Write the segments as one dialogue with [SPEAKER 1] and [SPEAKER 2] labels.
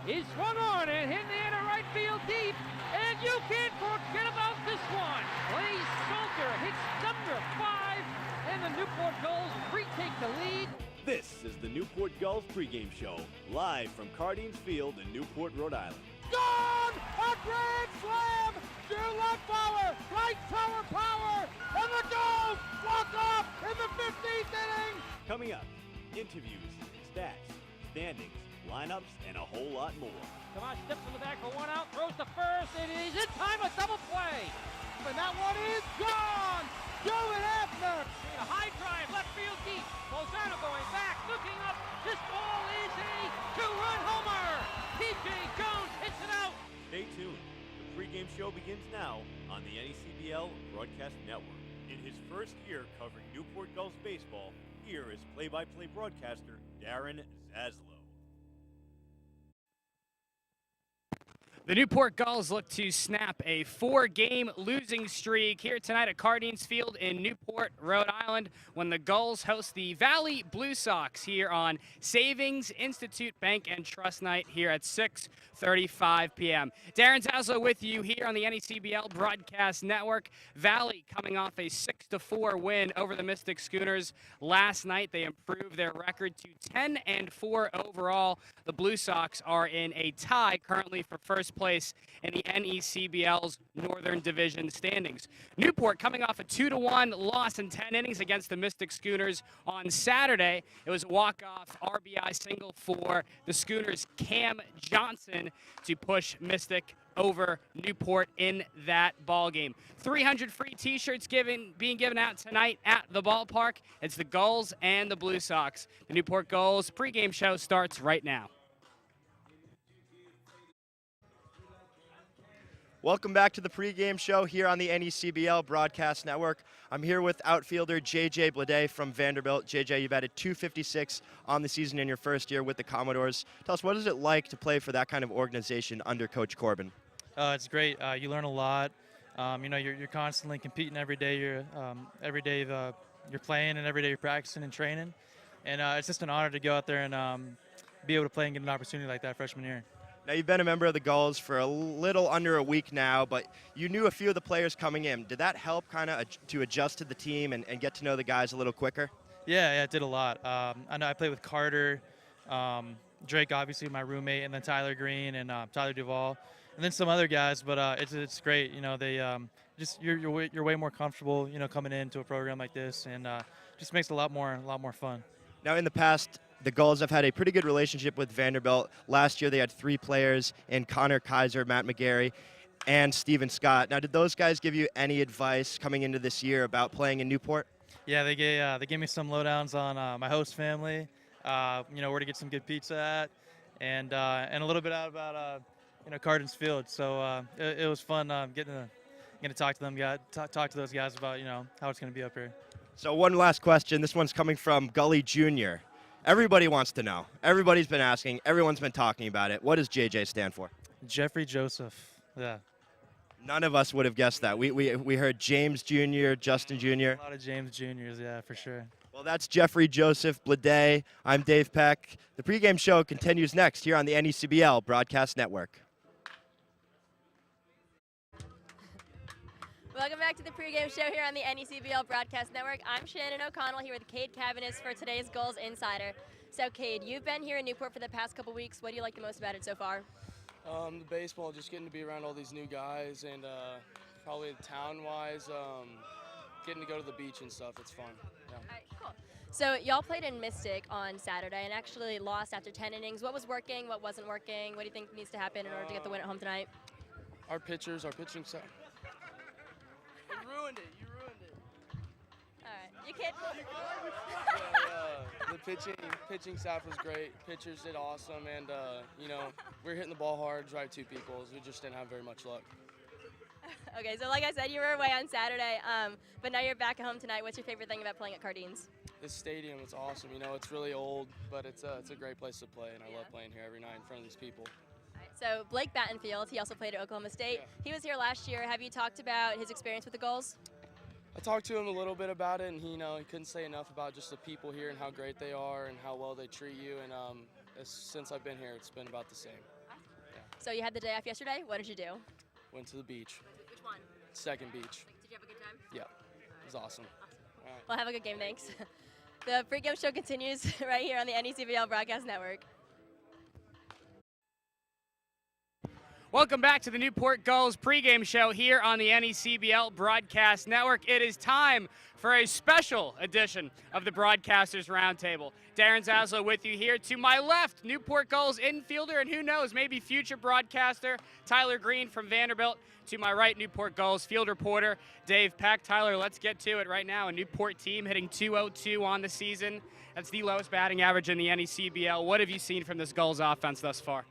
[SPEAKER 1] He's swung on and hit in the air to right field deep, and you can't forget about this one. Blaze Salter hits number 5, and the Newport Gulls retake the lead.
[SPEAKER 2] This is the Newport Gulls pregame show, live from Cardines Field in Newport, Rhode Island.
[SPEAKER 3] Gone! A grand slam! Drew Lefbauer, right tower power, and the Gulls walk off in the 15th inning!
[SPEAKER 2] Coming up, interviews, stats, standings, lineups, and a whole lot more.
[SPEAKER 1] Come on, steps in the back for one out, throws to first, and it is in time, a double play.
[SPEAKER 3] And that one is gone! Joey Hefner!
[SPEAKER 1] A high drive, left field deep. Lozano going back, looking up. This ball is a two-run homer. P.J. Jones hits it out.
[SPEAKER 2] Stay tuned. The pregame show begins now on the NECBL Broadcast Network. In his first year covering Newport Gulls baseball, here is play-by-play broadcaster Darren Zaslow.
[SPEAKER 4] The Newport Gulls look to snap a 4-game losing streak here tonight at Cardines Field in Newport, Rhode Island, when the Gulls host the Valley Blue Sox here on Savings Institute Bank and Trust Night here at 6:35 p.m. Darren Zaslow with you here on the NECBL Broadcast Network. Valley coming off a 6-4 win over the Mystic Schooners last night. They improved their record to 10-4 overall. The Blue Sox are in a tie currently for first place in the NECBL's Northern Division standings. Newport coming off a 2-1 loss in 10 innings against the Mystic Schooners on Saturday. It was a walk-off RBI single for the Schooners' Cam Johnson to push Mystic over Newport in that ball game. 300 free T-shirts being given out tonight at the ballpark. It's the Gulls and the Blue Sox. The Newport Gulls pregame show starts right now.
[SPEAKER 5] Welcome back to the pregame show here on the NECBL Broadcast Network. I'm here with outfielder J.J. Blade from Vanderbilt. J.J., you've added 256 on the season in your first year with the Commodores. Tell us, what is it like to play for that kind of organization under Coach Corbin?
[SPEAKER 6] It's great. You learn a lot. You're constantly competing every day. You're playing, and every day you're practicing and training. And it's just an honor to go out there and be able to play and get an opportunity like that freshman year.
[SPEAKER 5] Now, you've been a member of the Gulls for a little under a week now, but you knew a few of the players coming in. Did that help kind of to adjust to the team and get to know the guys a little quicker?
[SPEAKER 6] Yeah, it did a lot. I know I played with Carter, Drake, obviously my roommate, and then Tyler Green and Tyler Duvall, and then some other guys. But it's great. You know, they you're way more comfortable, you know, coming into a program like this, and just makes it a lot more fun.
[SPEAKER 5] Now, in the past, the Gulls have had a pretty good relationship with Vanderbilt. Last year, they had 3 players in Connor Kaiser, Matt McGarry, and Steven Scott. Now, did those guys give you any advice coming into this year about playing in Newport?
[SPEAKER 6] Yeah, they gave me some lowdowns on my host family, where to get some good pizza at, and a little bit out about Cardines Field. So it was fun getting to talk to them, talk to those guys about how it's going to be up here.
[SPEAKER 5] So one last question. This one's coming from Gully Jr. Everybody wants to know. Everybody's been asking. Everyone's been talking about it. What does JJ stand for?
[SPEAKER 6] Jeffrey Joseph. Yeah.
[SPEAKER 5] None of us would have guessed that. We heard James Jr., Justin Jr.
[SPEAKER 6] A lot of James Jr.'s, yeah, for sure.
[SPEAKER 5] Well, that's Jeffrey Joseph Blade. I'm Dave Peck. The pregame show continues next here on the NECBL Broadcast Network.
[SPEAKER 7] Welcome back to the pregame show here on the NECBL Broadcast Network. I'm Shannon O'Connell here with Cade Cavanis for today's Gulls Insider. So, Cade, you've been here in Newport for the past couple weeks. What do you like the most about it so far?
[SPEAKER 8] The baseball, just getting to be around all these new guys, and probably town-wise, getting to go to the beach and stuff. It's fun. Yeah.
[SPEAKER 7] All right, cool. So, y'all played in Mystic on Saturday and actually lost after 10 innings. What was working? What wasn't working? What do you think needs to happen in order to get the win at home tonight?
[SPEAKER 8] Our pitching staff. You ruined it.
[SPEAKER 7] All right, you can't.
[SPEAKER 8] The pitching staff was great. Pitchers did awesome, and we were hitting the ball hard, drive 2 people. We just didn't have very much luck.
[SPEAKER 7] Okay, so like I said, you were away on Saturday, but now you're back at home tonight. What's your favorite thing about playing at Cardines?
[SPEAKER 8] This stadium, it's awesome. It's really old, but it's a great place to play, and I love playing here every night in front of these people.
[SPEAKER 7] So Blake Battenfield, he also played at Oklahoma State. Yeah. He was here last year. Have you talked about his experience with the Gulls?
[SPEAKER 8] I talked to him a little bit about it, and he couldn't say enough about just the people here and how great they are and how well they treat you. And since I've been here, it's been about the same.
[SPEAKER 7] Awesome. So you had the day off yesterday. What did you do?
[SPEAKER 8] Went to the beach.
[SPEAKER 7] Which one?
[SPEAKER 8] Second beach.
[SPEAKER 7] Did you have a good time?
[SPEAKER 8] Yeah, it was awesome. All right.
[SPEAKER 7] Well, have a good game. Thanks. The pregame show continues right here on the NECBL Broadcast Network.
[SPEAKER 4] Welcome back to the Newport Gulls pregame show here on the NECBL Broadcast Network. It is time for a special edition of the Broadcasters Roundtable. Darren Zaslow with you here. To my left, Newport Gulls infielder and who knows, maybe future broadcaster, Tyler Green from Vanderbilt. To my right, Newport Gulls field reporter, Dave Peck. Tyler, let's get to it right now. A Newport team hitting .202 on the season. That's the lowest batting average in the NECBL. What have you seen from this Gulls offense thus far?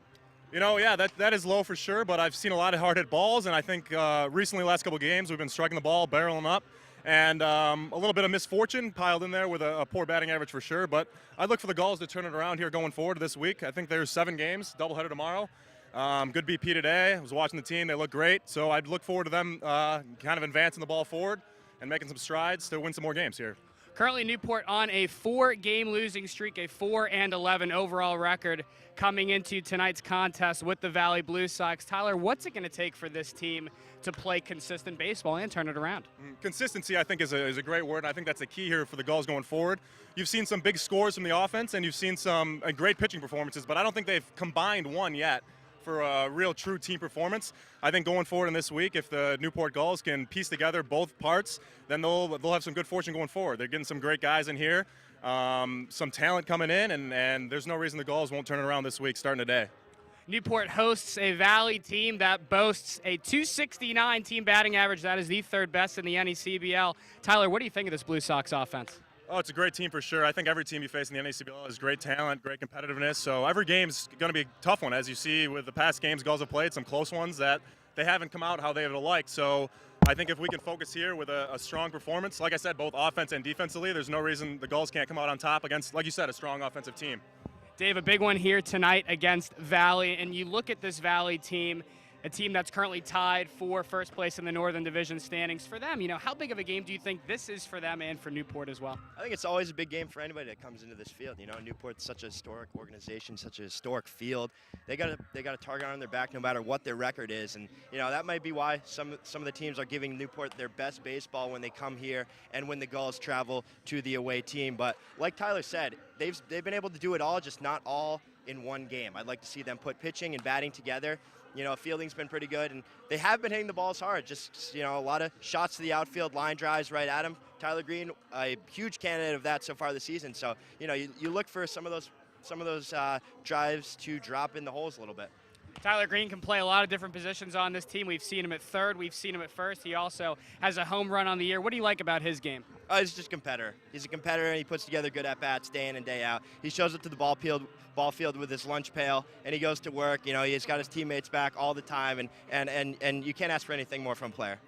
[SPEAKER 9] You know, yeah, that is low for sure, but I've seen a lot of hard hit balls, and I think recently, last couple games, we've been striking the ball, barreling up, and a little bit of misfortune piled in there with a poor batting average for sure. But I look for the Gulls to turn it around here going forward this week. I think there's 7 games, doubleheader tomorrow. Good BP today. I was watching the team; they look great. So I'd look forward to them kind of advancing the ball forward and making some strides to win some more games here.
[SPEAKER 4] Currently, Newport on a 4-game losing streak, a 4-11 overall record coming into tonight's contest with the Valley Blue Sox. Tyler, what's it going to take for this team to play consistent baseball and turn it around?
[SPEAKER 9] Consistency, I think, is a great word, and I think that's the key here for the Gulls going forward. You've seen some big scores from the offense, and you've seen some great pitching performances, but I don't think they've combined one yet for a real true team performance. I think going forward in this week, if the Newport Gulls can piece together both parts, then they'll have some good fortune going forward. They're getting some great guys in here, some talent coming in, and there's no reason the Gulls won't turn it around this week starting today.
[SPEAKER 4] Newport hosts a Valley team that boasts a .269 team batting average. That is the 3rd best in the NECBL. Tyler, what do you think of this Blue Sox offense?
[SPEAKER 9] Oh, it's a great team for sure. I think every team you face in the NACBL has great talent, great competitiveness. So every game's going to be a tough one. As you see with the past games Gulls have played, some close ones that they haven't come out how they would have liked. So I think if we can focus here with a strong performance, like I said, both offense and defensively, there's no reason the Gulls can't come out on top against, like you said, a strong offensive team.
[SPEAKER 4] Dave, a big one here tonight against Valley. And you look at this Valley team, a team that's currently tied for first place in the Northern Division standings. For them, how big of a game do you think this is for them and for Newport as well?
[SPEAKER 5] I think it's always a big game for anybody that comes into this field. Newport's such a historic organization, such a historic field. They got a target on their back no matter what their record is, and that might be why some of the teams are giving Newport their best baseball when they come here and when the Gulls travel to the away team. But like Tyler said, they've been able to do it all, just not all in one game. I'd like to see them put pitching and batting together. Fielding's been pretty good, and they have been hitting the balls hard. Just, a lot of shots to the outfield, line drives right at him. Tyler Green, a huge candidate of that so far this season. So, you look for some of those drives to drop in the holes a little bit.
[SPEAKER 4] Tyler Green can play a lot of different positions on this team. We've seen him at third. We've seen him at first. He also has a home run on the year. What do you like about his game?
[SPEAKER 5] He's just a competitor. He's a competitor, and he puts together good at-bats day in and day out. He shows up to the ball field with his lunch pail, and he goes to work. He's got his teammates back all the time, and you can't ask for anything more from a player.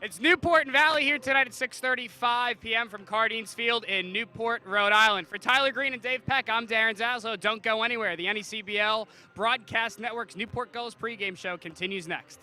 [SPEAKER 4] It's Newport and Valley here tonight at 6:35 p.m. from Cardines Field in Newport, Rhode Island. For Tyler Green and Dave Peck, I'm Darren Zaslow. Don't go anywhere. The NECBL Broadcast Network's Newport Gulls pregame show continues next.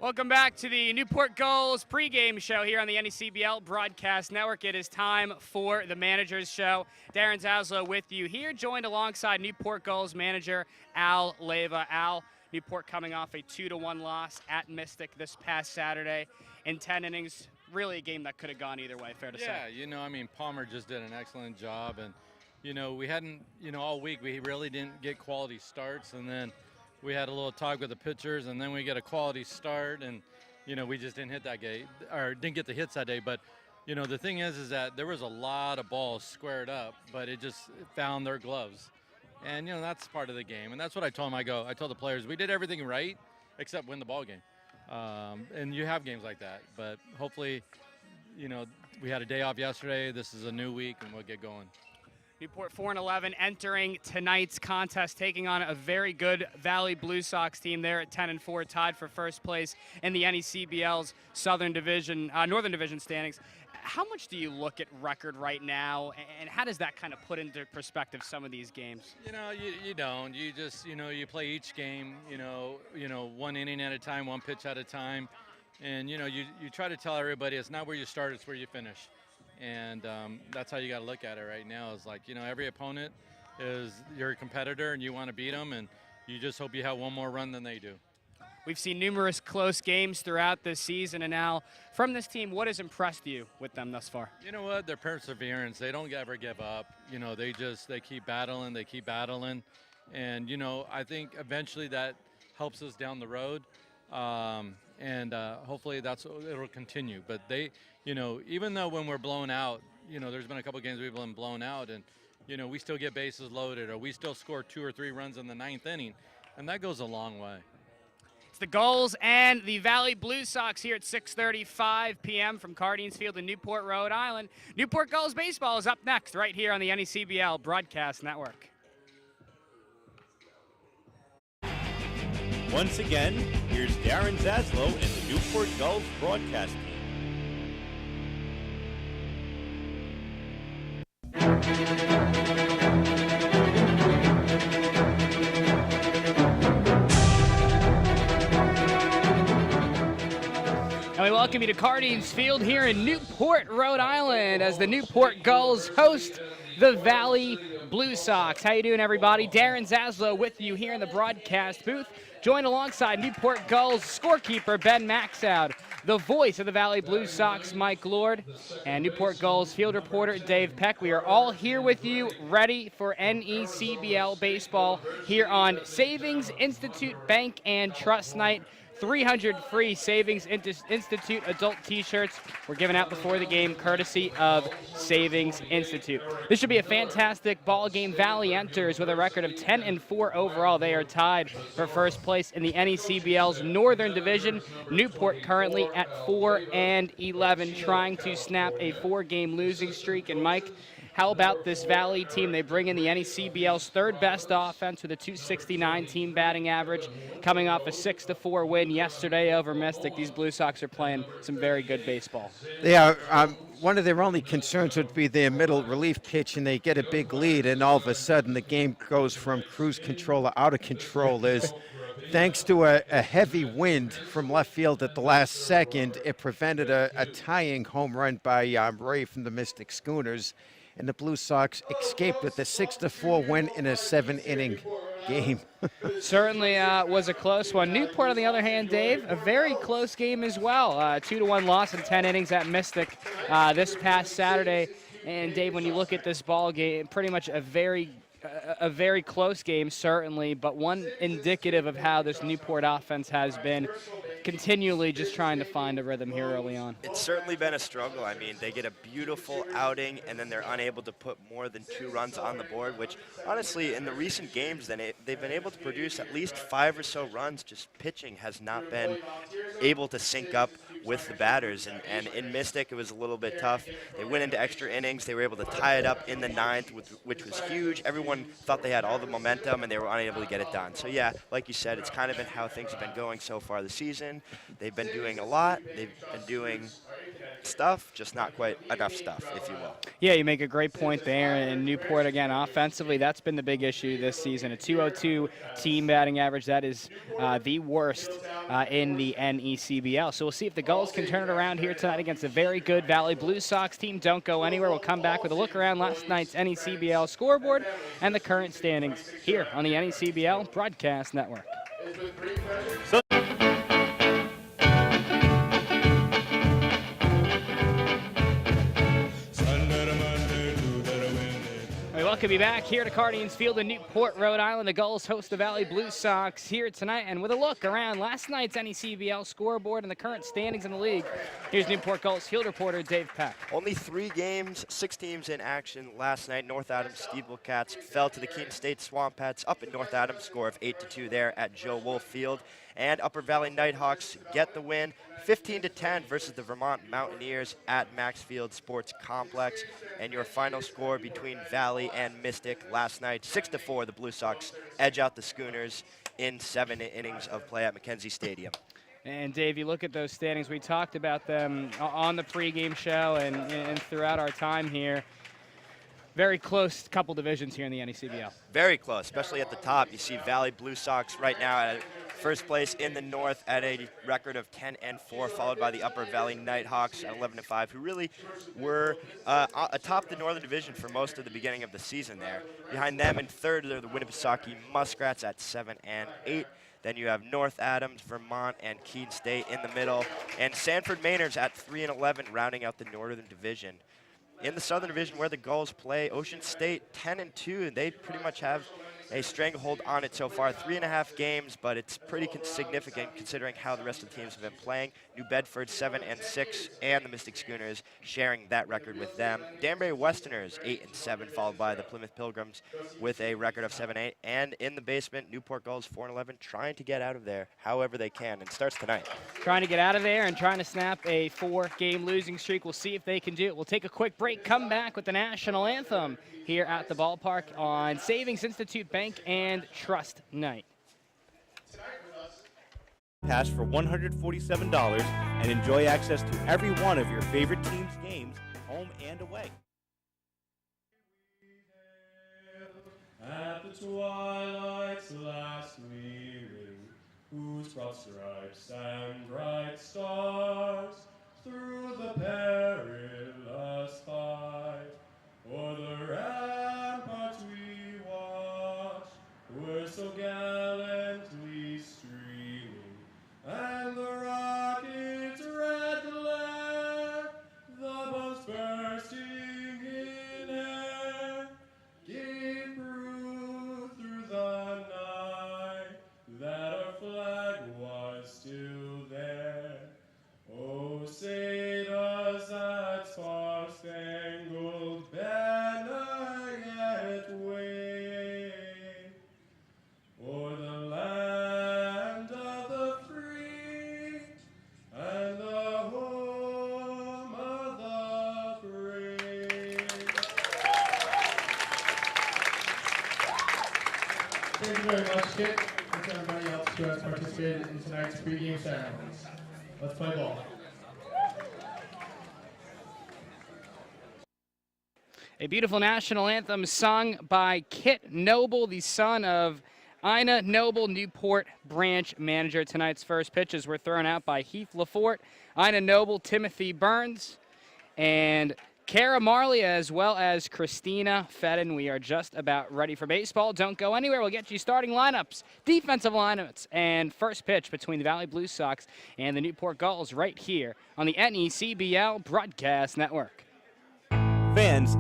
[SPEAKER 4] Welcome back to the Newport Gulls pregame show here on the NECBL Broadcast Network. It is time for the Manager's Show. Darren Zaslow with you here, joined alongside Newport Gulls manager Al Leyva. Al, Newport coming off a 2-1 loss at Mystic this past Saturday in 10 innings. Really a game that could have gone either way, fair to say.
[SPEAKER 10] Yeah, Palmer just did an excellent job. And, we hadn't, all week we really didn't get quality starts. And then we had a little talk with the pitchers, and then we get a quality start. And, we just didn't hit that game, or didn't get the hits that day. But, the thing is that there was a lot of balls squared up, but it just found their gloves. And, that's part of the game. And that's what I told them. I told the players, we did everything right except win the ball game. And you have games like that. But hopefully, we had a day off yesterday. This is a new week, and we'll get going.
[SPEAKER 4] Newport 4-11 entering tonight's contest, taking on a very good Valley Blue Sox team there at 10-4, tied for first place in the NECBL's Northern Division standings. How much do you look at record right now, and how does that kind of put into perspective some of these games?
[SPEAKER 10] You don't. You just, you play each game, one inning at a time, one pitch at a time. And, you try to tell everybody it's not where you start, it's where you finish. And that's how you got to look at it right now is like, every opponent is you're a competitor and you want to beat them, and you just hope you have one more run than they do.
[SPEAKER 4] We've seen numerous close games throughout this season, and now from this team, what has impressed you with them thus far?
[SPEAKER 10] You know what? Their perseverance. They don't ever give up. You know, they keep battling. They keep battling. And, you know, I think eventually that helps us down the road. Hopefully it'll continue. But they, you know, even though when we're blown out, you know, there's been a couple games we've been blown out, and, you know, we still get bases loaded, or we still score 2 or 3 runs in the 9th inning, and that goes a long way.
[SPEAKER 4] It's the Gulls and the Valley Blue Sox here at 6:35 p.m. from Cardines Field in Newport, Rhode Island. Newport Gulls baseball is up next right here on the NECBL Broadcast Network.
[SPEAKER 2] Once again, here's Darren Zaslow and the Newport Gulls broadcast team.
[SPEAKER 4] And we welcome you to Cardines Field here in Newport, Rhode Island, as the Newport Gulls host the Valley Blue Sox. How you doing, everybody? Darren Zaslow with you here in the broadcast booth, joined alongside Newport Gulls scorekeeper Ben Maxoud, the voice of the Valley Blue Sox, Mike Lord, and Newport Gulls field reporter Dave Peck. We are all here with you, ready for NECBL baseball here on Savings Institute Bank and Trust Night. 300 free Savings Institute adult t-shirts were given out before the game, courtesy of Savings Institute. This should be a fantastic ball game. Valley enters with a record of 10-4 overall. They are tied for first place in the NECBL's Northern Division. Newport currently at 4-11, trying to snap a 4-game losing streak. And Mike, how about this Valley team? They bring in the NECBL's third best offense with a .269 team batting average, coming off a 6-4 win yesterday over Mystic. These Blue Sox are playing some very good baseball.
[SPEAKER 11] They are. One of their only concerns would be their middle relief pitch, and they get a big lead, and all of a sudden the game goes from cruise control to out of control. Thanks to a heavy wind from left field at the last second, it prevented a tying home run by Ray from the Mystic Schooners. And the Blue Sox escaped with a 6-4 win in a 7-inning game.
[SPEAKER 4] Certainly was a close one. Newport, on the other hand, Dave, a very close game as well. 2-1 loss in 10 innings at Mystic this past Saturday. And Dave, when you look at this ball game, pretty much a very close game, certainly, but one indicative of how this Newport offense has been continually just trying to find a rhythm here early on.
[SPEAKER 5] It's certainly been a struggle. I mean, they get a beautiful outing, and then they're unable to put more than 2 runs on the board, which, honestly, in the recent games, they've been able to produce at least 5 or so runs. Just pitching has not been able to sync up with the batters, and in Mystic, it was a little bit tough. They went into extra innings. They were able to tie it up in the 9th, which was huge. Everyone thought they had all the momentum, and they were unable to get it done. So, yeah, like you said, it's kind of been how things have been going so far this season. They've been doing a lot. They've been doing stuff, just not quite enough stuff, if you will.
[SPEAKER 4] Yeah, you make a great point there. And Newport, again, offensively, that's been the big issue this season. A .202 team batting average. That is the worst in the NECBL. So we'll see if the Gulls can turn it around here tonight against a very good Valley Blue Sox team. Don't go anywhere. We'll come back with a look around last night's NECBL scoreboard and the current standings here on the NECBL Broadcast Network. We welcome you back here to Cardines Field in Newport, Rhode Island. The Gulls host the Valley Blue Sox here tonight. And with a look around last night's NECBL scoreboard and the current standings in the league, here's Newport Gulls field reporter Dave Peck.
[SPEAKER 5] Only 3 games, 6 teams in action last night. North Adams Steeplecats fell to the Keene State Swampats up at North Adams, score of 8-2 there at Joe Wolf Field. And Upper Valley Nighthawks get the win, 15-10 versus the Vermont Mountaineers at Maxfield Sports Complex. And your final score between Valley and Mystic last night, 6-4, the Blue Sox edge out the Schooners in 7 innings of play at McKenzie Stadium.
[SPEAKER 4] And Dave, you look at those standings, we talked about them on the pregame show and throughout our time here. Very close couple divisions here in the NECBL.
[SPEAKER 5] Very close, especially at the top. You see Valley Blue Sox right now at first place in the North at a record of 10-4, followed by the Upper Valley Nighthawks at 11-5, who really were atop the Northern Division for most of the beginning of the season there. Behind them in third are the Winnipesaukee Muskrats at 7-8. Then you have North Adams, Vermont, and Keene State in the middle, and Sanford Maynards at 3-11, rounding out the Northern Division. In the Southern Division, where the Gulls play, Ocean State 10-2, and they pretty much have a stranglehold on it so far. 3.5 games, but it's pretty significant considering how the rest of the teams have been playing. New Bedford 7-6, and the Mystic Schooners sharing that record with them. Danbury Westerners 8-7, followed by the Plymouth Pilgrims with a record of 7-8. And in the basement, Newport Gulls 4-11, trying to get out of there however they can, and starts tonight.
[SPEAKER 4] Trying to get out of there and trying to snap a 4-game losing streak. We'll see if they can do it. We'll take a quick break, come back with the national anthem here at the ballpark on Savings Institute Bank and Trust Night.
[SPEAKER 2] Pass for $147 and enjoy access to every one of your favorite team's games, home and away.
[SPEAKER 12] At the twilight's last gleaming, whose broad stripes and bright stars through the perilous fight, o'er the ramparts we watched, were so gallantly streaming, and the rocket's red glare, the bombs bursting in air, gave proof through the night that our flag was still there. Oh, say does that star-spangled banner yet wave o'er the land of the free and the home of the brave? Thank you very much, Kit, and to everybody else who has participated in tonight's pregame ceremonies. Let's play ball.
[SPEAKER 4] A beautiful national anthem sung by Kit Noble, the son of Ina Noble, Newport branch manager. Tonight's first pitches were thrown out by Heath Lafort, Ina Noble, Timothy Burns, and Kara Marley, as well as Christina Fedden. We are just about ready for baseball. Don't go anywhere. We'll get you starting lineups, defensive lineups, and first pitch between the Valley Blue Sox and the Newport Gulls right here on the NECBL Broadcast Network.
[SPEAKER 2] Fans,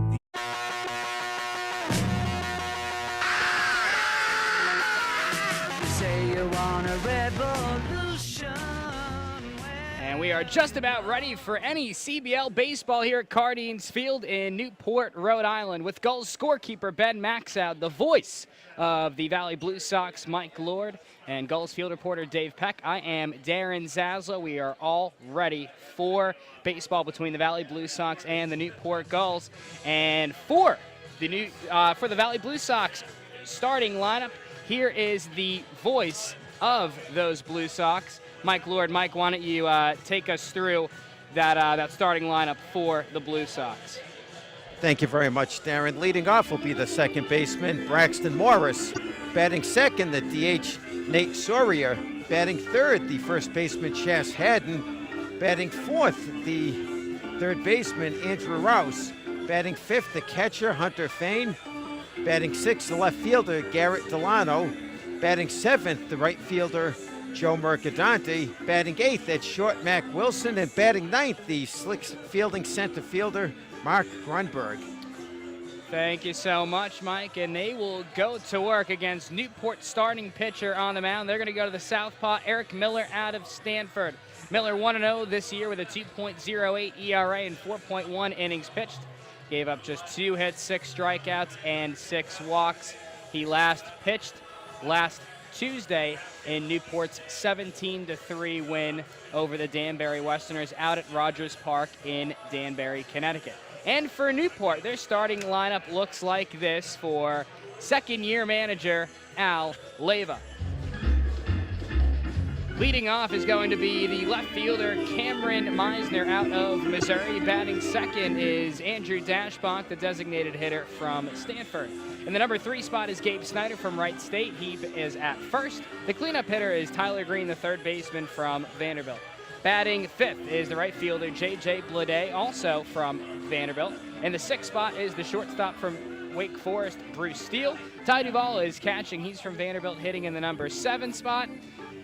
[SPEAKER 13] Say you want a revolution.
[SPEAKER 4] And we are just about ready for any CBL baseball here at Cardines Field in Newport, Rhode Island, with Gulls scorekeeper Ben Maxout, the voice of the Valley Blue Sox, Mike Lord, and Gulls field reporter Dave Peck. I am Darren Zaslow. We are all ready for baseball between the Valley Blue Sox and the Newport Gulls. And for the Valley Blue Sox starting lineup, here is the voice of those Blue Sox, Mike Lord. Mike, why don't you take us through that starting lineup for the Blue Sox?
[SPEAKER 11] Thank you very much, Darren. Leading off will be the second baseman, Braxton Morris. Batting second, the DH, Nate Sawyer. Batting third, the first baseman, Chas Haddon. Batting fourth, the third baseman, Andrew Rouse. Batting fifth, the catcher, Hunter Fain. Batting sixth, the left fielder, Garrett Delano. Batting seventh, the right fielder, Joe Mercadante. Batting eighth at short, Mac Wilson. And batting ninth, the slick fielding center fielder, Mark Grunberg.
[SPEAKER 4] Thank you so much, Mike. And they will go to work against Newport starting pitcher on the mound. They're going to go to the southpaw, Eric Miller out of Stanford. Miller 1-0 this year with a 2.08 ERA and 4.1 innings pitched. Gave up just 2 hits, 6 strikeouts, and 6 walks. He last pitched last Tuesday in Newport's 17-3 win over the Danbury Westerners out at Rogers Park in Danbury, Connecticut. And for Newport, their starting lineup looks like this for second-year manager Al Leyva. Leading off is going to be the left fielder, Cameron Meisner out of Missouri. Batting second is Andrew Dashbach, the designated hitter from Stanford. In the number 3 spot is Gabe Snyder from Wright State. He is at first. The cleanup hitter is Tyler Green, the third baseman from Vanderbilt. Batting fifth is the right fielder, J.J. Blade, also from Vanderbilt. And the 6th spot is the shortstop from Wake Forest, Bruce Steele. Ty Duvall is catching. He's from Vanderbilt, hitting in the number 7 spot.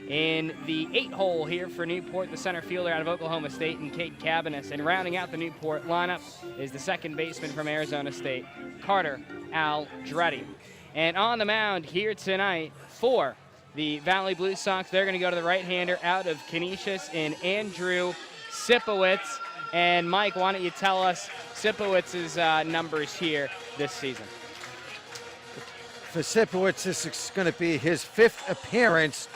[SPEAKER 4] In the 8 hole here for Newport, the center fielder out of Oklahoma State, and Cade Cabanis. And rounding out the Newport lineup is the second baseman from Arizona State, Carter Aldretti. And on the mound here tonight for the Valley Blue Sox, they're going to go to the right-hander out of Canisius in Andrew Sipowicz. And Mike, why don't you tell us Sipowicz's numbers here this season?
[SPEAKER 11] For Sipowicz, this is going to be his 5th appearance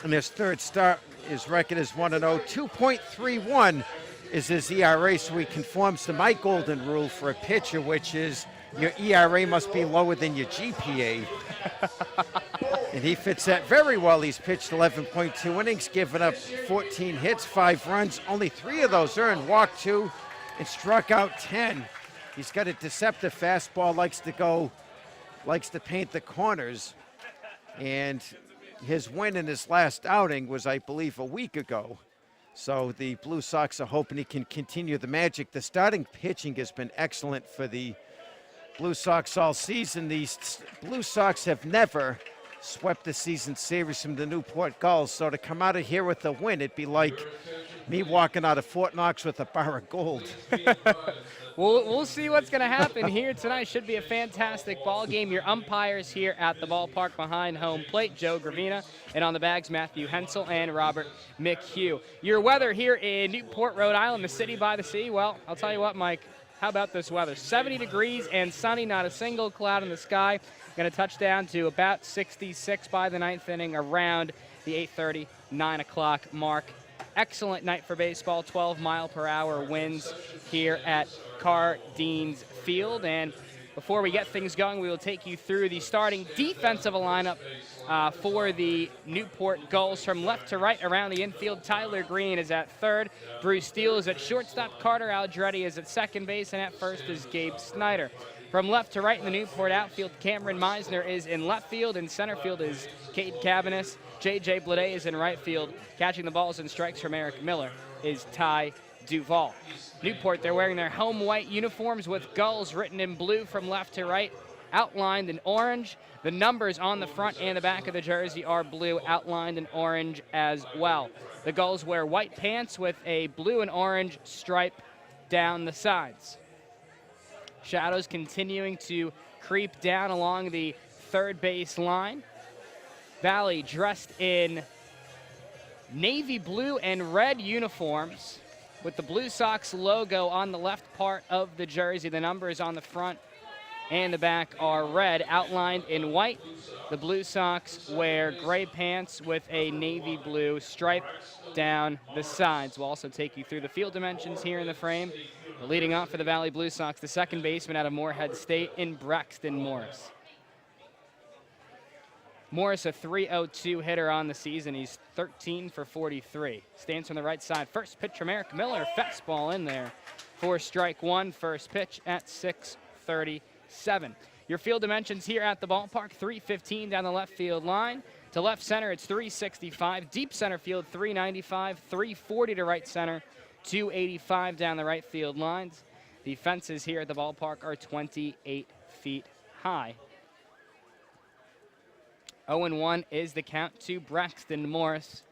[SPEAKER 11] in his 3rd start. His record is 1-0. 2.31 is his ERA, so he conforms to my golden rule for a pitcher, which is your ERA must be lower than your GPA. And he fits that very well. He's pitched 11.2 innings, given up 14 hits, 5 runs, only 3 of those earned, walked 2, and struck out 10. He's got a deceptive fastball, likes to paint the corners, and his win in his last outing was, I believe, a week ago. So the Blue Sox are hoping he can continue the magic. The starting pitching has been excellent for the Blue Sox all season. The Blue Sox have never swept the season series from the Newport Gulls. So to come out of here with a win, it'd be like me walking out of Fort Knox with a bar of gold.
[SPEAKER 4] We'll see what's going to happen here tonight. Should be a fantastic ball game. Your umpires here at the ballpark behind home plate, Joe Gravina, and on the bags, Matthew Hensel and Robert McHugh. Your weather here in Newport, Rhode Island, the city by the sea. Well, I'll tell you what, Mike, how about this weather? 70 degrees and sunny, not a single cloud in the sky. Going to touch down to about 66 by the 9th inning, around the 8:30, 9 o'clock mark. Excellent night for baseball, 12-mile-per-hour winds here at Cardines Field. And before we get things going, we will take you through the starting defensive lineup for the Newport Gulls. From left to right around the infield, Tyler Green is at third. Bruce Steele is at shortstop. Carter Aldretti is at second base. And at first is Gabe Snyder. From left to right in the Newport outfield, Cameron Meisner is in left field. In center field is Cade Cabanis. J.J. Blade is in right field. Catching the balls and strikes from Eric Miller is Ty Duvall. Newport, they're wearing their home white uniforms with Gulls written in blue from left to right, outlined in orange. The numbers on the front and the back of the jersey are blue, outlined in orange as well. The Gulls wear white pants with a blue and orange stripe down the sides. Shadows continuing to creep down along the third base line. Valley dressed in navy blue and red uniforms with the Blue Sox logo on the left part of the jersey. The numbers on the front and the back are red, outlined in white. The Blue Sox wear gray pants with a navy blue stripe down the sides. We'll also take you through the field dimensions here in the frame. Leading off for the Valley Blue Sox, the second baseman out of Morehead State in Braxton Morris. Morris, a .302 hitter on the season. He's 13 for 43. Stands from the right side. First pitch from Eric Miller. Fastball in there for strike one. First pitch at 6:37. Your field dimensions here at the ballpark, 315 down the left field line. To left center, it's 365. Deep center field, 395. 340 to right center, 285 down the right field lines. The fences here at the ballpark are 28 feet high. 0-1 is the count to Braxton Morris,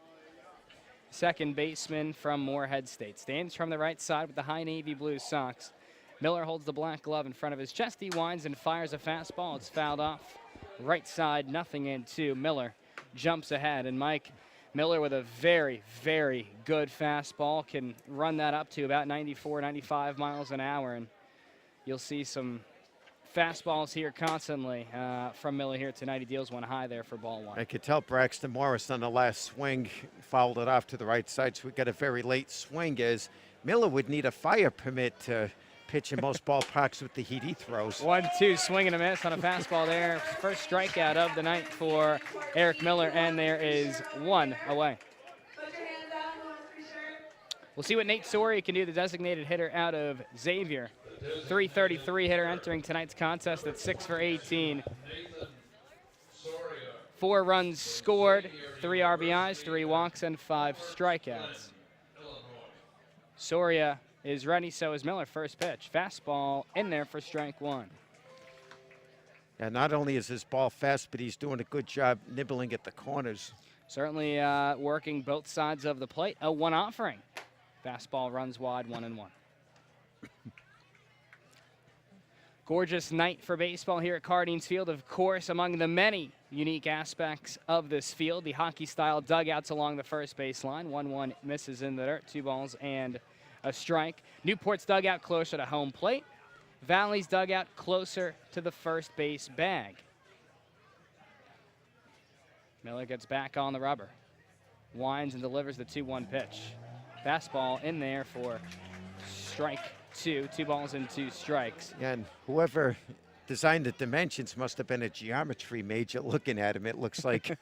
[SPEAKER 4] second baseman from Morehead State. Stands from the right side with the high navy blue socks. Miller holds the black glove in front of his chest. He winds and fires a fastball. It's fouled off. Right side, nothing in two. Miller jumps ahead. And Mike, Miller with a very, very good fastball can run that up to about 94, 95 miles an hour. And you'll see some fastballs here constantly from Miller here tonight. He deals one high there for ball one.
[SPEAKER 11] I could tell Braxton Morris on the last swing fouled it off to the right side, so we got a very late swing as Miller would need a fire permit to pitch in most ballparks with the heat he throws.
[SPEAKER 4] 1-2, swing and a miss on a fastball there. First strikeout of the night for Eric Miller, and there is one away. We'll see what Nate Soria can do, the designated hitter out of Xavier. 333 hitter entering tonight's contest at 6 for 18. 4 runs scored, 3 RBIs, 3 walks, and 5 strikeouts. Soria is ready, so is Miller. First pitch. Fastball in there for strike 1.
[SPEAKER 11] Yeah, not only is his ball fast, but he's doing a good job nibbling at the corners.
[SPEAKER 4] Certainly working both sides of the plate. A 1 offering. Fastball runs wide, 1-1. Gorgeous night for baseball here at Cardines Field. Of course, among the many unique aspects of this field, the hockey-style dugouts along the first base line. 1-1 misses in the dirt, 2 balls and a strike. Newport's dugout closer to home plate. Valley's dugout closer to the first base bag. Miller gets back on the rubber. Winds and delivers the 2-1 pitch. Fastball in there for strike 2. 2 balls and 2 strikes.
[SPEAKER 11] Yeah, and whoever designed the dimensions must have been a geometry major looking at him, it looks like.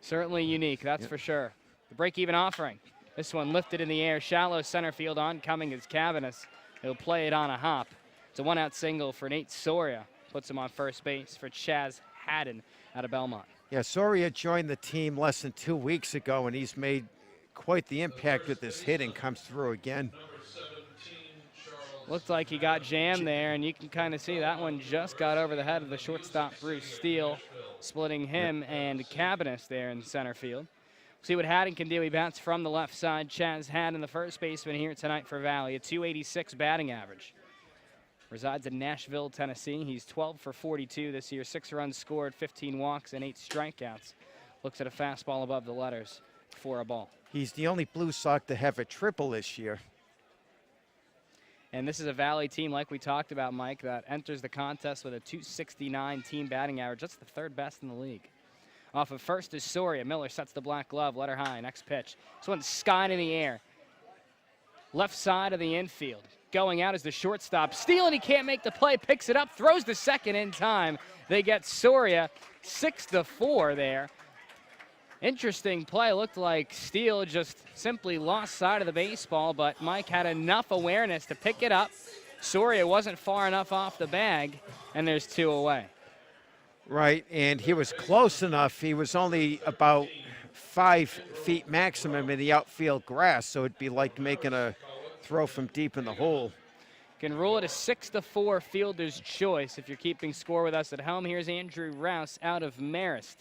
[SPEAKER 4] Certainly unique, that's for sure. The break-even offering. This one lifted in the air, shallow center field. Oncoming is Cavanis. He'll play it on a hop. It's a 1-out single for Nate Soria. Puts him on first base for Chaz Haddon out of Belmont.
[SPEAKER 11] Yeah, Soria joined the team less than 2 weeks ago, and he's made quite the impact with this hitting. Comes through again.
[SPEAKER 4] Looked like he got jammed there, and you can kind of see that one just got over the head of the shortstop, Bruce Steele, splitting him and Cabanis there in center field. See what Haddon can do. He bats from the left side. Chaz Haddon, the first baseman here tonight for Valley, a .286 batting average. Resides in Nashville, Tennessee. He's 12 for 42 this year, 6 runs scored, 15 walks, and 8 strikeouts. Looks at a fastball above the letters for a ball.
[SPEAKER 11] He's the only Blue Sox to have a triple this year.
[SPEAKER 4] And this is a Valley team, like we talked about, Mike, that enters the contest with a .269 team batting average. That's the 3rd best in the league. Off of first is Soria. Miller sets the black glove, letter high, next pitch. This one's skied in the air. Left side of the infield. Going out is the shortstop. Steele, and he can't make the play, picks it up, throws the second in time. They get Soria 6-4 there. Interesting play. Looked like Steele just simply lost sight of the baseball, but Mike had enough awareness to pick it up. Soria wasn't far enough off the bag, and there's 2 away.
[SPEAKER 11] Right, and he was close enough. He was only about 5 feet maximum in the outfield grass, so it'd be like making a throw from deep in the hole.
[SPEAKER 4] Can rule it a 6-4 fielder's choice if you're keeping score with us at home. Here's Andrew Rouse out of Marist.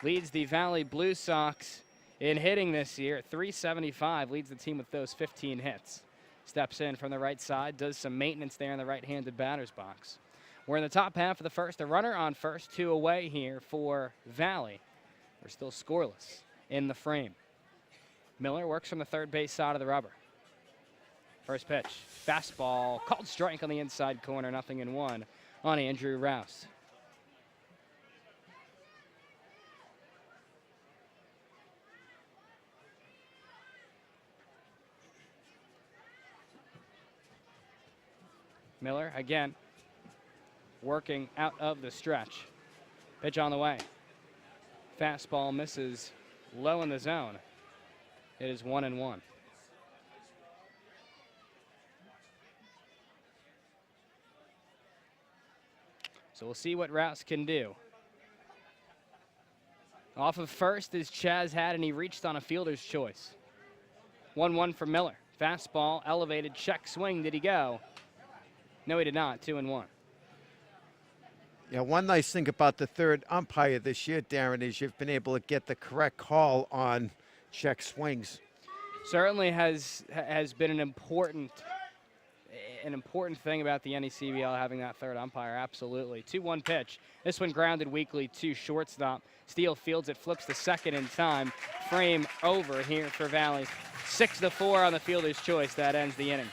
[SPEAKER 4] Leads the Valley Blue Sox in hitting this year at .375. Leads the team with those 15 hits. Steps in from the right side, does some maintenance there in the right-handed batter's box. We're in the top half of the first. A runner on first, 2 away here for Valley. We're still scoreless in the frame. Miller works from the third base side of the rubber. First pitch, fastball, called strike on the inside corner, 0-1 on Andrew Rouse. Miller again working out of the stretch. Pitch on the way. Fastball misses low in the zone. It is 1-1. So we'll see what Rouse can do. Off of first is Chaz Haddon. He reached on a fielder's choice. 1-1 for Miller. Fastball, elevated, check swing. Did he go? No, he did not. 2-1.
[SPEAKER 11] Yeah, one nice thing about the third umpire this year, Darren, is you've been able to get the correct call on check swings.
[SPEAKER 4] Certainly has been an important thing about the NECBL having that third umpire. Absolutely. 2-1 pitch. This one grounded weakly to shortstop. Steele fields it, flips the second in time. Frame over here for Valley. 6-4 on the fielder's choice. That ends the inning.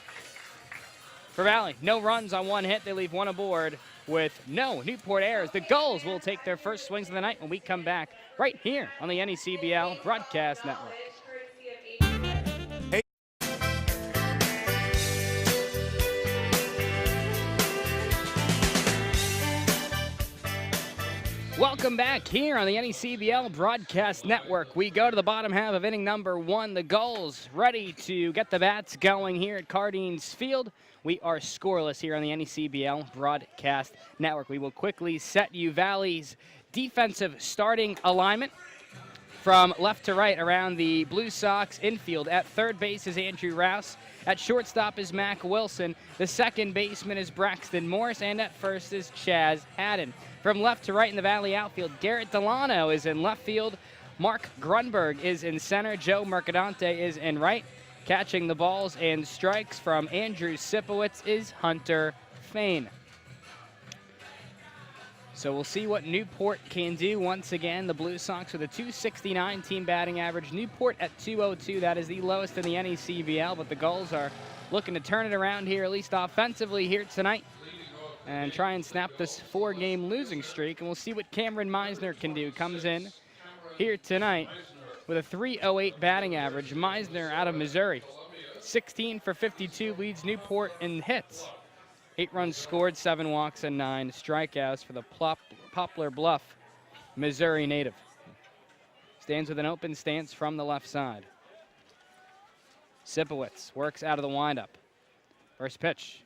[SPEAKER 4] For Valley, no runs on 1 hit. They leave 1 aboard with no Newport errors. The Gulls will take their first swings of the night when we come back right here on the NECBL Broadcast Network. Welcome Welcome back here on the NECBL Broadcast Network. We go to the bottom half of inning number 1. The Gulls ready to get the bats going here at Cardines Field. We are scoreless here on the NECBL Broadcast Network. We will quickly set you Valley's defensive starting alignment. From left to right around the Blue Sox infield. At third base is Andrew Rouse. At shortstop is Mac Wilson. The second baseman is Braxton Morris. And at first is Chaz Haddon. From left to right in the Valley outfield, Garrett Delano is in left field. Mark Grunberg is in center. Joe Mercadante is in right. Catching the balls and strikes from Andrew Sipowicz is Hunter Fain. So we'll see what Newport can do once again. The Blue Sox with a .269 team batting average. Newport at .202. That is the lowest in the NECBL, but the Gulls are looking to turn it around here, at least offensively here tonight, and try and snap this 4-game losing streak. And we'll see what Cameron Meisner can do. Comes in here tonight with a .308 batting average. Meisner out of Missouri. 16 for 52, leads Newport in hits. 8 runs scored, 7 walks, and 9 strikeouts for the Poplar Bluff, Missouri native. Stands with an open stance from the left side. Sipowicz works out of the windup. First pitch,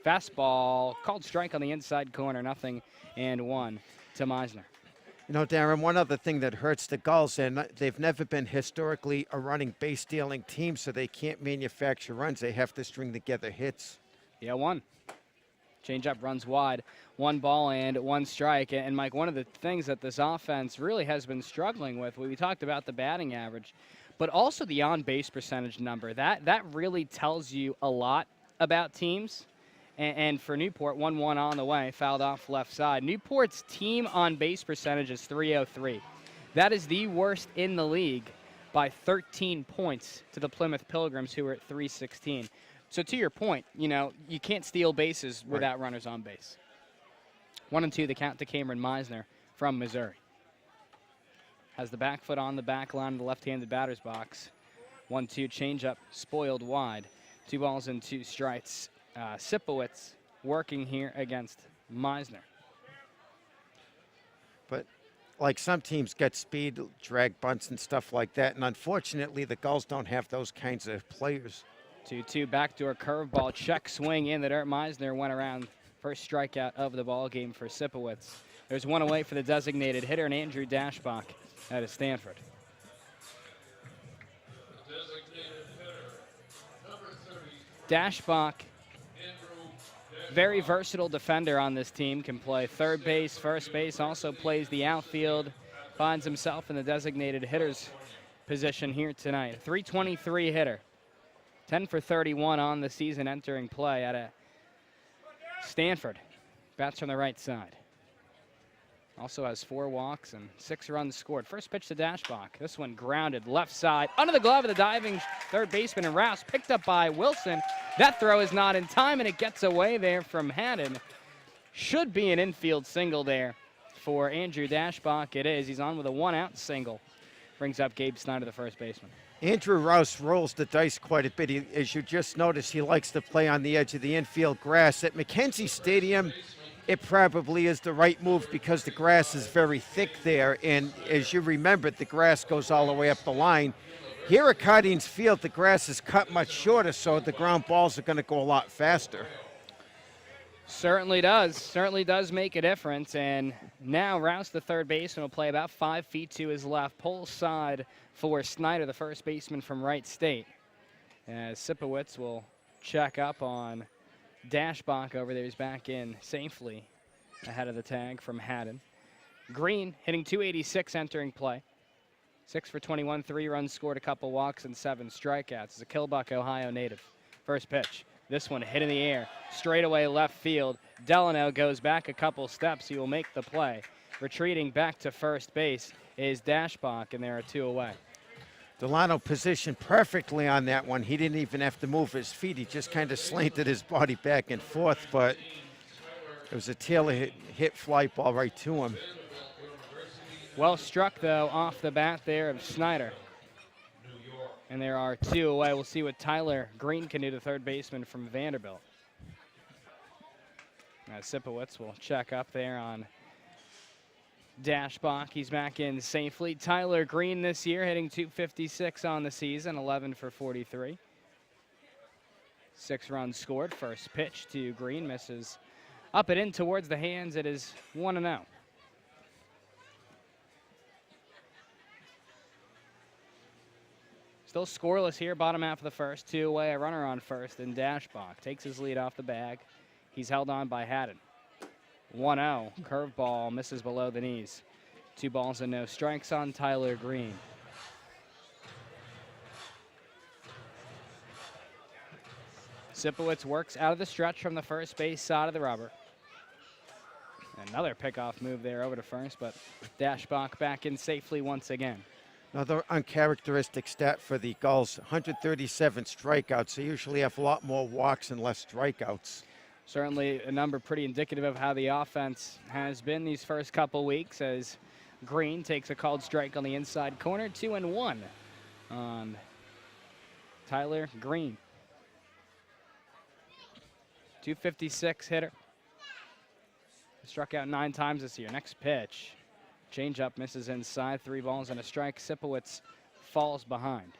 [SPEAKER 4] fastball, called strike on the inside corner, 0-1 to Meisner.
[SPEAKER 11] You know, Darren, one other thing that hurts the Gulls, and they've never been historically a running base-stealing team, so they can't manufacture runs. They have to string together hits.
[SPEAKER 4] Yeah, 1. Changeup runs wide, 1 ball and 1 strike. And Mike, one of the things that this offense really has been struggling with, we talked about the batting average, but also the on-base percentage number. That really tells you a lot about teams. And for Newport, 1-1 on the way, fouled off left side. Newport's team on-base percentage is .303. That is the worst in the league by 13 points to the Plymouth Pilgrims, who are at .316. So to your point, you know, you can't steal bases without runners on base. 1-2, the count to Cameron Meisner from Missouri. Has the back foot on the back line of the left-handed batter's box. 1-2, changeup, spoiled wide. 2 balls and 2 strikes. Sipowicz working here against Meisner.
[SPEAKER 11] But like some teams get speed, drag bunts and stuff like that, and unfortunately the Gulls don't have those kinds of players.
[SPEAKER 4] 2-2 backdoor curveball, check swing in the dirt. Meisner went around. First strikeout of the ball game for Sipowicz. There's 1 away for the designated hitter, and Andrew Dashbach out of Stanford. Dashbach, very versatile defender on this team, can play third base, first base, also plays the outfield, finds himself in the designated hitter's position here tonight. .323 hitter. 10 for 31 on the season entering play at a Stanford. Bats from the right side. Also has 4 walks and 6 runs scored. First pitch to Dashbach. This one grounded left side. Under the glove of the diving third baseman, and Rouse picked up by Wilson. That throw is not in time, and it gets away there from Haddon. Should be an infield single there for Andrew Dashbach. It is. He's on with a 1-out single. Brings up Gabe Snyder, the first baseman.
[SPEAKER 11] Andrew Rouse rolls the dice quite a bit. As you just noticed, he likes to play on the edge of the infield grass. At Mackenzie Stadium, it probably is the right move because the grass is very thick there. And as you remember, the grass goes all the way up the line. Here at Cardines Field, the grass is cut much shorter, so the ground balls are going to go a lot faster.
[SPEAKER 4] Certainly does make a difference. And now Rouse, the third baseman, will play about 5 feet to his left. Pull side for Snyder, the first baseman from Wright State. As Sipowicz will check up on Dashbach over there. He's back in safely ahead of the tag from Haddon. Green hitting .286 entering play. 6 for 21, 3 runs scored, a couple walks, and 7 strikeouts. He's a Killbuck, Ohio native. First pitch. This one hit in the air, straight away left field. Delano goes back a couple steps. He will make the play. Retreating back to first base is Dashbach, and there are 2 away.
[SPEAKER 11] Delano positioned perfectly on that one. He didn't even have to move his feet. He just kind of slanted his body back and forth, but it was a tail hit fly ball right to him.
[SPEAKER 4] Well struck, though, off the bat there of Snyder. And there are 2 away. We'll see what Tyler Green can do, the third baseman from Vanderbilt. Sipowicz will check up there on Dashbach, he's back in safely. Tyler Green this year hitting .256 on the season, 11 for 43. 6 runs scored. First pitch to Green misses. Up and in towards the hands. It is 1-0. Still scoreless here, bottom half of the first. 2 away, a runner on first, and Dashbach takes his lead off the bag. He's held on by Haddon. 1-0, curveball misses below the knees. 2 balls and no strikes on Tyler Green. Sipowicz works out of the stretch from the first base side of the rubber. Another pickoff move there over to first, but Dashbach back in safely once again.
[SPEAKER 11] Another uncharacteristic stat for the Gulls, 137 strikeouts. They usually have a lot more walks and less strikeouts.
[SPEAKER 4] Certainly a number pretty indicative of how the offense has been these first couple weeks as Green takes a called strike on the inside corner. 2-1 on Tyler Green. 256 hitter. Struck out 9 times this year. Next pitch. Changeup misses inside. 3 balls and a strike. Sipowicz falls behind.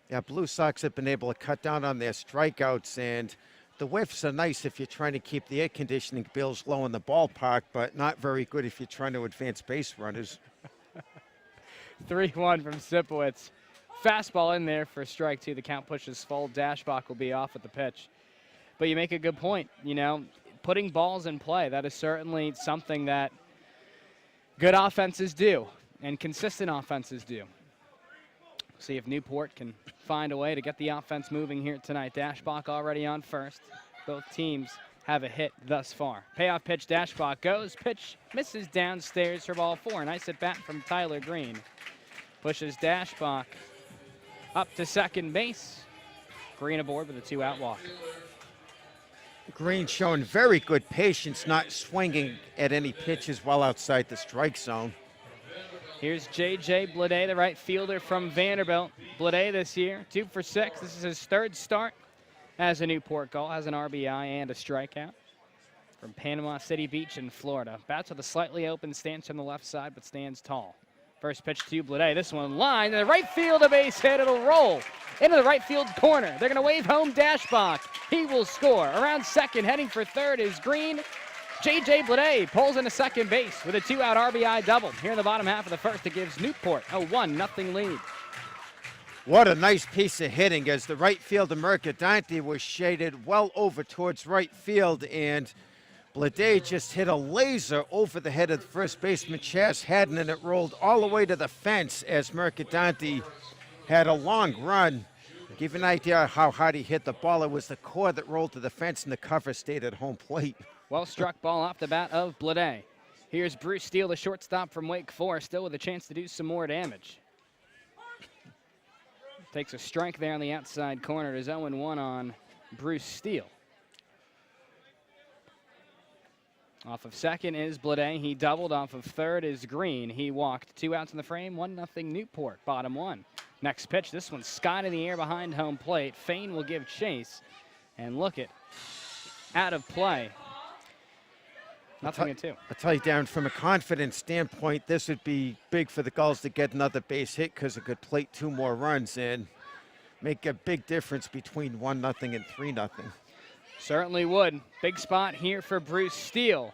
[SPEAKER 11] Yeah, Blue Sox have been able to cut down on their strikeouts, and the whiffs are nice if you're trying to keep the air conditioning bills low in the ballpark, but not very good if you're trying to advance base runners.
[SPEAKER 4] 3-1 from Sipowicz. Fastball in there for strike 2. The count pushes full. Dashbach will be off at the pitch. But you make a good point, you know, putting balls in play. That is certainly something that good offenses do and consistent offenses do. See if Newport can find a way to get the offense moving here tonight. Dashbach already on first. Both teams have a hit thus far. Payoff pitch, Dashbach goes. Pitch misses downstairs for ball 4. Nice at bat from Tyler Green. Pushes Dashbach up to second base. Green aboard with a 2-out walk.
[SPEAKER 11] Green showing very good patience, not swinging at any pitches while outside the strike zone.
[SPEAKER 4] Here's J.J. Blade, the right fielder from Vanderbilt. Blade this year, 2 for 6. This is his 3rd start as a Newport Gull. Has an RBI and a strikeout from Panama City Beach in Florida. Bats with a slightly open stance from the left side, but stands tall. First pitch to Blade. This one line, and the right field, a base hit. It'll roll into the right field corner. They're going to wave home Dashbach. He will score. Around second, heading for third is Green. J.J. Blade pulls into second base with a 2-out RBI double. Here in the bottom half of the first, it gives Newport a 1-0 lead.
[SPEAKER 11] What a nice piece of hitting as the right fielder Mercadante was shaded well over towards right field, and Blade just hit a laser over the head of the first baseman Chas Haddon, and it rolled all the way to the fence as Mercadante had a long run. To give you an idea how hard he hit the ball, it was the core that rolled to the fence and the cover stayed at home plate.
[SPEAKER 4] Well struck ball off the bat of Blade. Here's Bruce Steele, the shortstop from Wake Forest, still with a chance to do some more damage. Takes a strike there on the outside corner. It is 0-1 on Bruce Steele. Off of second is Blade. He doubled. Off of third is Green. He walked. 2 outs in the frame. 1-0 Newport. Bottom 1. Next pitch. This one skied in the air behind home plate. Fain will give chase. And look it. Out of play. 0-2.
[SPEAKER 11] I'll tell you, Darren, from a confidence standpoint, this would be big for the Gulls to get another base hit because it could plate 2 more runs and make a big difference between 1-0 and 3-0.
[SPEAKER 4] Certainly would. Big spot here for Bruce Steele.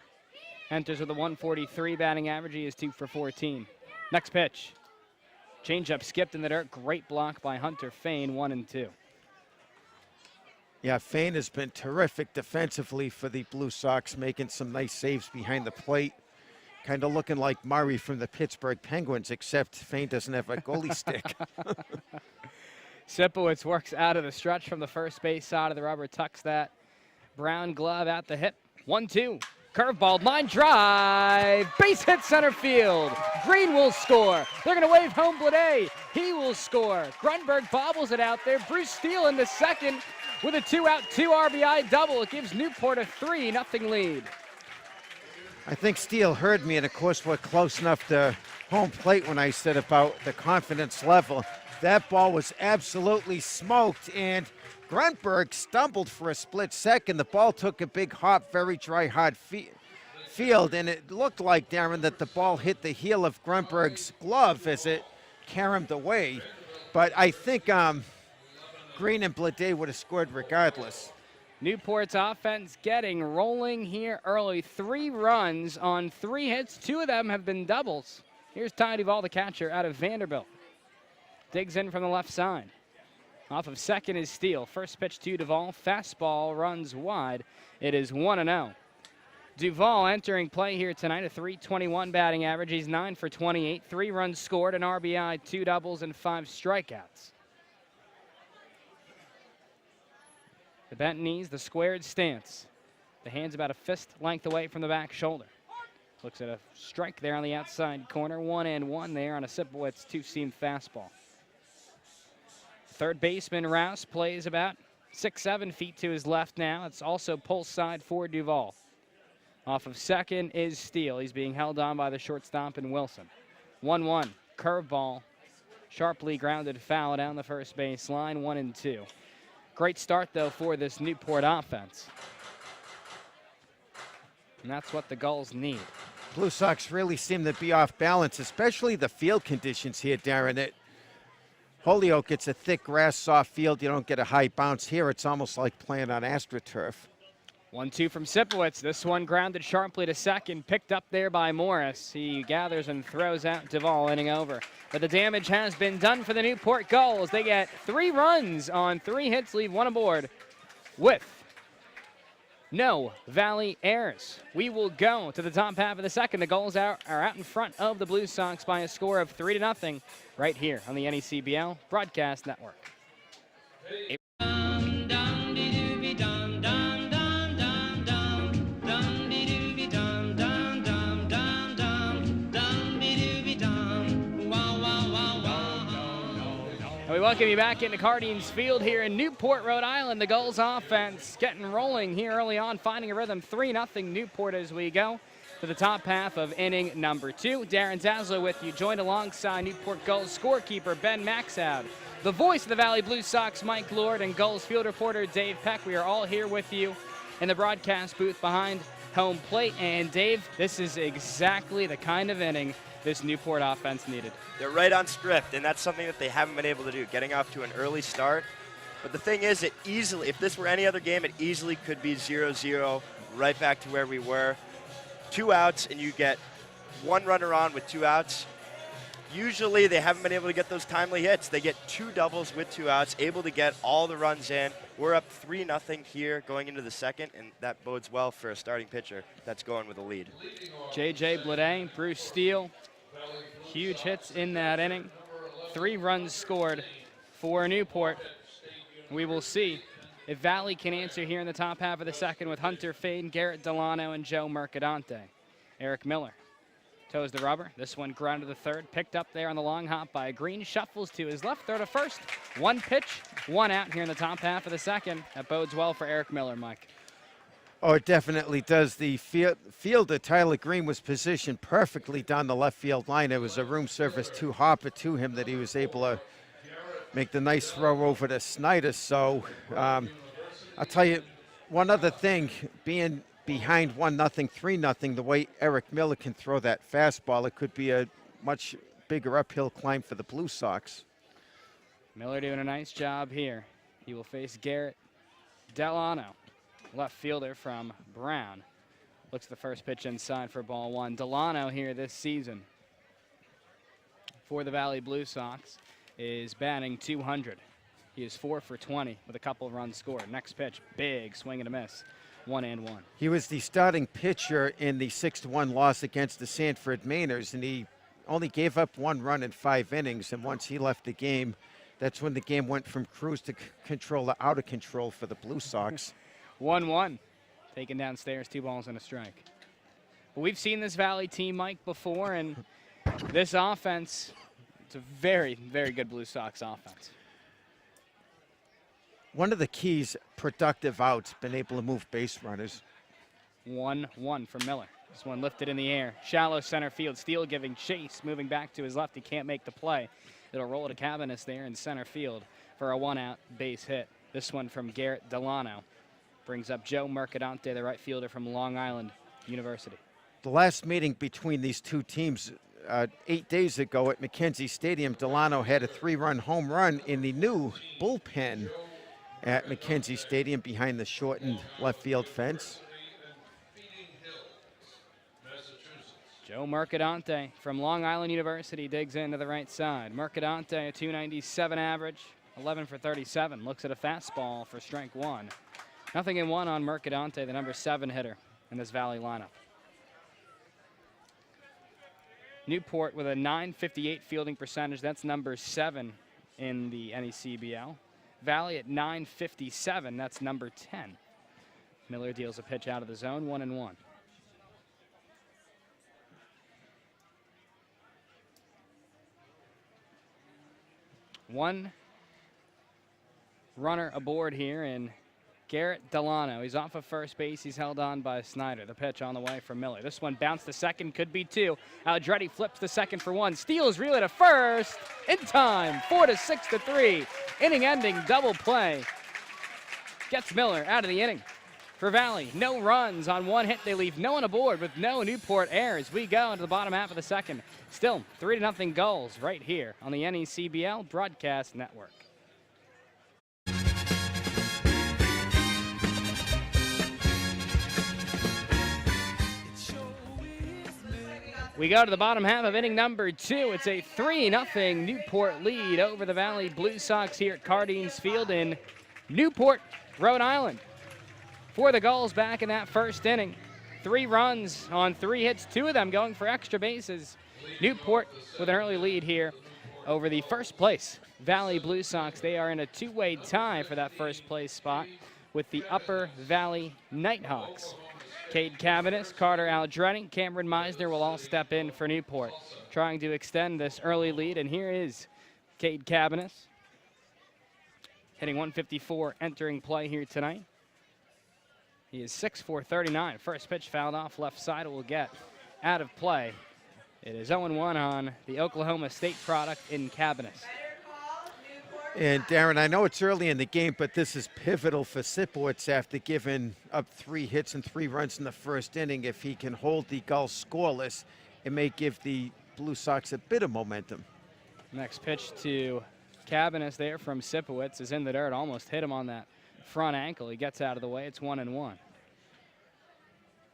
[SPEAKER 4] Enters with a 143 batting average. He is 2 for 14. Next pitch. Changeup skipped in the dirt. Great block by Hunter Fain, 1-2.
[SPEAKER 11] Yeah, Fain has been terrific defensively for the Blue Sox, making some nice saves behind the plate. Kind of looking like Murray from the Pittsburgh Penguins, except Fain doesn't have a goalie stick.
[SPEAKER 4] Sipowicz works out of the stretch from the first base side of the rubber, tucks that brown glove at the hip. 1-2. Curveball, line drive, base hit center field. Green will score. They're going to wave home Blade. He will score. Grunberg bobbles it out there. Bruce Steele in the second with a 2-out, 2 RBI double. It gives Newport a 3-0 lead.
[SPEAKER 11] I think Steele heard me, and of course we're close enough to home plate when I said about the confidence level. That ball was absolutely smoked, and Grunberg stumbled for a split second. The ball took a big hop, very dry, hard field, and it looked like, Darren, that the ball hit the heel of Grunberg's glove as it caromed away. But I think Green and Blade would have scored regardless.
[SPEAKER 4] Newport's offense getting rolling here early. 3 runs on 3 hits. 2 of them have been doubles. Here's Ty Duvall, the catcher, out of Vanderbilt. Digs in from the left side. Off of second is Steele. First pitch to Duvall. Fastball runs wide. It is 1-0. Duvall entering play here tonight, a .321 batting average. He's 9 for 28. 3 runs scored, an RBI, 2 doubles, and 5 strikeouts. The bent knees, the squared stance. The hand's about a fist length away from the back shoulder. Looks at a strike there on the outside corner. 1-1 there on a Sipowicz 2-seam fastball. Third baseman Rouse plays about 6-7 feet to his left now. It's also pull side for Duvall. Off of second is Steele. He's being held on by the shortstop and Wilson. 1-1, curveball. Sharply grounded foul down the first base line, 1-2. Great start, though, for this Newport offense. And that's what the Gulls need.
[SPEAKER 11] Blue Sox really seem to be off balance, especially the field conditions here, Darren. Holyoke gets a thick grass, soft field. You don't get a high bounce here. It's almost like playing on AstroTurf.
[SPEAKER 4] 1-2 from Sipowicz. This one grounded sharply to second, picked up there by Morris. He gathers and throws out Duvall, inning over. But the damage has been done for the Newport Gulls. They get 3 runs on 3 hits, leave 1 aboard with no Valley errors. We will go to the top half of the second. The Gulls are out in front of the Blue Sox by a score of 3-0 right here on the NECBL Broadcast Network. We welcome you back into Cardines Field here in Newport, Rhode Island. The Gulls offense getting rolling here early on, finding a rhythm. 3-0 Newport as we go to the top half of inning number 2. Darren Zaslow with you, joined alongside Newport Gulls scorekeeper Ben Maxoud, the voice of the Valley Blue Sox, Mike Lord, and Gulls field reporter Dave Peck. We are all here with you in the broadcast booth behind home plate. And Dave, this is exactly the kind of inning this Newport offense needed.
[SPEAKER 5] They're right on script, and that's something that they haven't been able to do, getting off to an early start. But the thing is, if this were any other game, it easily could be 0-0, right back to where we were. 2 outs, and you get 1 runner on with 2 outs. Usually, they haven't been able to get those timely hits. They get 2 doubles with 2 outs, able to get all the runs in. We're up 3-0 here going into the second, and that bodes well for a starting pitcher that's going with a lead.
[SPEAKER 4] J.J. Blade, Bruce Steele, huge hits in that inning. 3 runs scored for Newport. We will see if Valley can answer here in the top half of the second with Hunter Fade, Garrett Delano, and Joe Mercadante. Eric Miller toes the rubber. This one grounded to the third, picked up there on the long hop by Green, shuffles to his left, throw to first. 1 pitch, 1 out here in the top half of the second. That bodes well for Eric Miller, Mike.
[SPEAKER 11] Oh, it definitely does. The fielder, Tyler Green, was positioned perfectly down the left field line. It was a room service hopper to him that he was able to make the nice throw over to Snyder. So I'll tell you one other thing, being behind 1-0, 3-0, the way Eric Miller can throw that fastball, it could be a much bigger uphill climb for the Blue Sox.
[SPEAKER 4] Miller doing a nice job here. He will face Garrett Delano, left fielder from Brown. Looks the first pitch inside for ball 1. Delano here this season for the Valley Blue Sox is batting .200. He is 4 for 20 with a couple of runs scored. Next pitch, big swing and a miss. 1-1.
[SPEAKER 11] He was the starting pitcher in the 6-1 loss against the Sanford Mainers, and he only gave up 1 run in 5 innings. And once he left the game, that's when the game went from cruise to control to out of control for the Blue Sox.
[SPEAKER 4] 1-1. Taken downstairs, 2 balls and a strike. But we've seen this Valley team, Mike, before, and this offense, it's a very, very good Blue Sox offense.
[SPEAKER 11] One of the keys, productive outs, been able to move base runners.
[SPEAKER 4] 1-1 for Miller. This one lifted in the air. Shallow center field. Steele giving chase, moving back to his left. He can't make the play. It'll roll to Cabanis there in center field for a 1-out base hit. This one from Garrett Delano brings up Joe Mercadante, the right fielder from Long Island University.
[SPEAKER 11] The last meeting between these two teams 8 days ago at Mackenzie Stadium, Delano had a 3-run home run in the new bullpen at Mackenzie Stadium behind the shortened left field fence.
[SPEAKER 4] Joe Mercadante from Long Island University digs into the right side. Mercadante, a 297 average, 11 for 37. Looks at a fastball for strike one. 0-1 on Mercadante, the number 7 hitter in this Valley lineup. Newport with a .958 fielding percentage. That's number 7 in the NECBL. Valley at .957. That's number 10. Miller deals a pitch out of the zone, 1-1. One runner aboard here in Garrett Delano. He's off of first base. He's held on by Snyder. The pitch on the way from Miller. This one bounced to second, could be 2. Aldretti flips to second for 1. Steals relay to first in time. 4-6-3. Inning-ending double play. Gets Miller out of the inning. For Valley, no runs on 1 hit. They leave no one aboard with no Newport errors. We go into the bottom half of the second. Still 3-0 Gulls right here on the NECBL Broadcast Network. We go to the bottom half of inning number 2. It's a 3-0 Newport lead over the Valley Blue Sox here at Cardines Field in Newport, Rhode Island. For the Gulls back in that first inning. 3 runs on 3 hits, 2 of them going for extra bases. Newport with an early lead here over the first place Valley Blue Sox. They are in a 2-way tie for that first place spot with the Upper Valley Nighthawks. Cade Cavanis, Carter Aldretti, Cameron Meisner will all step in for Newport, trying to extend this early lead. And here is Cade Cavanis, hitting 154, entering play here tonight. He is 6'4", 39. First pitch fouled off left side. It will get out of play. It is 0-1 on the Oklahoma State product in Cavanis.
[SPEAKER 11] And Darren, I know it's early in the game, but this is pivotal for Sipowicz after giving up 3 hits and 3 runs in the first inning. If he can hold the Gulls scoreless, it may give the Blue Sox a bit of momentum.
[SPEAKER 4] Next pitch to Cavanis there from Sipowicz is in the dirt. Almost hit him on that front ankle. He gets out of the way. It's 1-1.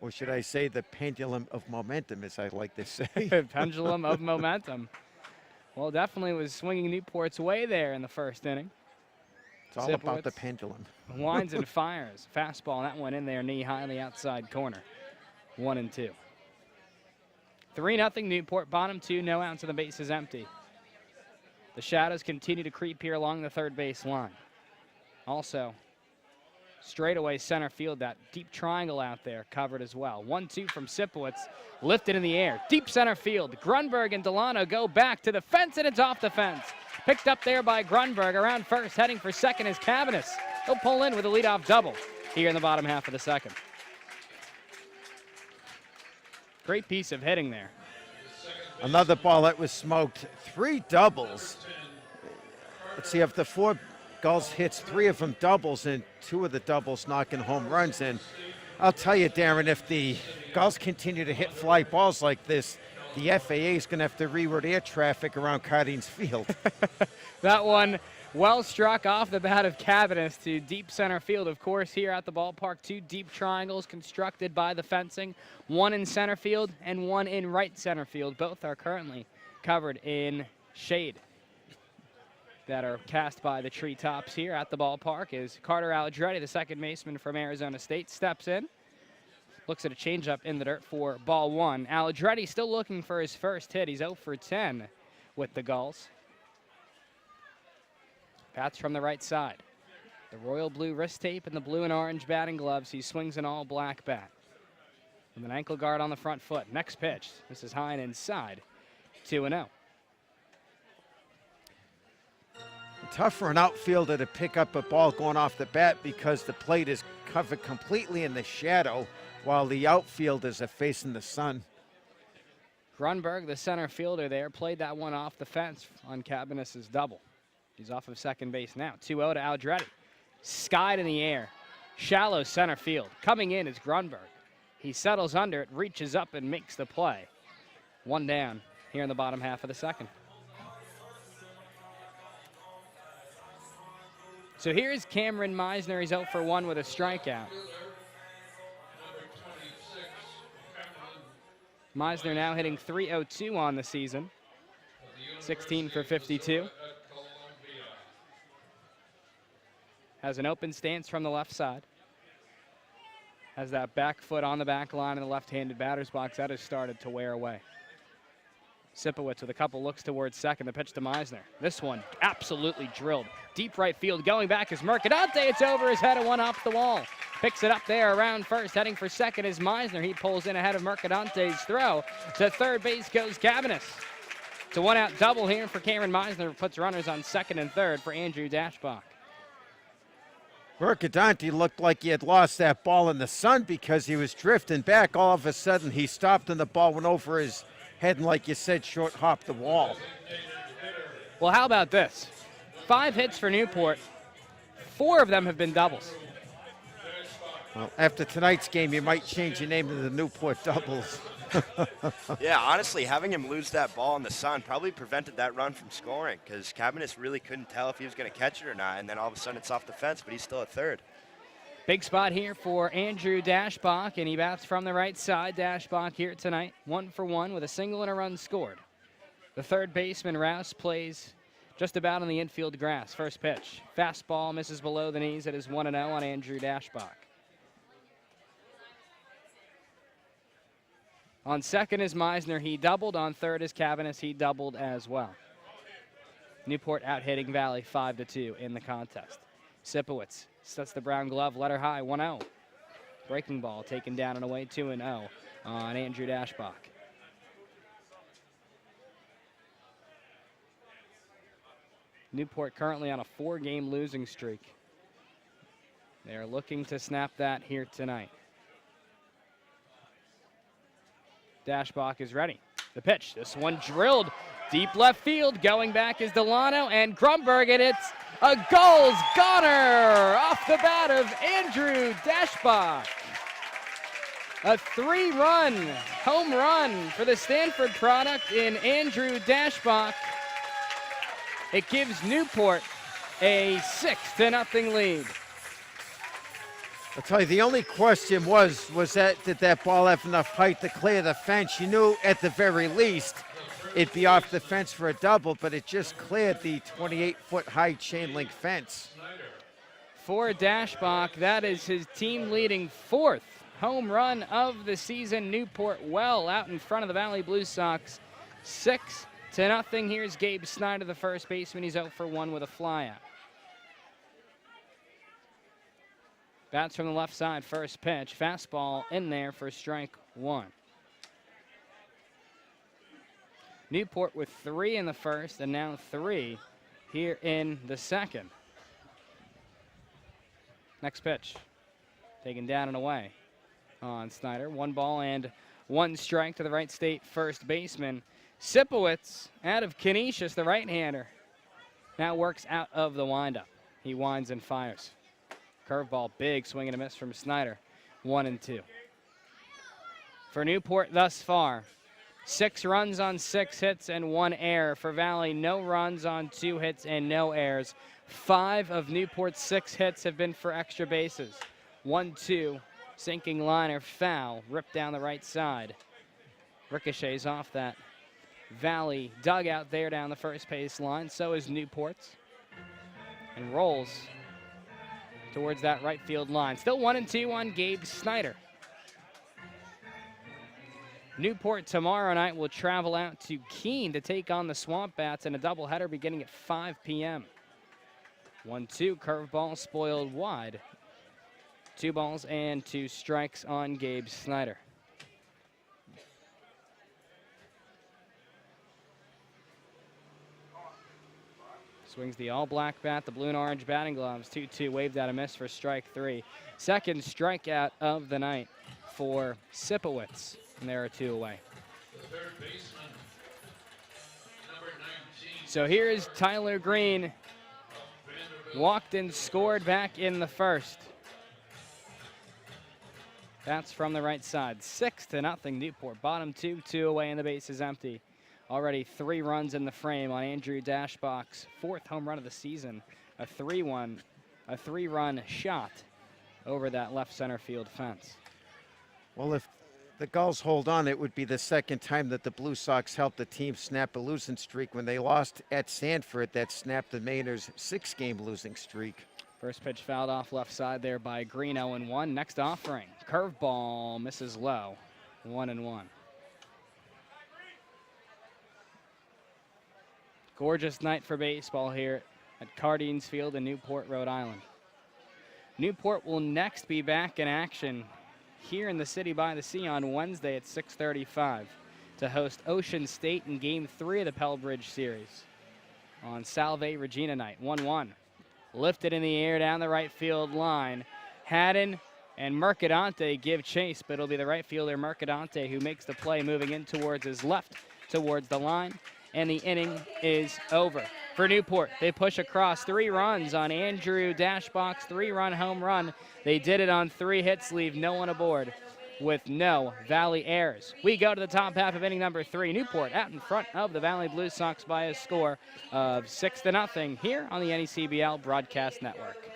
[SPEAKER 11] Or should I say the pendulum of momentum, as I like to say.
[SPEAKER 4] Pendulum of momentum. Well, definitely was swinging Newport's way there in the first inning.
[SPEAKER 11] It's all about the pendulum.
[SPEAKER 4] Winds and fires. Fastball, that one in there, knee high on the outside corner. 1-2. 3-0 Newport, bottom 2, no outs and the base is empty. The shadows continue to creep here along the third base line. Also, straightaway center field, that deep triangle out there covered as well. 1-2 from Sipowicz, lifted in the air. Deep center field. Grunberg and Delano go back to the fence, and it's off the fence. Picked up there by Grunberg. Around first, heading for second is Cavanis. He'll pull in with a leadoff double here in the bottom half of the second. Great piece of hitting there.
[SPEAKER 11] Another ball that was smoked. 3 doubles. Let's see, of the 4 Gulls hits, 3 of them doubles, and 2 of the doubles knocking home runs. And I'll tell you, Darren, if the Gulls continue to hit fly balls like this, the FAA is going to have to reroute air traffic around Cardines Field.
[SPEAKER 4] That one well struck off the bat of Cavanis to deep center field. Of course, here at the ballpark, 2 deep triangles constructed by the fencing, 1 in center field and 1 in right center field. Both are currently covered in shade that are cast by the treetops here at the ballpark. Is Carter Aldretti, the second baseman from Arizona State, steps in. Looks at a changeup in the dirt for ball 1. Aldretti still looking for his first hit. He's 0 for 10 with the Gulls. Bats from the right side. The royal blue wrist tape and the blue and orange batting gloves. He swings an all black bat with an ankle guard on the front foot. Next pitch. This is high and inside. 2-0.
[SPEAKER 11] Tough for an outfielder to pick up a ball going off the bat because the plate is covered completely in the shadow while the outfielders are facing the sun.
[SPEAKER 4] Grunberg, the center fielder there, played that one off the fence on Cavanis' double. He's off of second base now. 2-0 to Aldretti. Skied in the air. Shallow center field. Coming in is Grunberg. He settles under it, reaches up, and makes the play. One down here in the bottom half of the second. So here's Cameron Meisner. He's 0 for 1 with a strikeout. Meisner now hitting .302 on the season. 16 for 52. Has an open stance from the left side. Has that back foot on the back line in the left-handed batter's box. That has started to wear away. Sipowicz with a couple looks towards second. The pitch to Meisner. This one absolutely drilled. Deep right field. Going back is Mercadante. It's over his head and one off the wall. Picks it up there around first. Heading for second is Meisner. He pulls in ahead of Mercadante's throw. To third base goes Cabanis. It's a one-out double here for Cameron Meisner. Puts runners on second and third for Andrew Dashbach.
[SPEAKER 11] Mercadante looked like he had lost that ball in the sun because he was drifting back. All of a sudden, he stopped and the ball went over his head and, like you said, short hopped the wall.
[SPEAKER 4] Well, how about this? 5 hits for Newport. 4 of them have been doubles.
[SPEAKER 11] Well, after tonight's game, you might change your name to the Newport Doubles.
[SPEAKER 5] Yeah, honestly, having him lose that ball in the sun probably prevented that run from scoring because Cabanis really couldn't tell if he was going to catch it or not, and then all of a sudden it's off the fence, but he's still at third.
[SPEAKER 4] Big spot here for Andrew Dashbach, and he bats from the right side. Dashbach here tonight, 1 for 1 with a single and a run scored. The third baseman, Rouse, plays just about on the infield grass. First pitch. Fastball misses below the knees. It is 1-0 on Andrew Dashbach. On second is Meisner. He doubled. On third is Cabanis. He doubled as well. Newport out hitting Valley 5-2 in the contest. Sipowicz sets the brown glove, letter high, 1-0. Breaking ball taken down and away, 2-0 on Andrew Dashbach. Newport currently on a 4-game losing streak. They are looking to snap that here tonight. Dashbach is ready. The pitch, this one drilled deep left field. Going back is Delano and Grumberg, and it's a Gulls goner off the bat of Andrew Dashbach. A 3-run home run for the Stanford product in Andrew Dashbach. It gives Newport a 6-0 lead.
[SPEAKER 11] I'll tell you, the only question was did that ball have enough height to clear the fence? You knew at the very least it'd be off the fence for a double, but it just cleared the 28-foot high chain link fence.
[SPEAKER 4] For Dashbach, that is his team-leading 4th home run of the season. Newport well out in front of the Valley Blue Sox, 6-0. Here's Gabe Snyder, the first baseman. He's 0 for 1 with a flyout. Bats from the left side, first pitch. Fastball in there for strike 1. Newport with 3 in the first and now 3 here in the second. Next pitch. Taken down and away on Snyder. 1 ball and 1 strike to the right state first baseman. Sipowicz out of Canisius, the right-hander, now works out of the windup. He winds and fires. Curveball, big swing and a miss from Snyder. 1-2. For Newport thus far, 6 runs on 6 hits and 1 error. For Valley, no runs on 2 hits and no errors. 5 of Newport's 6 hits have been for extra bases. 1-2, sinking liner, foul, ripped down the right side. Ricochets off that Valley dugout there down the first base line. So is Newport's. And rolls towards that right field line. Still 1-2 on Gabe Snyder. Newport tomorrow night will travel out to Keene to take on the Swamp Bats in a doubleheader beginning at 5 p.m. 1-2, curveball spoiled wide. 2 balls and 2 strikes on Gabe Snyder. Swings the all-black bat, the blue and orange batting gloves. 2-2, waved out a miss for strike 3. Second strikeout of the night for Sipowicz, and there are 2 away. So here is Tyler Green. Walked and scored back in the first. That's from the right side. 6-0 Newport. Bottom 2 away, and the base is empty. Already 3 runs in the frame on Andrew Dashbach's 4th home run of the season. A 3-run shot over that left center field fence.
[SPEAKER 11] Well, if the Gulls hold on, it would be the second time that the Blue Sox helped the team snap a losing streak. When they lost at Sanford, that snapped the Mainers' 6-game losing streak.
[SPEAKER 4] First pitch fouled off left side there by Green, 0-1. Next offering, curveball misses low, 1-1. Gorgeous night for baseball here at Cardines Field in Newport, Rhode Island. Newport will next be back in action here in the City by the Sea on Wednesday at 6:35 to host Ocean State in Game 3 of the Pell Bridge Series on Salve Regina night, 1-1. Lifted in the air down the right field line. Haddon and Mercadante give chase, but it'll be the right fielder Mercadante who makes the play, moving in towards his left, towards the line, and the inning is over. For Newport, they push across 3 runs on Andrew Dashbach's 3-run home run. They did it on 3 hits, leave no one aboard with no Valley errors. We go to the top half of inning number 3. Newport out in front of the Valley Blue Sox by a score of 6-0 here on the NECBL Broadcast Network.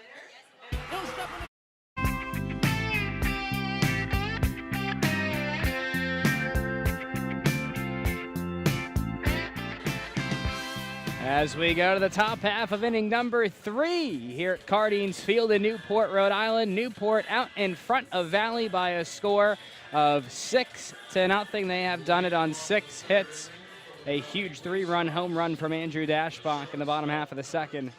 [SPEAKER 4] As we go to the top half of inning number 3 here at Cardines Field in Newport, Rhode Island. Newport out in front of Valley by a score of 6-0. They have done it on 6 hits. A huge 3-run home run from Andrew Dashbach in the bottom half of the second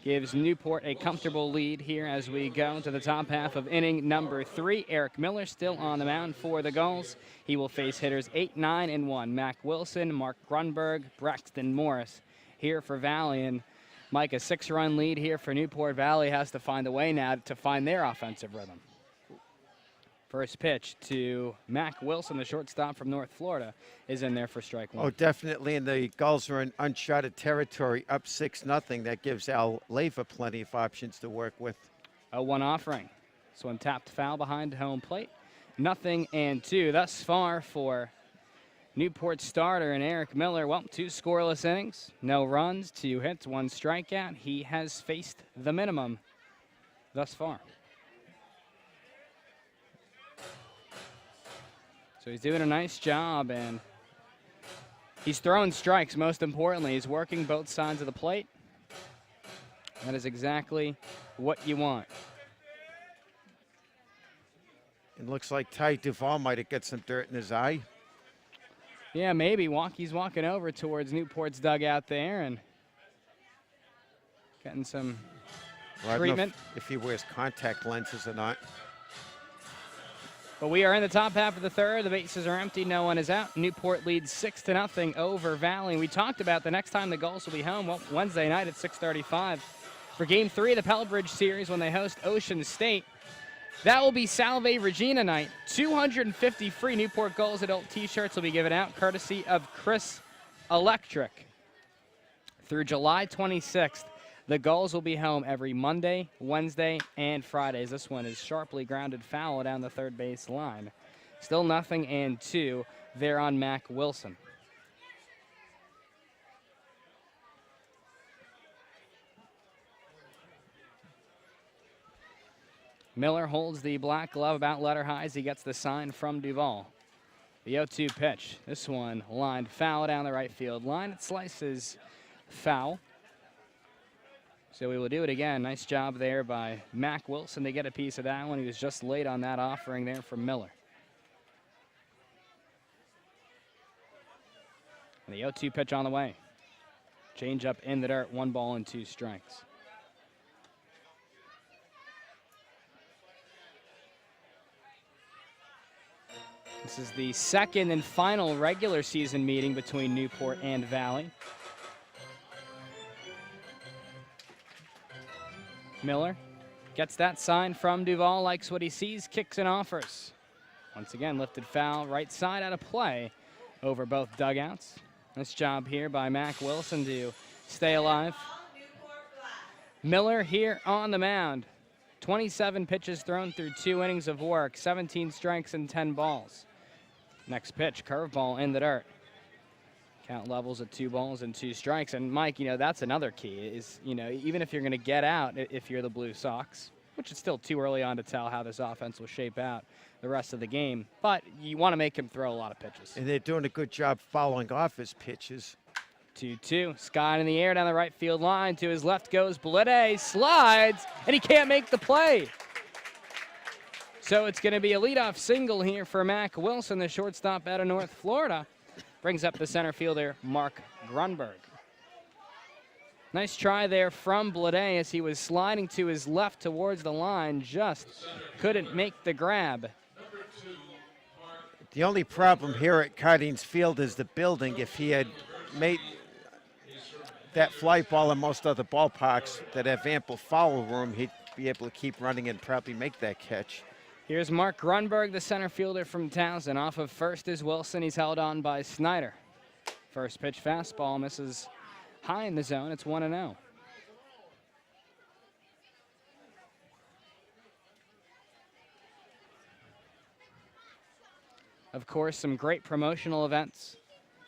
[SPEAKER 4] gives Newport a comfortable lead here as we go to the top half of inning number 3. Eric Miller still on the mound for the Gulls. He will face hitters 8, 9, and 1. Mac Wilson, Mark Grunberg, Braxton Morris here for Valley. And Mike, a 6-run lead here for Newport. Valley has to find a way now to find their offensive rhythm. First pitch to Mac Wilson, the shortstop from North Florida, is in there for strike 1.
[SPEAKER 11] Oh, definitely, and the Gulls are in uncharted territory, up 6-0. That gives Al Leyva plenty of options to work with.
[SPEAKER 4] A 1 offering. This one tapped foul behind home plate. 0-2 thus far for Newport starter and Eric Miller. Well, 2 scoreless innings, no runs, 2 hits, 1 strikeout. He has faced the minimum thus far. So he's doing a nice job, and he's throwing strikes, most importantly. He's working both sides of the plate. That is exactly what you want.
[SPEAKER 11] It looks like Ty Duvall might have got some dirt in his eye.
[SPEAKER 4] Yeah, maybe. He's walking over towards Newport's dugout there and getting some treatment.
[SPEAKER 11] If he wears contact lenses or not.
[SPEAKER 4] But we are in the top half of the 3rd. The bases are empty. No one is out. Newport leads 6-0 over Valley. We talked about the next time the Gulls will be home, well, Wednesday night at 6:35 for Game 3 of the Pell Bridge Series when they host Ocean State. That will be Salve Regina night. 250 free Newport Gulls adult T-shirts will be given out courtesy of Chris Electric. Through July 26th, the Gulls will be home every Monday, Wednesday, and Fridays. This one is sharply grounded foul down the third base line. Still 0-2 there on Mac Wilson. Miller holds the black glove about letter high as he gets the sign from Duvall. The 0-2 pitch. This one lined foul down the right field line. It slices foul. So we will do it again. Nice job there by Mac Wilson to get a piece of that one. He was just late on that offering there from Miller. And the 0-2 pitch on the way. Change up in the dirt. 1 ball and 2 strikes. This is the second and final regular season meeting between Newport and Valley. Miller gets that sign from Duvall, likes what he sees, kicks and offers. Once again, lifted foul, right side out of play over both dugouts. Nice job here by Mac Wilson to stay alive. Miller here on the mound. 27 pitches thrown through 2 innings of work, 17 strikes and 10 balls. Next pitch, curveball in the dirt. Count levels at 2 balls and 2 strikes. And Mike, that's another key is, even if you're going to get out, if you're the Blue Sox, which is still too early on to tell how this offense will shape out the rest of the game, but you want to make him throw a lot of pitches.
[SPEAKER 11] And they're doing a good job following off his pitches.
[SPEAKER 4] 2-2, Scott in the air down the right field line. To his left goes Blede, slides, and he can't make the play. So it's going to be a leadoff single here for Mac Wilson, the shortstop out of North Florida. Brings up the center fielder, Mark Grunberg. Nice try there from Blede as he was sliding to his left towards the line, just couldn't make the grab.
[SPEAKER 11] The only problem here at Cardines Field is the building. If he had made that fly ball in most other ballparks that have ample foul room, he'd be able to keep running and probably make that catch.
[SPEAKER 4] Here's Mark Grunberg, the center fielder from Townsend. Off of first is Wilson. He's held on by Snyder. First pitch fastball misses high in the zone. It's 1-0. Of course, some great promotional events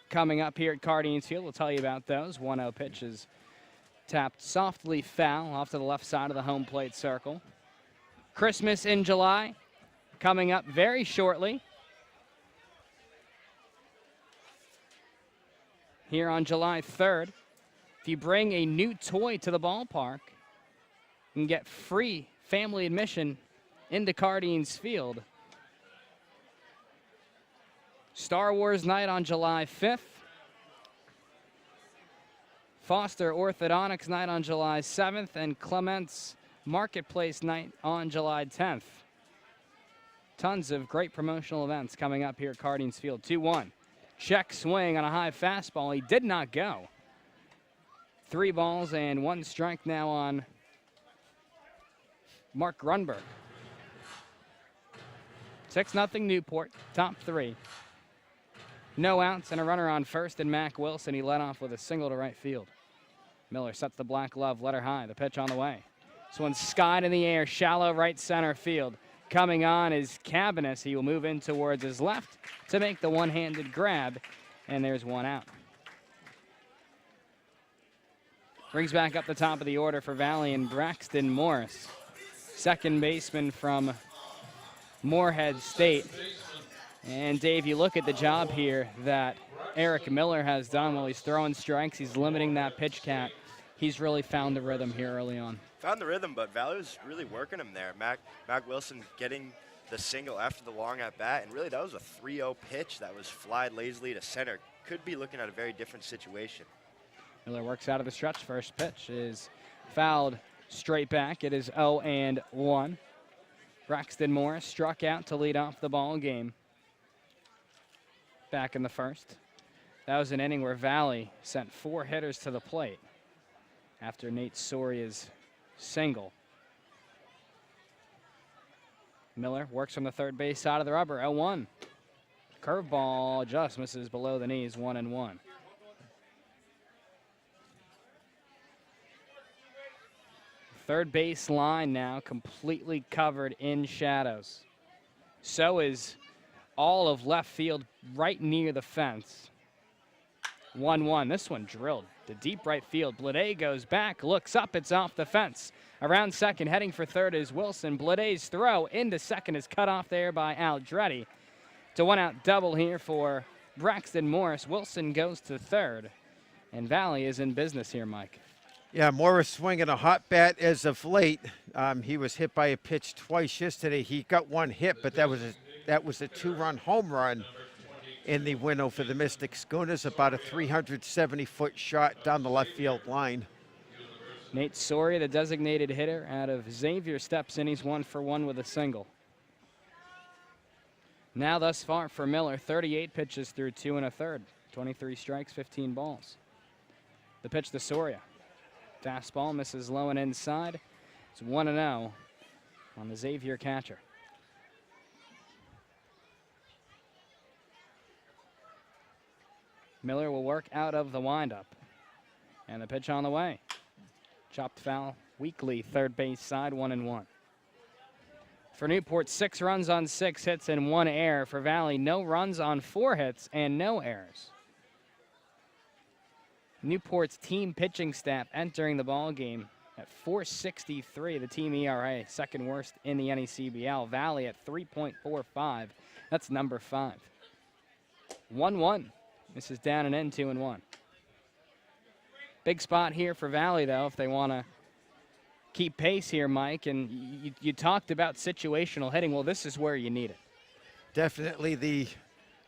[SPEAKER 4] coming up here at Cardines Field. We'll tell you about those. 1-0 pitch is tapped softly foul off to the left side of the home plate circle. Christmas in July coming up very shortly. Here on July 3rd, if you bring a new toy to the ballpark, you can get free family admission into Cardines Field. Star Wars night on July 5th. Foster Orthodontics night on July 7th, and Clements Marketplace night on July 10th. Tons of great promotional events coming up here at Cardines Field. 2-1. Check swing on a high fastball. He did not go. 3 balls and 1 strike now on Mark Grunberg. 6-0 Newport, top 3. No outs and a runner on first, and Mac Wilson, he led off with a single to right field. Miller sets the black glove, letter high, the pitch on the way. This one's skied in the air, shallow right center field. Coming on is Cabanis. He will move in towards his left to make the one-handed grab, and there's 1 out. Brings back up the top of the order for Valley and Braxton Morris, second baseman from Moorhead State. And Dave, you look at the job here that Eric Miller has done while he's throwing strikes. He's limiting that pitch count. He's really found the rhythm here early on.
[SPEAKER 5] Found the rhythm, but Valley was really working him there. Mac Wilson getting the single after the long at bat, and really that was a 3-0 pitch that was flied lazily to center. Could be looking at a very different situation.
[SPEAKER 4] Miller works out of the stretch. First pitch is fouled straight back. It is 0-1. Braxton Morris struck out to lead off the ball game. Back in the first. That was an inning where Valley sent 4 hitters to the plate after Nate Soria's single. Miller works from the third base side of the rubber. 0-1. Curveball just misses below the knees. 1-1. Third base line now completely covered in shadows. So is all of left field right near the fence. 1-1. This one drilled to deep right field. Blede goes back, looks up, it's off the fence. Around second, heading for third is Wilson. Blede's throw into second is cut off there by Aldretti. It's a 1-out double here for Braxton Morris. Wilson goes to third, and Valley is in business here, Mike.
[SPEAKER 11] Yeah, Morris swinging a hot bat as of late. He was hit by a pitch twice yesterday. He got 1 hit, but that was a 2-run home run in the win over the Mystic Schooners, about a 370-foot shot down the left field line.
[SPEAKER 4] Nate Soria, the designated hitter out of Xavier, steps in. He's 1 for 1 with a single. Now thus far for Miller, 38 pitches through 2 1/3, 23 strikes, 15 balls. The pitch to Soria. Fastball misses low and inside. It's 1-0 on the Xavier catcher. Miller will work out of the windup. And the pitch on the way. Chopped foul weakly, third base side, 1-1. For Newport, 6 runs on 6 hits and 1 error. For Valley, no runs on 4 hits and no errors. Newport's team pitching staff entering the ball game at .463, the team ERA, second worst in the NECBL. Valley at 3.45. That's number 5. 1-1. This is down and in, 2-1. Big spot here for Valley, though, if they want to keep pace here, Mike. And you talked about situational hitting. Well, this is where you need it.
[SPEAKER 11] Definitely. The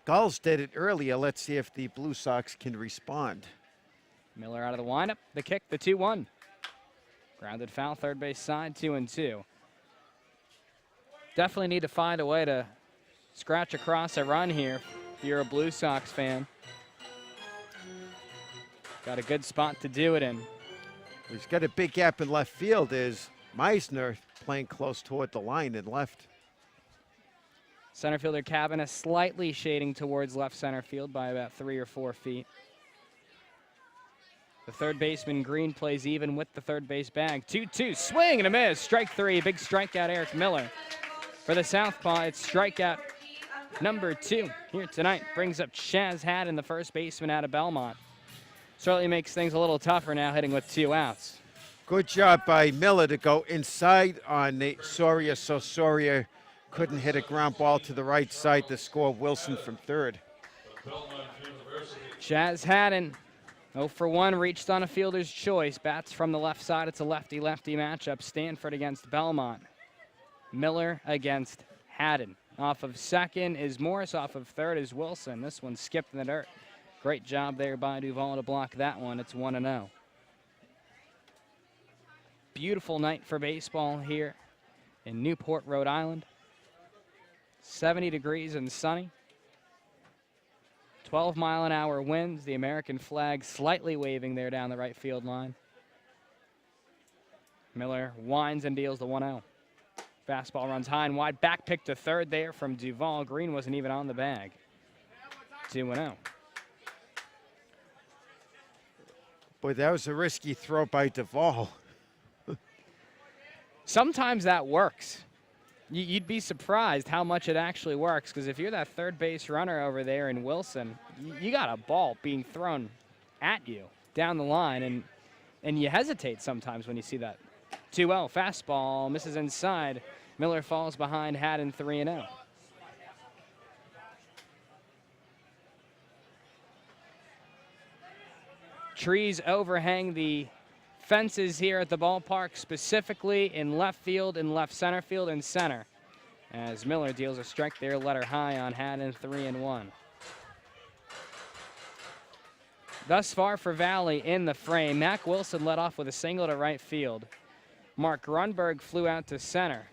[SPEAKER 11] Gulls did it earlier. Let's see if the Blue Sox can respond.
[SPEAKER 4] Miller out of the windup. The kick, the 2-1. Grounded foul, third base side, 2-2. Definitely need to find a way to scratch across a run here if you're a Blue Sox fan. Got a good spot to do it in.
[SPEAKER 11] He's got a big gap in left field. Is Meisner playing close toward the line and left.
[SPEAKER 4] Center fielder Cabana slightly shading towards left center field by about 3 or 4 feet. The third baseman Green plays even with the third base bag. 2-2, swing and a miss. Strike 3, big strikeout Eric Miller. For the Southpaw, it's strikeout number 2 here tonight. Brings up Chaz Haddon, the first baseman out of Belmont. Certainly makes things a little tougher now hitting with 2 outs.
[SPEAKER 11] Good job by Miller to go inside on Nate Soria, so Soria couldn't hit a ground ball to the right side to score Wilson from third.
[SPEAKER 4] Chaz Haddon, 0 for 1, reached on a fielder's choice. Bats from the left side. It's a lefty-lefty matchup. Stanford against Belmont. Miller against Haddon. Off of second is Morris. Off of third is Wilson. This one skipped in the dirt. Great job there by Duvall to block that one. It's 1-0. Beautiful night for baseball here in Newport, Rhode Island. 70 degrees and sunny. 12-mile-an-hour winds. The American flag slightly waving there down the right field line. Miller winds and deals the 1-0. Fastball runs high and wide. Back pick to third there from Duvall. Green wasn't even on the bag. 2-0.
[SPEAKER 11] Boy, that was a risky throw by Duvall.
[SPEAKER 4] Sometimes that works. You'd be surprised how much it actually works, because if you're that third base runner over there in Wilson, you got a ball being thrown at you down the line, and you hesitate sometimes when you see that. 2-0, fastball, misses inside. Miller falls behind Haddon 3-0. Trees overhang the fences here at the ballpark, specifically in left field, in left center field, and center. As Miller deals a strike there, letter high on Haddon, 3-1. Thus far for Valley in the frame, Mac Wilson led off with a single to right field. Mark Grunberg flew out to center.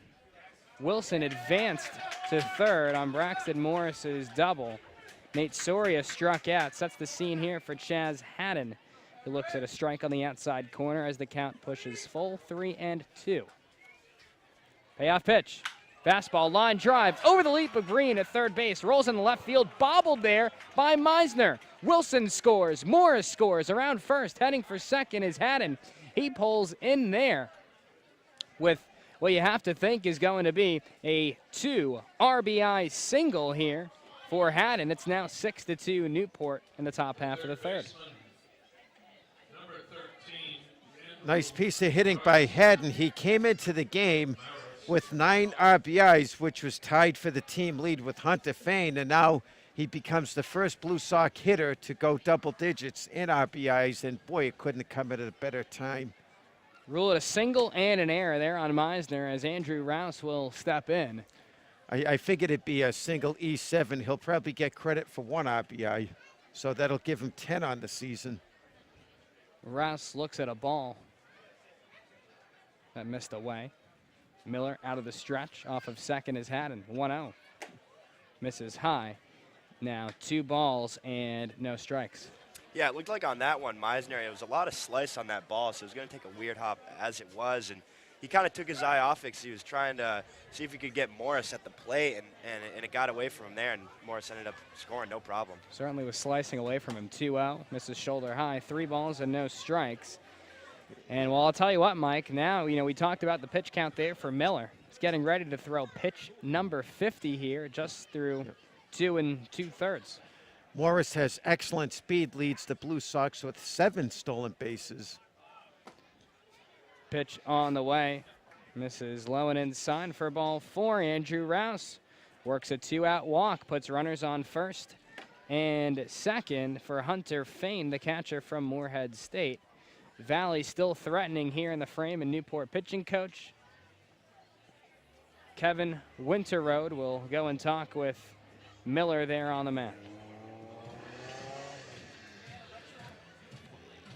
[SPEAKER 4] Wilson advanced to third on Braxton Morris's double. Nate Soria struck out. Sets the scene here for Chaz Haddon, who looks at a strike on the outside corner as the count pushes full 3-2. Payoff pitch. Fastball, line drive, over the leap of Green at third base, rolls in the left field, bobbled there by Meisner. Wilson scores, Morris scores, around first, heading for second is Haddon. He pulls in there with what you have to think is going to be a 2 RBI single here for Haddon. It's now 6-2 Newport in the top half of the third.
[SPEAKER 11] Nice piece of hitting by Haddon. He came into the game with 9 RBIs, which was tied for the team lead with Hunter Fain, and now he becomes the first Blue Sox hitter to go double digits in RBIs, and boy, it couldn't have come at a better time.
[SPEAKER 4] Rule it a single and an error there on Meisner as Andrew Rouse will step in.
[SPEAKER 11] I figured it'd be a single E7. He'll probably get credit for 1 RBI, so that'll give him 10 on the season.
[SPEAKER 4] Rouse looks at a ball that missed away. Miller out of the stretch, off of second is Haddon, 1-0. Misses high. Now 2 balls and no strikes.
[SPEAKER 5] Yeah, it looked like on that one, Meisner, it was a lot of slice on that ball, so it was going to take a weird hop as it was. And he kind of took his eye off it because he was trying to see if he could get Morris at the plate, and it got away from him there, and Morris ended up scoring no problem.
[SPEAKER 4] Certainly was slicing away from him. 2-0, misses shoulder high, 3 balls and no strikes. And well, I'll tell you what, Mike, now, we talked about the pitch count there for Miller. just getting ready to throw pitch number 50 here, just through 2 2/3.
[SPEAKER 11] Morris has excellent speed, leads the Blue Sox with 7 stolen bases.
[SPEAKER 4] Pitch on the way. Misses low and inside for ball 4. Andrew Rouse works a 2-out walk, puts runners on first and second for Hunter Fain, the catcher from Moorhead State. Valley still threatening here in the frame, and Newport pitching coach Kevin Winterroad will go and talk with Miller there on the mound.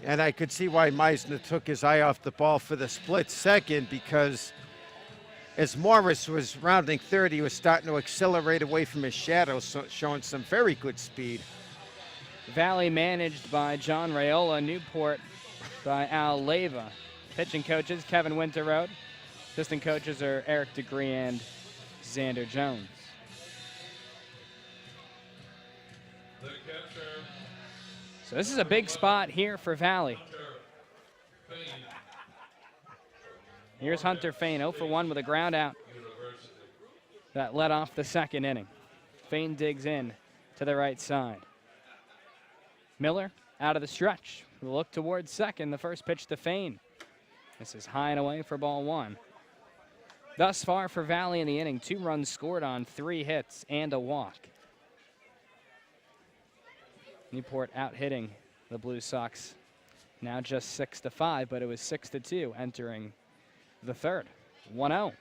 [SPEAKER 11] And I could see why Meisner took his eye off the ball for the split second, because as Morris was rounding third, he was starting to accelerate away from his shadow, so showing some very good speed.
[SPEAKER 4] Valley managed by John Raiola, Newport by Al Leyva. Pitching coaches Kevin Winterroad. Assistant coaches are Eric Degree and Xander Jones. So this is a big spot here for Valley. Here's Hunter Fain, 0 for 1 with a ground out. That led off the second inning. Fain digs in to the right side. Miller out of the stretch. We'll look towards second. The first pitch to Fain. This is high and away for ball 1. Thus far for Valley in the inning, 2 runs scored on 3 hits and a walk. Newport out hitting the Blue Sox. Now just 6-5, but it was 6-2 entering the third. 1-0.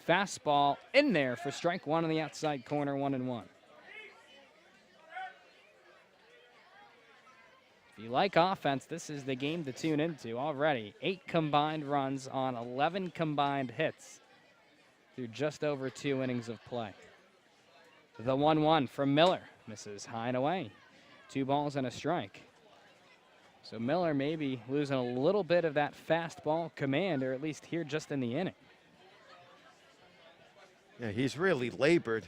[SPEAKER 4] Fastball in there for strike 1 on the outside corner, 1-1. If you like offense, this is the game to tune into already. 8 combined runs on 11 combined hits through just over 2 innings of play. The 1-1 from Miller. Misses high and away. 2 balls and a strike. So Miller maybe losing a little bit of that fastball command, or at least here just in the inning.
[SPEAKER 11] Yeah, he's really labored.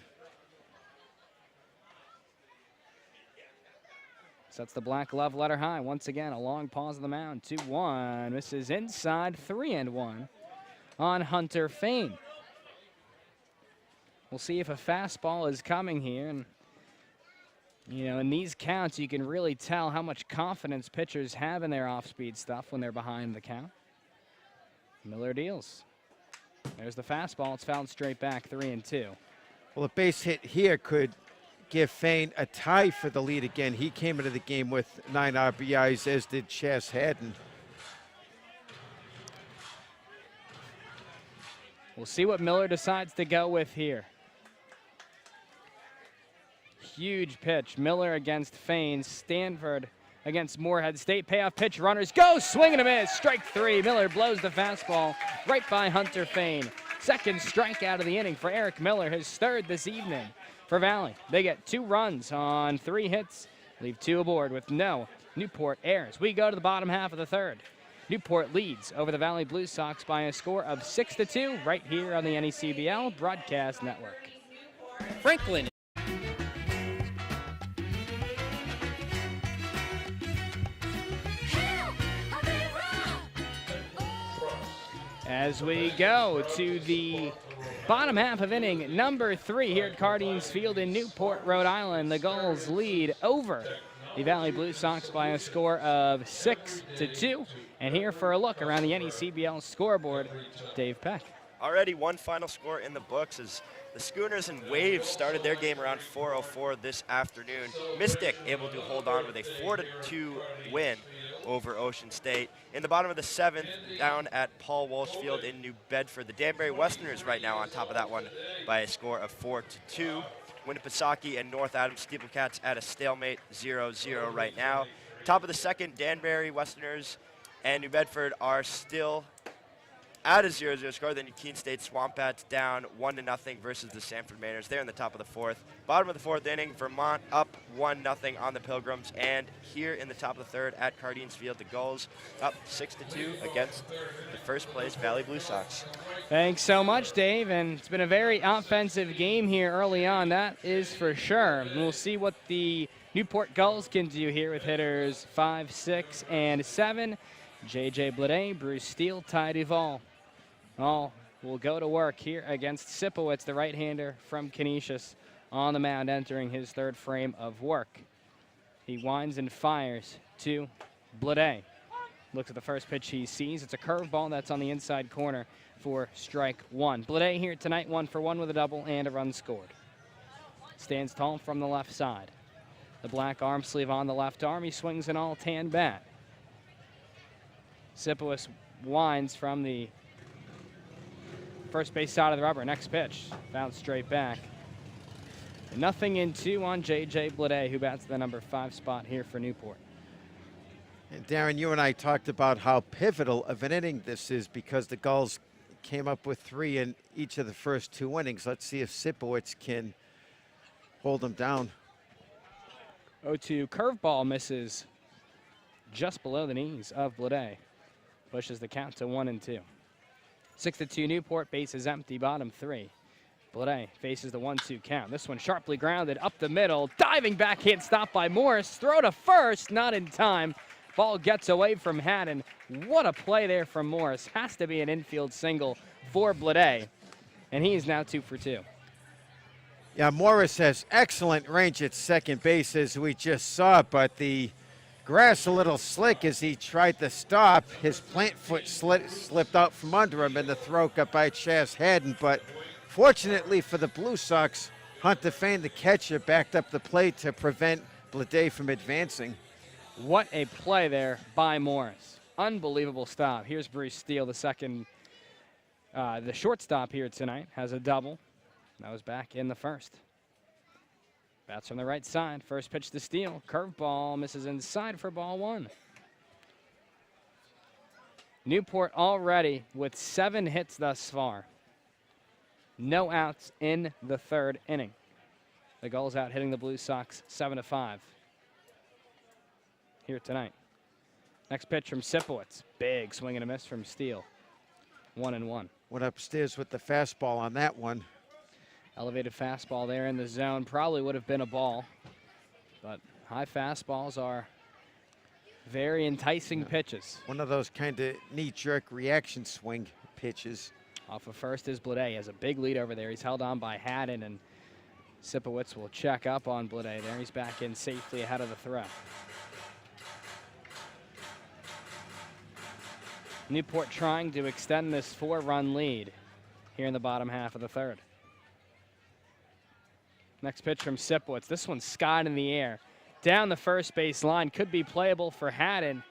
[SPEAKER 4] Sets the black glove letter high. Once again, a long pause on the mound. 2-1. Misses inside. 3-1 on Hunter Fain. We'll see if a fastball is coming here. And, you know, in these counts, you can really tell how much confidence pitchers have in their off-speed stuff when they're behind the count. Miller deals. There's the fastball. It's fouled straight back, 3-2.
[SPEAKER 11] Well, a base hit here could give Fain a tie for the lead again. He came into the game with 9 RBIs, as did Chas Haddon.
[SPEAKER 4] We'll see what Miller decides to go with here. Huge pitch. Miller against Fain. Stanford against Moorhead State. Payoff pitch. Runners go. Swing and a miss. Strike 3. Miller blows the fastball right by Hunter Fain. Second strikeout of the inning for Eric Miller. His third this evening for Valley. They get 2 runs on 3 hits. Leave 2 aboard with no Newport errors. We go to the bottom half of the third. Newport leads over the Valley Blue Sox by a score of 6-2 right here on the NECBL Broadcast Network.
[SPEAKER 14] Franklin.
[SPEAKER 4] As we go to the bottom half of inning number 3 here at Cardines Field in Newport, Rhode Island, the Gulls lead over the Valley Blue Sox by a score of 6-2. And here for a look around the NECBL scoreboard, Dave Peck.
[SPEAKER 5] Already one final score in the books as the Schooners and Waves started their game around 4:04 this afternoon. Mystic able to hold on with a 4-2 win over Ocean State. In the bottom of the 7th, down at Paul Walsh Field in New Bedford, the Danbury Westerners right now on top of that one by a score of 4-2. Winnipesaukee and North Adams Steeplecats at a stalemate, 0-0 right now. Top of the 2nd, Danbury Westerners and New Bedford are still at a 0-0 score. Then Keene State Swamp Bats down 1-0 versus the Sanford Mainers. They're in the top of the 4th. Bottom of the 4th inning, Vermont up 1-0 on the Pilgrims. And here in the top of the 3rd at Cardines Field, the Gulls up 6-2 against the first place Valley Blue Sox.
[SPEAKER 4] Thanks so much, Dave. And it's been a very offensive game here early on, that is for sure. And we'll see what the Newport Gulls can do here with hitters 5, 6, and 7. J.J. Blade, Bruce Steele, Ty Duvall, all will go to work here against Sipowicz, the right-hander from Canisius, on the mound entering his third frame of work. He winds and fires to Blade. Looks at the first pitch he sees. It's a curveball that's on the inside corner for strike one. Blade here tonight, 1 for 1 with a double and a run scored. Stands tall from the left side. The black arm sleeve on the left arm. He swings an all-tan bat. Sipowicz winds from the first base side of the rubber. Next pitch, bounced straight back. And 0-2 on J.J. Blade, who bats the number 5 spot here for Newport.
[SPEAKER 11] And Darren, you and I talked about how pivotal of an inning this is because the Gulls came up with 3 in each of the first 2 innings. Let's see if Sipowicz can hold them down.
[SPEAKER 4] 0-2 curveball misses just below the knees of Blade. Pushes the count to 1-2. 6-2 Newport, base is empty, bottom 3. Blade faces the 1-2 count. This one sharply grounded up the middle. Diving backhand stop by Morris. Throw to first, not in time. Ball gets away from Haddon. What a play there from Morris. Has to be an infield single for Blade. And he is now 2 for 2.
[SPEAKER 11] Yeah, Morris has excellent range at second base, as we just saw, but the grass a little slick as he tried to stop. His plant foot slipped out from under him, and the throw got by Chaz Haddon. But fortunately for the Blue Sox, Hunter Fain, the catcher, backed up the plate to prevent Blade from advancing.
[SPEAKER 4] What a play there by Morris. Unbelievable stop. Here's Bruce Steele, the second, the shortstop here tonight, has a double. That was back in the first. Bats from the right side. First pitch to Steele. Curveball misses inside for ball 1. Newport already with 7 hits thus far. No outs in the third inning. The Gulls out hitting the Blue Sox 7-5 here tonight. Next pitch from Sipowicz. Big swing and a miss from Steele. 1-1.
[SPEAKER 11] Went upstairs with the fastball on that one.
[SPEAKER 4] Elevated fastball there in the zone. Probably would have been a ball, but high fastballs are very enticing pitches.
[SPEAKER 11] One of those kind of knee-jerk reaction swing pitches.
[SPEAKER 4] Off of first is Blade. He has a big lead over there. He's held on by Haddon, and Sipowicz will check up on Blade there. He's back in safely ahead of the throw. Newport trying to extend this 4-run lead here in the bottom half of the third. Next pitch from Sipowicz. This one's skied in the air. Down the first base line. Could be playable for Haddon.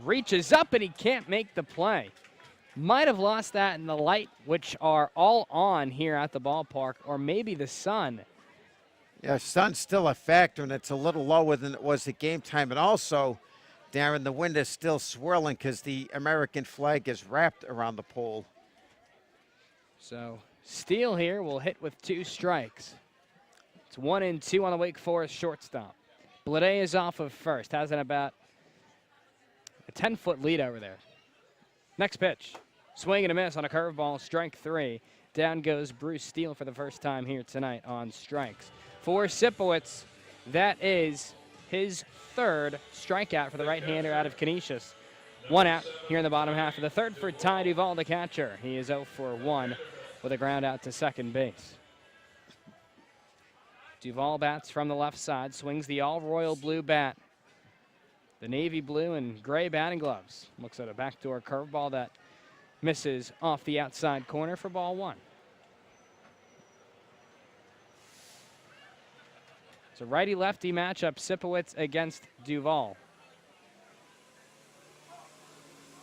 [SPEAKER 4] Reaches up and he can't make the play. Might have lost that in the light, which are all on here at the ballpark, or maybe the sun.
[SPEAKER 11] Yeah, sun's still a factor, and it's a little lower than it was at game time. And also, Darren, the wind is still swirling because the American flag is wrapped around the pole.
[SPEAKER 4] So Steele here will hit with 2 strikes. It's 1-2 on the Wake Forest shortstop. Blade is off of first, has an about a 10-foot lead over there. Next pitch, swing and a miss on a curveball, strike 3. Down goes Bruce Steele for the first time here tonight on strikes. For Sipowicz, that is his 3rd strikeout for the right-hander out of Canisius. 1 out here in the bottom half of the third for Ty Duvall, the catcher. He is 0 for 1 with a ground out to second base. Duvall bats from the left side, swings the all-royal blue bat. The navy blue and gray batting gloves. Looks at a backdoor curveball that misses off the outside corner for ball 1. It's a righty-lefty matchup, Sipowicz against Duvall.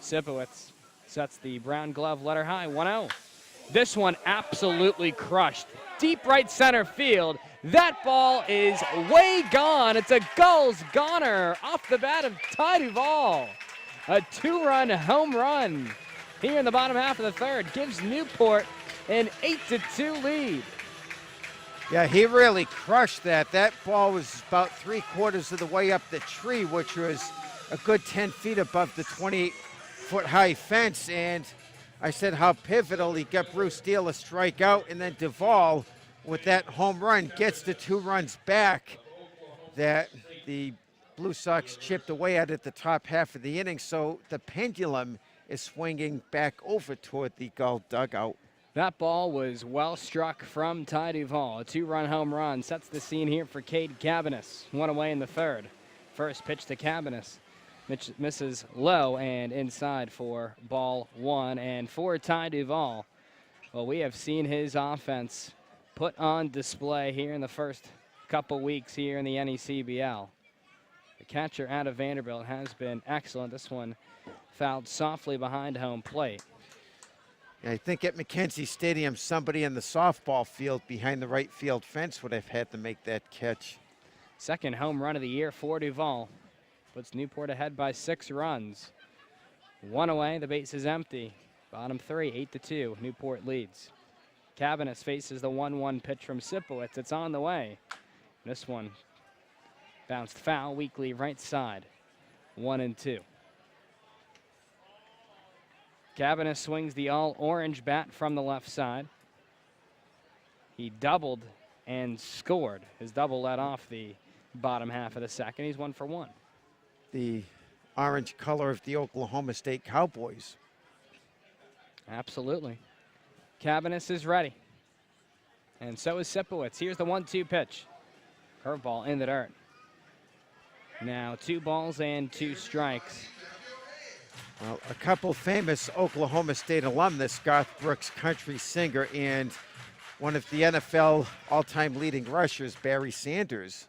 [SPEAKER 4] Sipowicz sets the brown glove letter high, 1-0. This one absolutely crushed. Deep right center field. That ball is way gone. It's a Gulls goner off the bat of Ty Duvall. A 2-run home run here in the bottom half of the third gives Newport an 8-2 lead.
[SPEAKER 11] Yeah, he really crushed that. That ball was about 3/4 of the way up the tree, which was a good 10 feet above the 28-foot high fence. And I said how pivotal. He got Bruce Steele a strikeout, and then Duvall, with that home run, gets the 2 runs back that the Blue Sox chipped away at the top half of the inning. So the pendulum is swinging back over toward the Gull dugout.
[SPEAKER 4] That ball was well struck from Ty Duvall. A 2-run home run sets the scene here for Cade Cabanis. One away in the third. First pitch to Cabanis. Misses low and inside for ball 1. And for Ty Duvall, well, we have seen his offense put on display here in the first couple weeks here in the NECBL. The catcher out of Vanderbilt has been excellent. This one fouled softly behind home plate.
[SPEAKER 11] I think at McKenzie Stadium, somebody in the softball field behind the right field fence would have had to make that catch.
[SPEAKER 4] Second home run of the year for Duvall. Puts Newport ahead by 6 runs. 1 away, the base is empty. Bottom 3, 8-2, Newport leads. Cabanis faces the 1-1 pitch from Sipowicz. It's on the way. This one bounced foul, weakly right side. 1-2. Cabanis swings the all-orange bat from the left side. He doubled and scored. His double led off the bottom half of the second. He's 1 for 1.
[SPEAKER 11] The orange color of the Oklahoma State Cowboys.
[SPEAKER 4] Absolutely. Cabanis is ready. And so is Sipowicz. Here's the 1-2 pitch. Curveball in the dirt. Now 2 balls and 2 strikes.
[SPEAKER 11] Well, a couple famous Oklahoma State alumnus, Garth Brooks, country singer, and one of the NFL all-time leading rushers, Barry Sanders.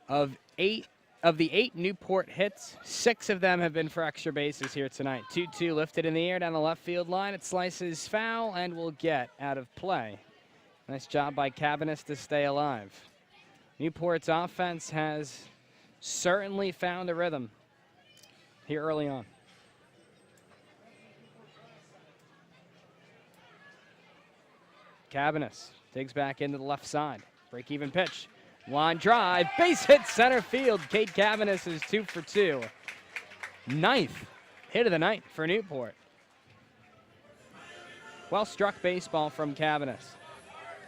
[SPEAKER 4] Of the 8 Newport hits, 6 of them have been for extra bases here tonight. 2-2 lifted in the air down the left field line. It slices foul and will get out of play. Nice job by Cabanis to stay alive. Newport's offense has certainly found a rhythm here early on. Cabanis digs back into the left side. Break-even pitch. Line drive. Base hit center field. Cade Cabanis is 2 for 2. 9th hit of the night for Newport. Well struck baseball from Cabanis.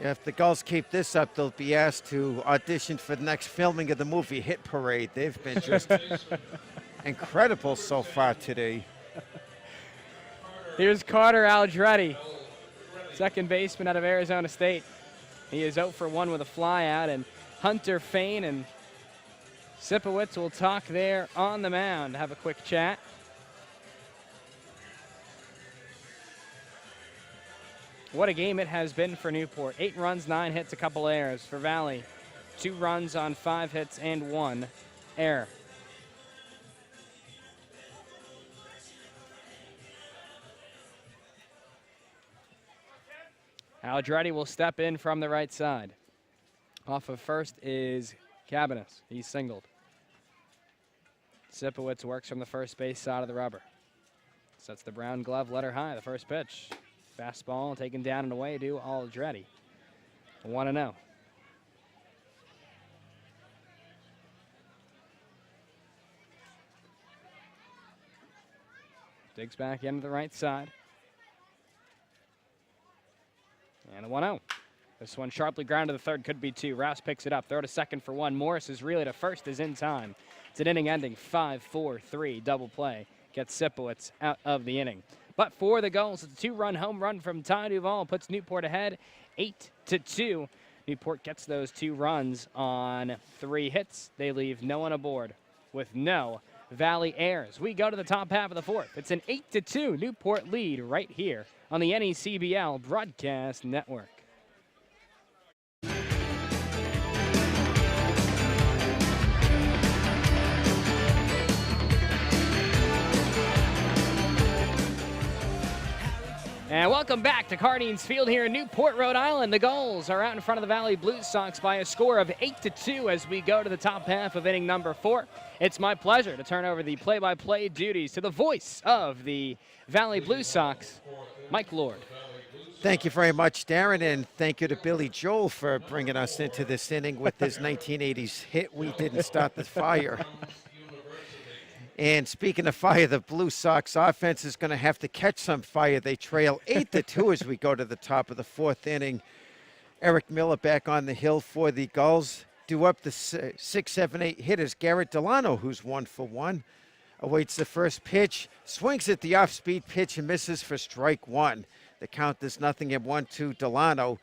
[SPEAKER 11] Yeah, if the Gulls keep this up, they'll be asked to audition for the next filming of the movie Hit Parade. They've been just incredible so far today.
[SPEAKER 4] Here's Carter Aldretti, second baseman out of Arizona State. He is 0 for 1 with a flyout, and Hunter Fain and Sipowicz will talk there on the mound. Have a quick chat. What a game it has been for Newport. 8 runs, 9 hits, a couple errors. For Valley, 2 runs on 5 hits and 1 error. Aldretti will step in from the right side. Off of first is Cabanis. He's singled. Sipowicz works from the first base side of the rubber. Sets the brown glove, letter high, the first pitch. Fastball taken down and away to Aldretti. 1-0. Digs back into the right side. And a 1-0. This one sharply grounded to the third, could be 2. Rouse picks it up, throw to second for 1. Morris's relay to first is in time. It's an inning ending 5-4-3 double play. Gets Sipowicz out of the inning. But for the Gulls, it's a 2-run home run from Ty Duvall, puts Newport ahead 8-2. Newport gets those 2 runs on 3 hits. They leave no one aboard with no Valley errors. We go to the top half of the 4th. It's an 8-2 Newport lead right here on the NECBL Broadcast Network. And welcome back to Cardines Field here in Newport, Rhode Island. The Gulls are out in front of the Valley Blue Sox by a score of 8-2 as we go to the top half of inning number 4. It's my pleasure to turn over the play-by-play duties to the voice of the Valley Blue Sox, Mike Lord.
[SPEAKER 11] Thank you very much, Darren, and thank you to Billy Joel for bringing us into this inning with his 1980s hit, We Didn't Start the Fire. And speaking of fire, the Blue Sox offense is going to have to catch some fire. They trail 8-2 as we go to the top of the 4th inning. Eric Miller back on the hill for the Gulls. Due up the 6, 7, 8 hitters. Garrett Delano, who's 1 for 1, awaits the first pitch, swings at the off-speed pitch and misses for strike 1. The count is 0-1 to Delano.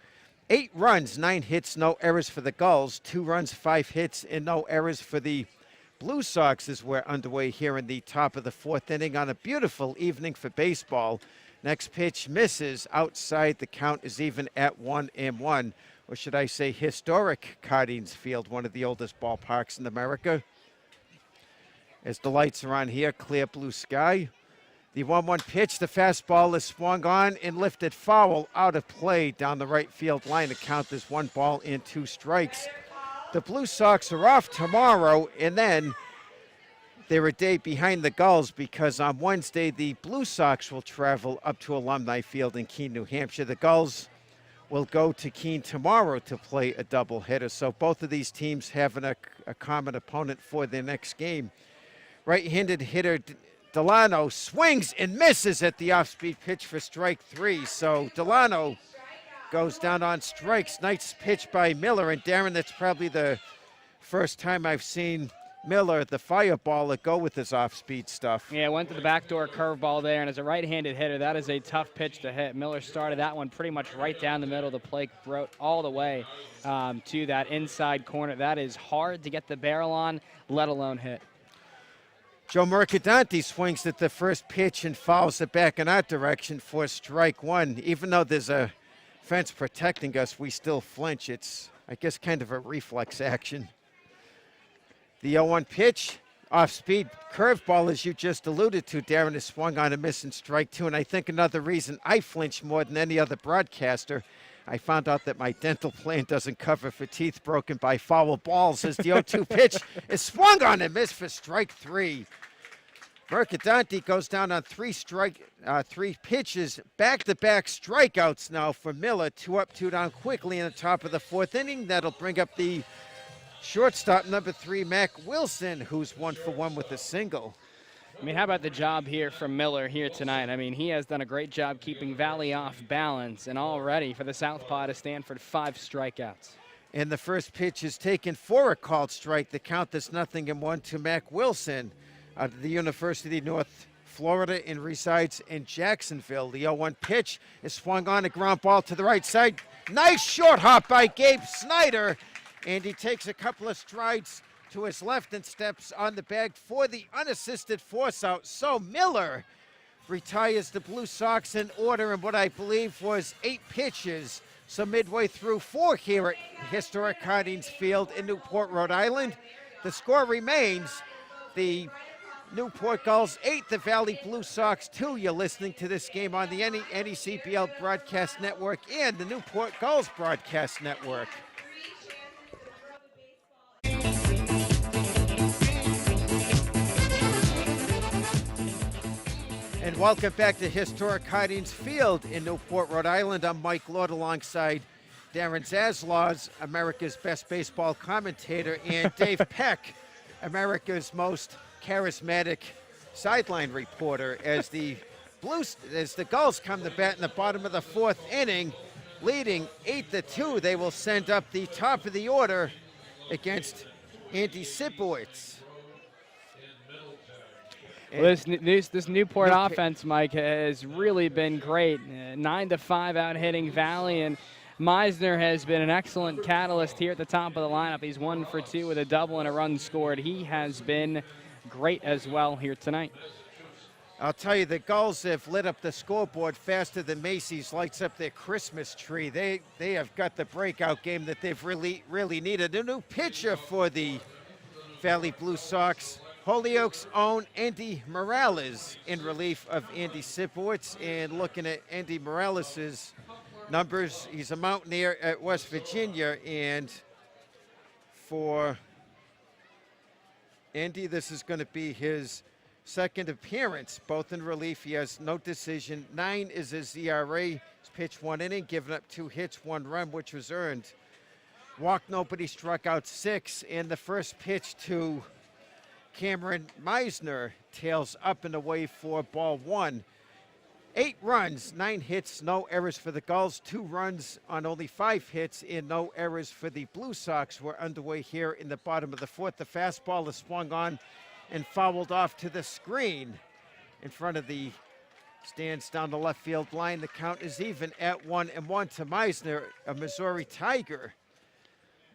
[SPEAKER 11] 8 runs, 9 hits, no errors for the Gulls. 2 runs, 5 hits, and no errors for the Blue Sox as we're underway here in the top of the 4th inning on a beautiful evening for baseball. Next pitch misses outside. The count is even at 1-1. Or should I say historic Cardines Field, one of the oldest ballparks in America. As the lights are on here, clear blue sky. The 1-1 pitch, the fastball is swung on and lifted foul out of play down the right field line. The count is 1 ball and 2 strikes. The Blue Sox are off tomorrow, and then they're a day behind the Gulls because on Wednesday, the Blue Sox will travel up to Alumni Field in Keene, New Hampshire. The Gulls will go to Keene tomorrow to play a doubleheader. So both of these teams having a common opponent for their next game. Right-handed hitter Delano swings and misses at the off-speed pitch for strike 3. So Delano goes down on strikes. Nice pitch by Miller. And Darren, that's probably the first time I've seen Miller, the fireballer, go with his off-speed stuff.
[SPEAKER 4] Yeah, went to the backdoor curveball there, and as a right-handed hitter, that is a tough pitch to hit. Miller started that one pretty much right down the middle of the plate, broke all the way to that inside corner. That is hard to get the barrel on, let alone hit.
[SPEAKER 11] Joe Mercadante swings at the first pitch and fouls it back in our direction for strike 1. Even though there's a fence protecting us, we still flinch. It's, I guess, kind of a reflex action. The 0-1 pitch, off-speed curveball, as you just alluded to, Darren, is swung on a miss and strike 2. And I think another reason I flinch more than any other broadcaster, I found out that my dental plan doesn't cover for teeth broken by foul balls as the 0-2 pitch is swung on and missed for strike 3. Mercadante goes down on 3 pitches, back-to-back strikeouts now for Miller. 2 up, 2 down quickly in the top of the 4th inning. That'll bring up the shortstop, number 3, Mac Wilson, who's 1 for 1 with a single.
[SPEAKER 4] I mean, how about the job here from Miller here tonight? I mean, he has done a great job keeping Valley off balance, and already for the Southpaw to Stanford, 5 strikeouts.
[SPEAKER 11] And the first pitch is taken for a called strike. The count is 0-1 to Mac Wilson out of the University of North Florida and resides in Jacksonville. The 0-1 pitch is swung on, a ground ball to the right side. Nice short hop by Gabe Snyder. And he takes a couple of strides to his left and steps on the bag for the unassisted force out. So Miller retires the Blue Sox in order in what I believe was 8 pitches. So midway through 4 here at historic Cardines Field in Newport, Rhode Island. The score remains the Newport Gulls 8, the Valley Blue Sox 2. You're listening to this game on the NECBL Broadcast Network and the Newport Gulls Broadcast Network. And welcome back to historic Cardines Field in Newport, Rhode Island. I'm Mike Lord alongside Darren Zaslaws, America's best baseball commentator, and Dave Peck, America's most charismatic sideline reporter. As the Gulls come to bat in the bottom of the 4th inning, leading 8-2, they will send up the top of the order against Andy Sipowicz.
[SPEAKER 4] Well, this Newport offense, Mike, has really been great. 9-5 out hitting Valley, and Meisner has been an excellent catalyst here at the top of the lineup. He's 1 for 2 with a double and a run scored. He has been great as well here tonight.
[SPEAKER 11] I'll tell you, the Gulls have lit up the scoreboard faster than Macy's lights up their Christmas tree. They have got the breakout game that they've really needed. A new pitcher for the Valley Blue Sox, Holyoke's own Andy Morales, in relief of Andy Sipowicz. And looking at Andy Morales' numbers, he's a Mountaineer at West Virginia, and for Andy, this is going to be his 2nd appearance, both in relief. He has no decision. 9 is his ERA. He's pitched 1 inning, given up 2 hits, 1 run, which was earned. Walked nobody, struck out 6, and the first pitch to Cameron Meisner tails up and away for ball 1. 8 runs, 9 hits, no errors for the Gulls. 2 runs on only 5 hits and no errors for the Blue Sox. We're underway here in the bottom of the 4th. The fastball is swung on and fouled off to the screen in front of the Stands down the left field line. The count is even at 1-1 to Meisner, a Missouri Tiger.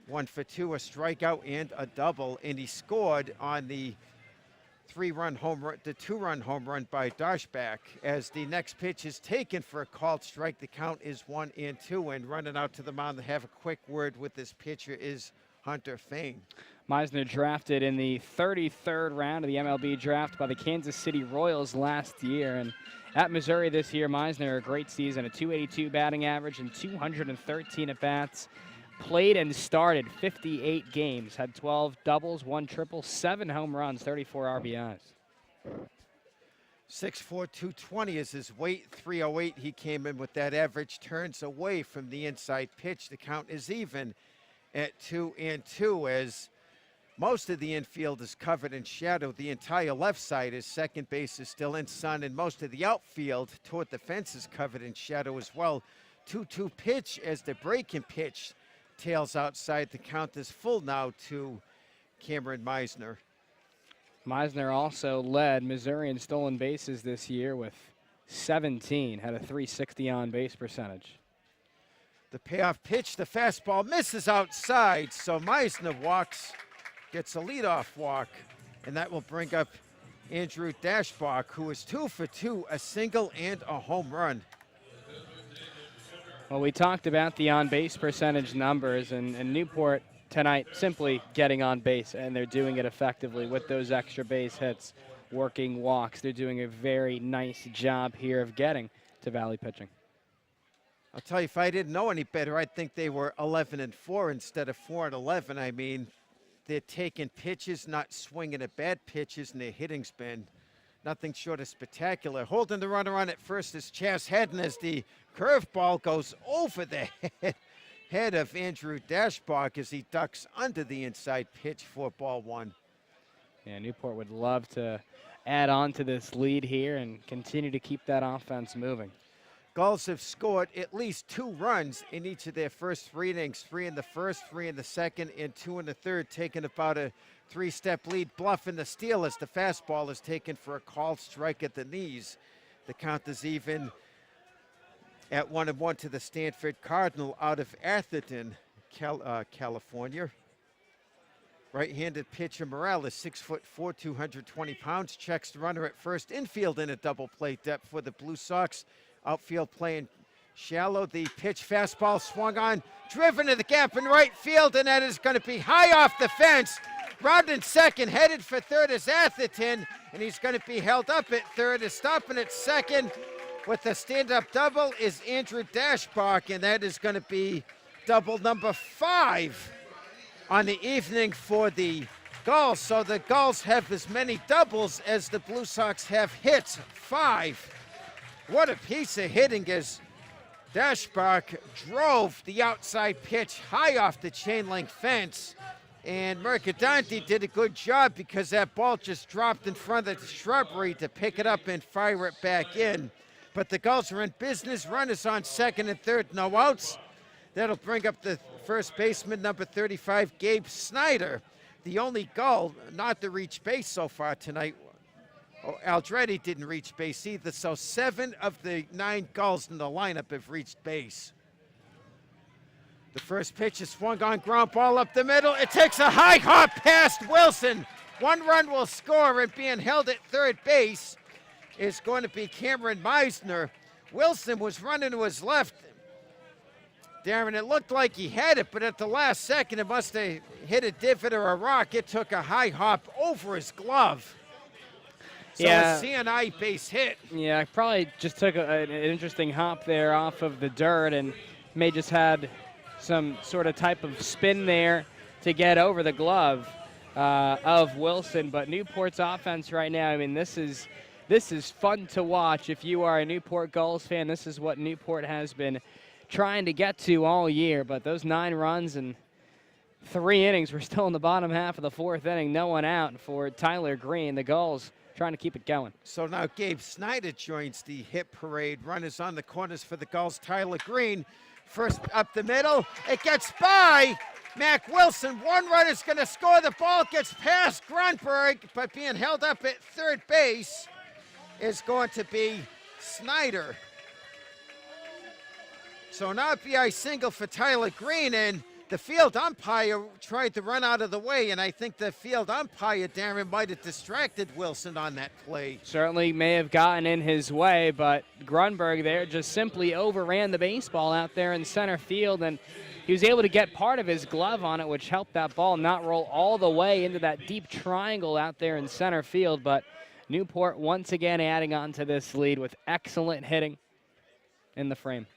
[SPEAKER 11] 1 for 2, a strikeout and a double, and he scored on the 2-run home run by Doshback. As the next pitch is taken for a called strike, the count is 1-2, and running out to the mound to have a quick word with this pitcher is Hunter Fain.
[SPEAKER 4] Meisner drafted in the 33rd round of the MLB draft by the Kansas City Royals last year. And at Missouri this year, Meisner, a great season, a .282 batting average and 213 at-bats. Played and started 58 games, had 12 doubles, 1 triple, 7 home runs, 34 RBIs.
[SPEAKER 11] 6'4", 220 is his weight, 308. He came in with that average, turns away from the inside pitch. The count is even at 2-2 as most of the infield is covered in shadow. The entire left side, is second base is still in sun, and most of the outfield toward the fence is covered in shadow as well. 2-2 pitch as the breaking pitch tails outside. The count is full now to Cameron Meisner.
[SPEAKER 4] Meisner also led Missouri in stolen bases this year with 17, had a .360 on-base percentage.
[SPEAKER 11] The payoff pitch, the fastball misses outside, so Meisner walks, gets a leadoff walk, and that will bring up Andrew Dashbach, who is 2 for 2, a single and a home run.
[SPEAKER 4] Well, we talked about the on-base percentage numbers, and Newport tonight simply getting on base, and they're doing it effectively with those extra base hits, working walks. They're doing a very nice job here of getting to Valley pitching.
[SPEAKER 11] I'll tell you, if I didn't know any better, I'd think they were 11-4 instead of 4-11. I mean, they're taking pitches, not swinging at bad pitches, and their hitting's been nothing short of spectacular. Holding the runner on at first is Chas Hedden as the curveball goes over the head of Andrew Dashbach as he ducks under the inside pitch for ball 1.
[SPEAKER 4] Yeah, Newport would love to add on to this lead here and continue to keep that offense moving.
[SPEAKER 11] Gulls have scored at least 2 runs in each of their first 3 innings, 3 in the first, 3 in the second, and 2 in the third, taking about a 3-step lead. Bluffing the steal as the fastball is taken for a called strike at the knees. The count is even at 1-1 to the Stanford Cardinal out of Atherton, California. Right-handed pitcher Morales, 6'4", 220 pounds, checks the runner at first. Infield in a double play depth for the Blue Sox. Outfield playing shallow. The pitch fastball swung on, driven to the gap in right field, and that is going to be high off the fence. Rounding second, headed for third is Atherton, and he's going to be held up at third. Is stopping at second with the stand-up double is Andrew Dashbach, and that is going to be double number 5 on the evening for the Gulls. So the Gulls have as many doubles as the Blue Sox have hits, 5. What a piece of hitting as Dashbach drove the outside pitch high off the chain-link fence. And Mercadante did a good job because that ball just dropped in front of the shrubbery to pick it up and fire it back in. But the Gulls are in business. Runners on second and third, no outs. That'll bring up the first baseman, number 35, Gabe Snyder. The only Gull not to reach base so far tonight. Aldretti didn't reach base either, so 7 of the 9 Gulls in the lineup have reached base. The first pitch is swung on, ground ball up the middle. It takes a high hop past Wilson. 1 run will score, and being held at third base is going to be Cameron Meisner. Wilson was running to his left. Darren, it looked like he had it, but at the last second, it must have hit a divot or a rock. It took a high hop over his glove. So
[SPEAKER 4] yeah,
[SPEAKER 11] a CNI base hit.
[SPEAKER 4] Yeah, probably just took an interesting hop there off of the dirt and may just had some sort of type of spin there to get over the glove of Wilson. But Newport's offense right now, I mean, this is fun to watch. If you are a Newport Gulls fan, this is what Newport has been trying to get to all year. But those 9 runs and 3 innings, we're still in the bottom half of the 4th inning, no one out for Tyler Green. The Gulls trying to keep it going.
[SPEAKER 11] So now Gabe Snyder joins the hit parade. Runners on the corners for the Gulls. Tyler Green, first up the middle. It gets by Mac Wilson. 1 run is going to score. The ball gets past Grunberg, but being held up at third base is going to be Snyder. So an RBI single for Tyler Green, and the field umpire tried to run out of the way, and I think the field umpire, Darren, might have distracted Wilson on that play.
[SPEAKER 4] Certainly may have gotten in his way, but Grunberg there just simply overran the baseball out there in center field, and he was able to get part of his glove on it, which helped that ball not roll all the way into that deep triangle out there in center field. But Newport once again adding on to this lead with excellent hitting in the frame.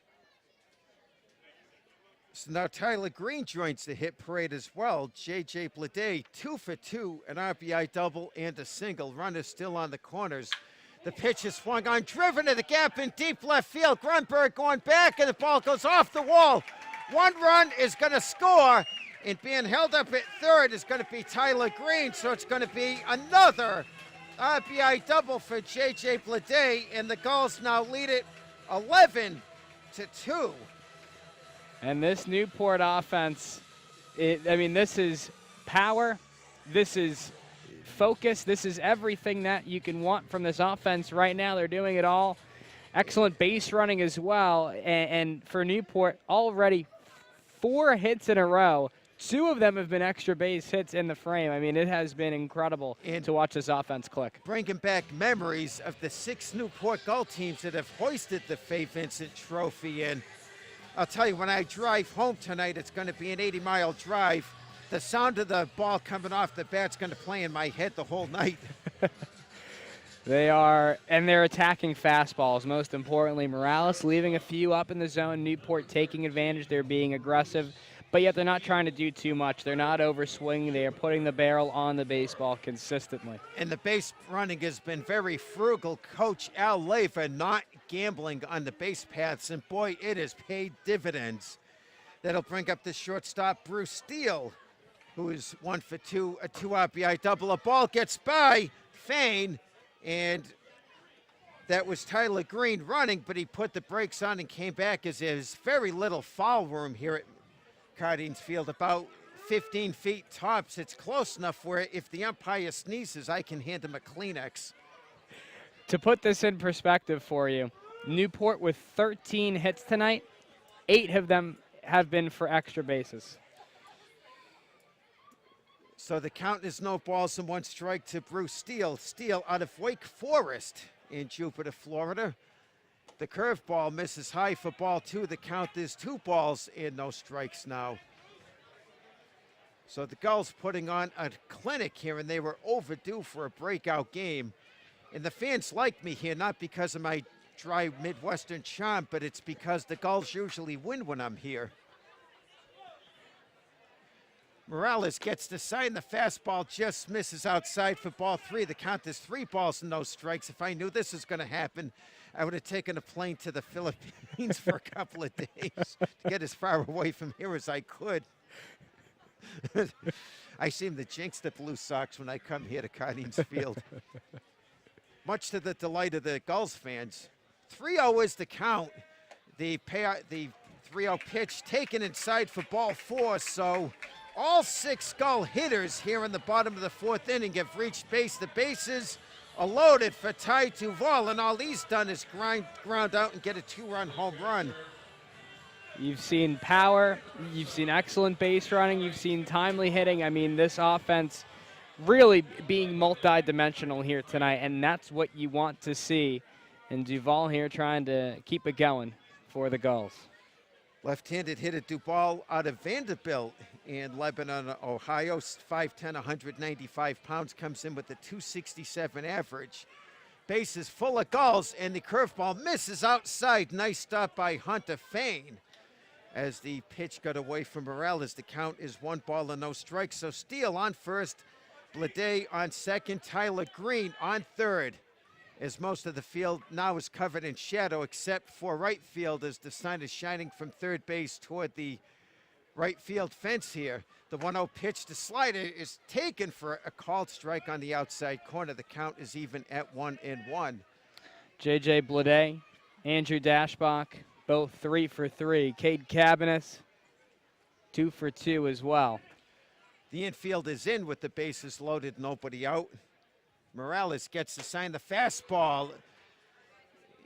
[SPEAKER 11] So now Tyler Green joins the hit parade as well. J.J. Blade, 2 for 2, an RBI double and a single. Runners still on the corners. The pitch is swung on, driven to the gap in deep left field. Grunberg going back, and the ball goes off the wall. One run is going to score, and being held up at third is going to be Tyler Green. So it's going to be another RBI double for J.J. Blade, and the Gulls now lead it 11-2.
[SPEAKER 4] And this Newport offense, this is power, this is focus, this is everything that you can want from this offense right now. They're doing it all. Excellent base running as well. And for Newport, already 4 hits in a row. 2 of them have been extra base hits in the frame. I mean, it has been incredible to watch this offense click.
[SPEAKER 11] Bringing back memories of the 6 Newport Gull teams that have hoisted the Fay Vincent Trophy. And I'll tell you, when I drive home tonight, it's going to be an 80-mile drive. The sound of the ball coming off the bat's going to play in my head the whole night.
[SPEAKER 4] They are, and they're attacking fastballs, most importantly. Morales leaving a few up in the zone. Newport taking advantage. They're being aggressive, but yet they're not trying to do too much. They're not overswinging. They are putting the barrel on the baseball consistently.
[SPEAKER 11] And the base running has been very frugal. Coach Al Leva not gambling on the base paths, and boy, it has paid dividends. That'll bring up the shortstop, Bruce Steele, who is 1 for 2, a 2 RBI double. A ball gets by Fain, and that was Tyler Green running, but he put the brakes on and came back, as there's very little foul room here at Cardines Field, about 15 feet tops. It's close enough where if the umpire sneezes, I can hand him a Kleenex.
[SPEAKER 4] To put this in perspective for you, Newport with 13 hits tonight, 8 of them have been for extra bases.
[SPEAKER 11] So the count is no balls and 1 strike to Bruce Steele. Steele out of Wake Forest in Jupiter, Florida. The curveball misses high for ball 2. The count is 2 balls and no strikes now. So the Gulls putting on a clinic here, and they were overdue for a breakout game. And the fans like me here, not because of my dry Midwestern charm, but it's because the Gulls usually win when I'm here. Morales gets to sign. The fastball just misses outside for ball 3. The count is 3 balls and no strikes. If I knew this was going to happen, I would have taken a plane to the Philippines for a couple of days to get as far away from here as I could. I seem to jinx the Blue Sox when I come here to Cardines Field. Much to the delight of the Gulls fans. 3-0 is the count. The 3-0 pitch taken inside for ball 4, so all 6 Gull hitters here in the bottom of the 4th inning have reached base. The bases are loaded for Ty Duval, and all he's done is ground out and get a 2-run home run.
[SPEAKER 4] You've seen power, you've seen excellent base running, you've seen timely hitting. I mean, this offense really being multi-dimensional here tonight, and that's what you want to see. And Duval here trying to keep it going for the Gulls.
[SPEAKER 11] Left-handed hitter Duval out of Vanderbilt in Lebanon, Ohio. 5'10", 195 pounds, comes in with a 267 average. Bases full of Gulls, and the curveball misses outside. Nice stop by Hunter Fain. As the pitch got away from Morales, the count is 1 ball and no strikes. So Steele on first, Blade on second, Tyler Green on third. As most of the field now is covered in shadow, except for right field, as the sun is shining from third base toward the right field fence here. The 1-0 pitch to slider is taken for a called strike on the outside corner. The count is even at 1-1.
[SPEAKER 4] J.J. Blade, Andrew Dashbach, both 3 for 3. Cade Cabanis, 2 for 2 as well.
[SPEAKER 11] The infield is in with the bases loaded, nobody out. Morales gets to sign. The fastball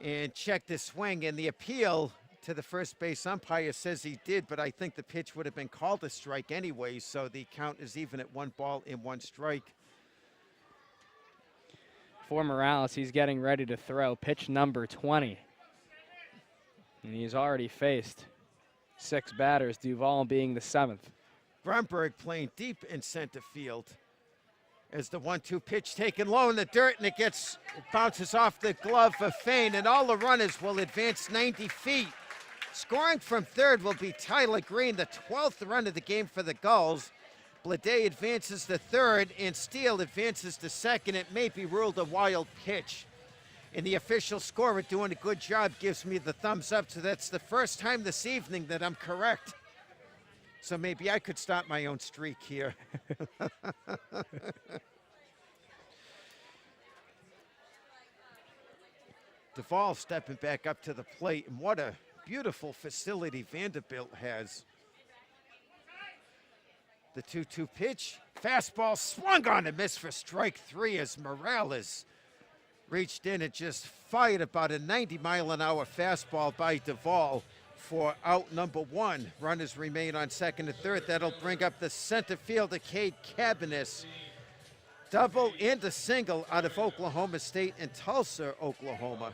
[SPEAKER 11] and check the swing, and the appeal to the first base umpire says he did, but I think the pitch would have been called a strike anyway, so the count is even at 1 ball and 1 strike.
[SPEAKER 4] For Morales, he's getting ready to throw pitch number 20. And he's already faced 6 batters, Duvall being the 7th.
[SPEAKER 11] Bromberg playing deep in center field as the 1-2 pitch taken low in the dirt, and it bounces off the glove of Fain, and all the runners will advance 90 feet. Scoring from third will be Tyler Green, the 12th run of the game for the Gulls. Blade advances to third, and Steele advances to second. It may be ruled a wild pitch. And the official scorer doing a good job gives me the thumbs up, so that's the first time this evening that I'm correct. So maybe I could start my own streak here. Duvall stepping back up to the plate, and what a beautiful facility Vanderbilt has. The 2-2 pitch, fastball swung on and missed for strike 3 as Morales reached in and just fired about a 90-mile-an-hour fastball by Duvall for out number 1. Runners remain on second and third. That'll bring up the center fielder, Cade Cabanis. Double and a single out of Oklahoma State and Tulsa, Oklahoma.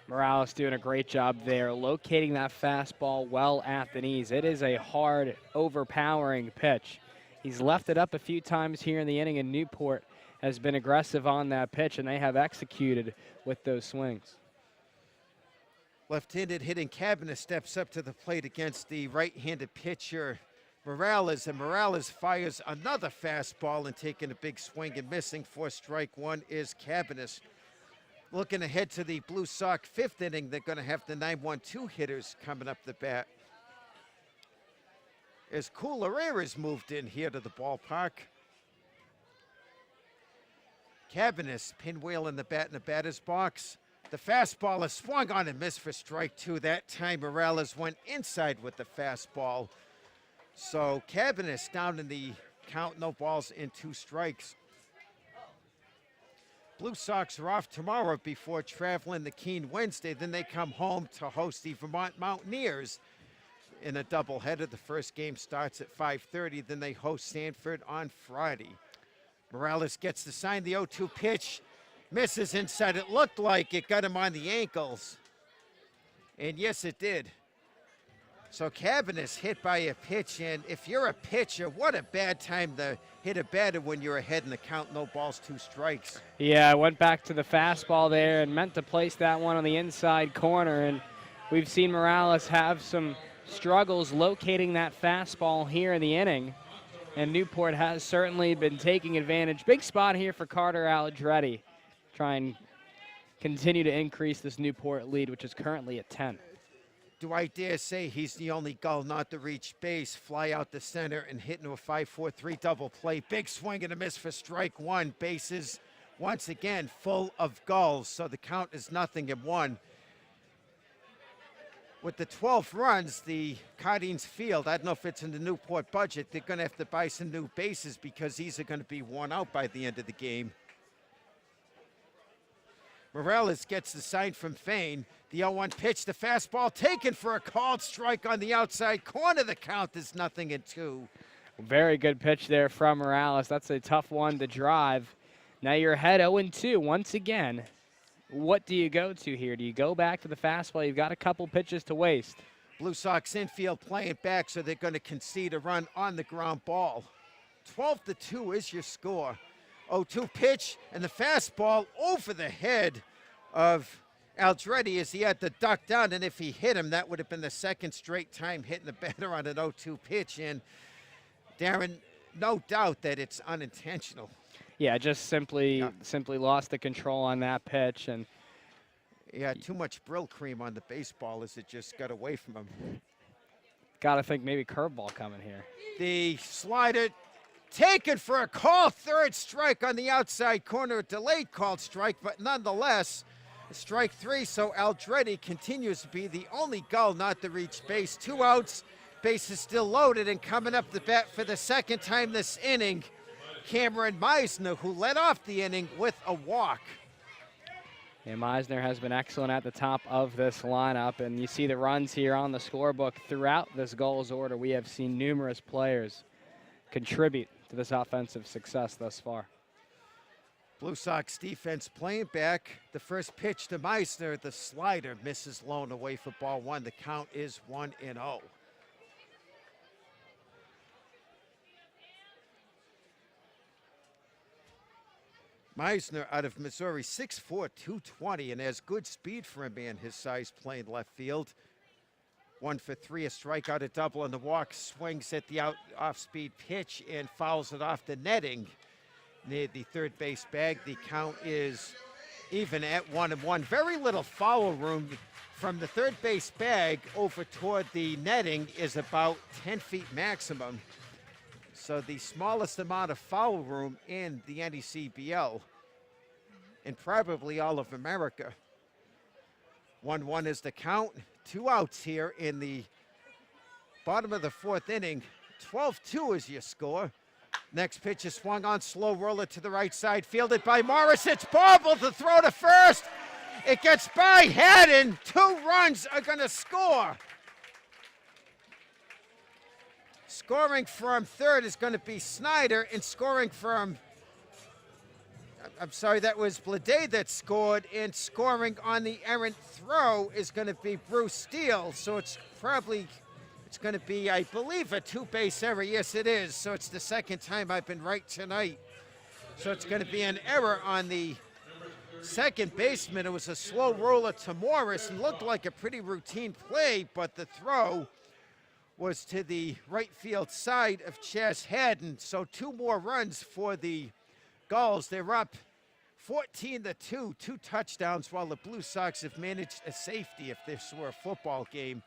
[SPEAKER 4] Morales doing a great job there, locating that fastball well at the knees. It is a hard, overpowering pitch. He's left it up a few times here in the inning, and Newport has been aggressive on that pitch, and they have executed with those swings.
[SPEAKER 11] Left-handed hitting Cabinet steps up to the plate against the right-handed pitcher Morales, and Morales fires another fastball and taking a big swing and missing for strike 1 is Cabinet. Looking ahead to the Blue Sox 5th inning, they're going to have the 9-1-2 hitters coming up the bat. As Coolera's moved in here to the ballpark. Cabanis pinwheeling the bat in the batter's box. The fastball is swung on and missed for strike 2. That time Morales went inside with the fastball. So Cabanis down in the count, no balls and 2 strikes. Blue Sox are off tomorrow before traveling to Keene Wednesday. Then they come home to host the Vermont Mountaineers in a doubleheader. The first game starts at 5:30. Then they host Sanford on Friday. Morales gets to sign the 0-2 pitch. Misses inside. It looked like it got him on the ankles. And yes, it did. So Cabanis hit by a pitch, and if you're a pitcher, what a bad time to hit a batter when you're ahead in the count, no balls, 2 strikes.
[SPEAKER 4] Yeah, I went back to the fastball there and meant to place that one on the inside corner, and we've seen Morales have some struggles locating that fastball here in the inning, and Newport has certainly been taking advantage. Big spot here for Carter Aldretti. Try and continue to increase this Newport lead, which is currently at 10.
[SPEAKER 11] Do I dare say he's the only Gull not to reach base, fly out the center, and hit into a 5-4-3 double play. Big swing and a miss for strike 1. Bases once again full of Gulls, so the count is 0-1. With the 12 runs, the Cardines Field, I don't know if it's in the Newport budget, they're going to have to buy some new bases because these are going to be worn out by the end of the game. Morales gets the sign from Fain. The 0-1 pitch, the fastball taken for a called strike on the outside corner. The count is 0-2.
[SPEAKER 4] Very good pitch there from Morales. That's a tough one to drive. Now you're ahead 0-2 once again. What do you go to here? Do you go back to the fastball? You've got a couple pitches to waste.
[SPEAKER 11] Blue Sox infield playing back, so they're going to concede a run on the ground ball. 12-2 is your score. 0-2 pitch, and the fastball over the head of Aldretti as he had to duck down, and if he hit him, that would have been the second straight time hitting the batter on an 0-2 pitch. And Darren, no doubt that it's unintentional.
[SPEAKER 4] Yeah, just simply lost the control on that pitch, and
[SPEAKER 11] yeah, too much Brill cream on the baseball as it just got away from him.
[SPEAKER 4] Got to think maybe curveball coming here.
[SPEAKER 11] The slider taken for a call, 3rd strike on the outside corner, a delayed called strike, but nonetheless, strike 3, so Aldretti continues to be the only Gull not to reach base. 2 outs, base is still loaded, and coming up the bat for the second time this inning, Cameron Meisner, who led off the inning with a walk.
[SPEAKER 4] And Meisner has been excellent at the top of this lineup, and you see the runs here on the scorebook throughout this goals order. We have seen numerous players contribute to this offensive success thus far.
[SPEAKER 11] Blue Sox defense playing back. The first pitch to Meisner, the slider misses low and away for ball one. The count is 1-0. Meisner out of Missouri, 6'4", 220, and has good speed for a man his size playing left field. 1 for 3, a strikeout, a double, and the walk. Swings at the off-speed pitch and fouls it off the netting near the third base bag. The count is even at 1-1. Very little foul room from the third base bag over toward the netting is about 10 feet maximum. So the smallest amount of foul room in the NECBL and probably all of America. 1-1 is the count. 2 outs here in the bottom of the fourth inning. 12-2 is your score. Next pitch is swung on, slow roller to the right side, fielded by Morris. It's Barble to throw to first. It gets by Haddon. 2 runs are going to score. Scoring from third is going to be Snyder, and scoring from, I'm sorry, that was Blade that scored, and scoring on the errant throw is going to be Bruce Steele. So it's going to be, I believe, a 2-base error. Yes, it is. So it's the second time I've been right tonight. So it's going to be an error on the second baseman. It was a slow roller to Morris and looked like a pretty routine play, but the throw was to the right field side of Chas Haddon. So 2 more runs for the Gulls. They're up 14-2, 2 touchdowns, while the Blue Sox have managed a safety if this were a football game.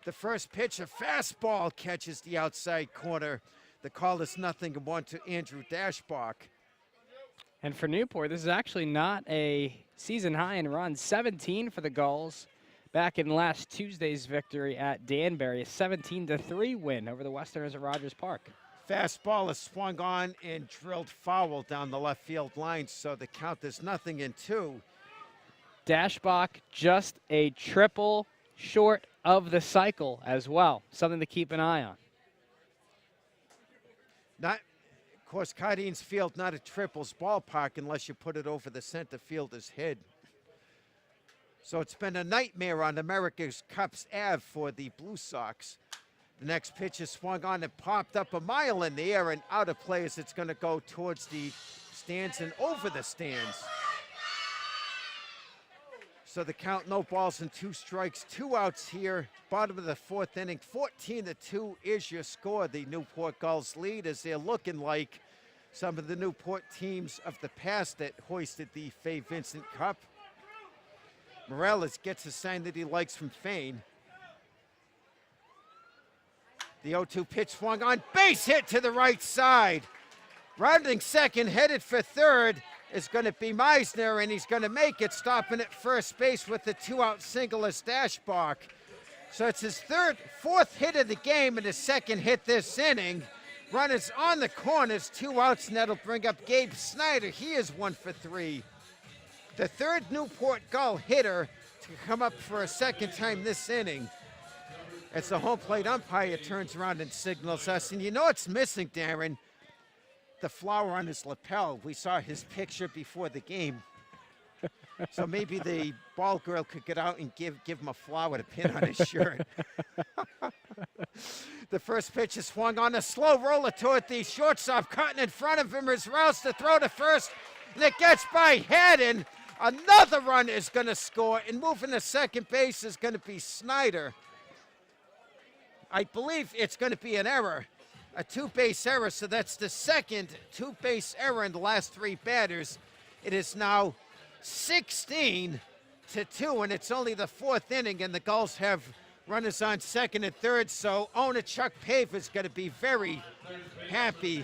[SPEAKER 11] The first pitch, a fastball, catches the outside corner. The call is 0-1 to Andrew Dashbach.
[SPEAKER 4] And for Newport, this is actually not a season high in runs. 17 for the Gulls back in last Tuesday's victory at Danbury. A 17-3 win over the Westerners at Rogers Park.
[SPEAKER 11] Fastball is swung on and drilled foul down the left field line, so the count is 0-2.
[SPEAKER 4] Dashbach just a triple short of the cycle as well. Something to keep an eye on.
[SPEAKER 11] Not, of course, Cardines Field, not a triples ballpark unless you put it over the center fielder's head. So it's been a nightmare on America's Cups Ave for the Blue Sox. The next pitch is swung on and popped up a mile in the air and out of play as it's going to go towards the stands and over the stands. So the count, no balls and 2 strikes, 2 outs here. Bottom of the fourth inning, 14-2 is your score. The Newport Gulls lead as they're looking like some of the Newport teams of the past that hoisted the Fay Vincent Cup. Morales gets a sign that he likes from Fane. The 0-2 pitch swung on, base hit to the right side. Rounding second, headed for third, is going to be Meisner, and he's going to make it, stopping at first base with the 2-out single as Dashbach. So it's his fourth hit of the game and his second hit this inning. Runners on the corners, 2 outs, and that'll bring up Gabe Snyder. He is 1 for 3. The third Newport Gull hitter to come up for a second time this inning. As the home plate umpire turns around and signals us, and you know it's missing, Darren, the flower on his lapel. We saw his picture before the game. So maybe the ball girl could get out and give him a flower to pin on his shirt. The first pitch is swung on, a slow roller toward the shortstop. Cutting in front of him is Rouse to throw to first, and it gets by Haddon. Another run is going to score, and moving to second base is going to be Snyder. I believe it's going to be an error, a 2-base error, so that's the second 2-base error in the last 3 batters. It is now 16-2, and it's only the 4th inning, and the Gulls have runners on second and third, so owner Chuck Paver is going to be very happy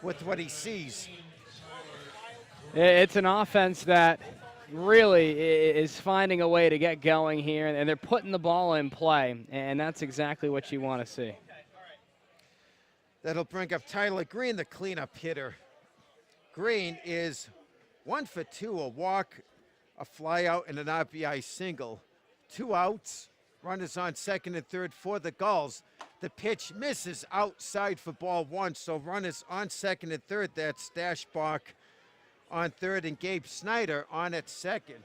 [SPEAKER 11] with what he sees.
[SPEAKER 4] It's an offense that really is finding a way to get going here, and they're putting the ball in play, and that's exactly what you want to see.
[SPEAKER 11] That'll bring up Tyler Green, the cleanup hitter. Green is 1 for 2, a walk, a fly out, and an RBI single. 2 outs. Runners on second and third for the Gulls. The pitch misses outside for ball 1, so runners on second and third. That's Dashbach on third and Gabe Snyder on at second.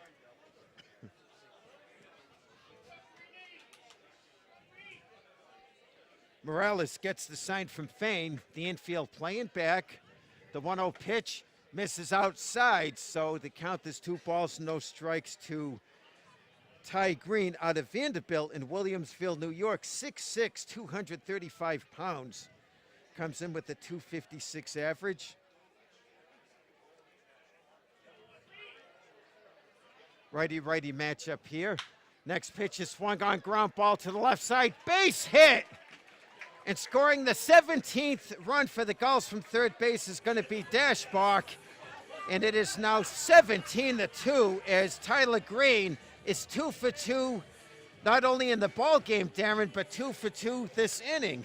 [SPEAKER 11] Morales gets the sign from Fain. The infield playing back. The 1-0 pitch misses outside, so the count is 2 balls, no strikes to Ty Green out of Vanderbilt in Williamsville, New York. 6'6", 235 pounds. Comes in with a 256 average. Righty-righty matchup here. Next pitch is swung on, ground ball to the left side. Base hit! And scoring the 17th run for the Gulls from third base is going to be Dashbach. And it is now 17-2 as Tyler Green is 2 for 2, not only in the ball game, Darren, but 2 for 2 this inning.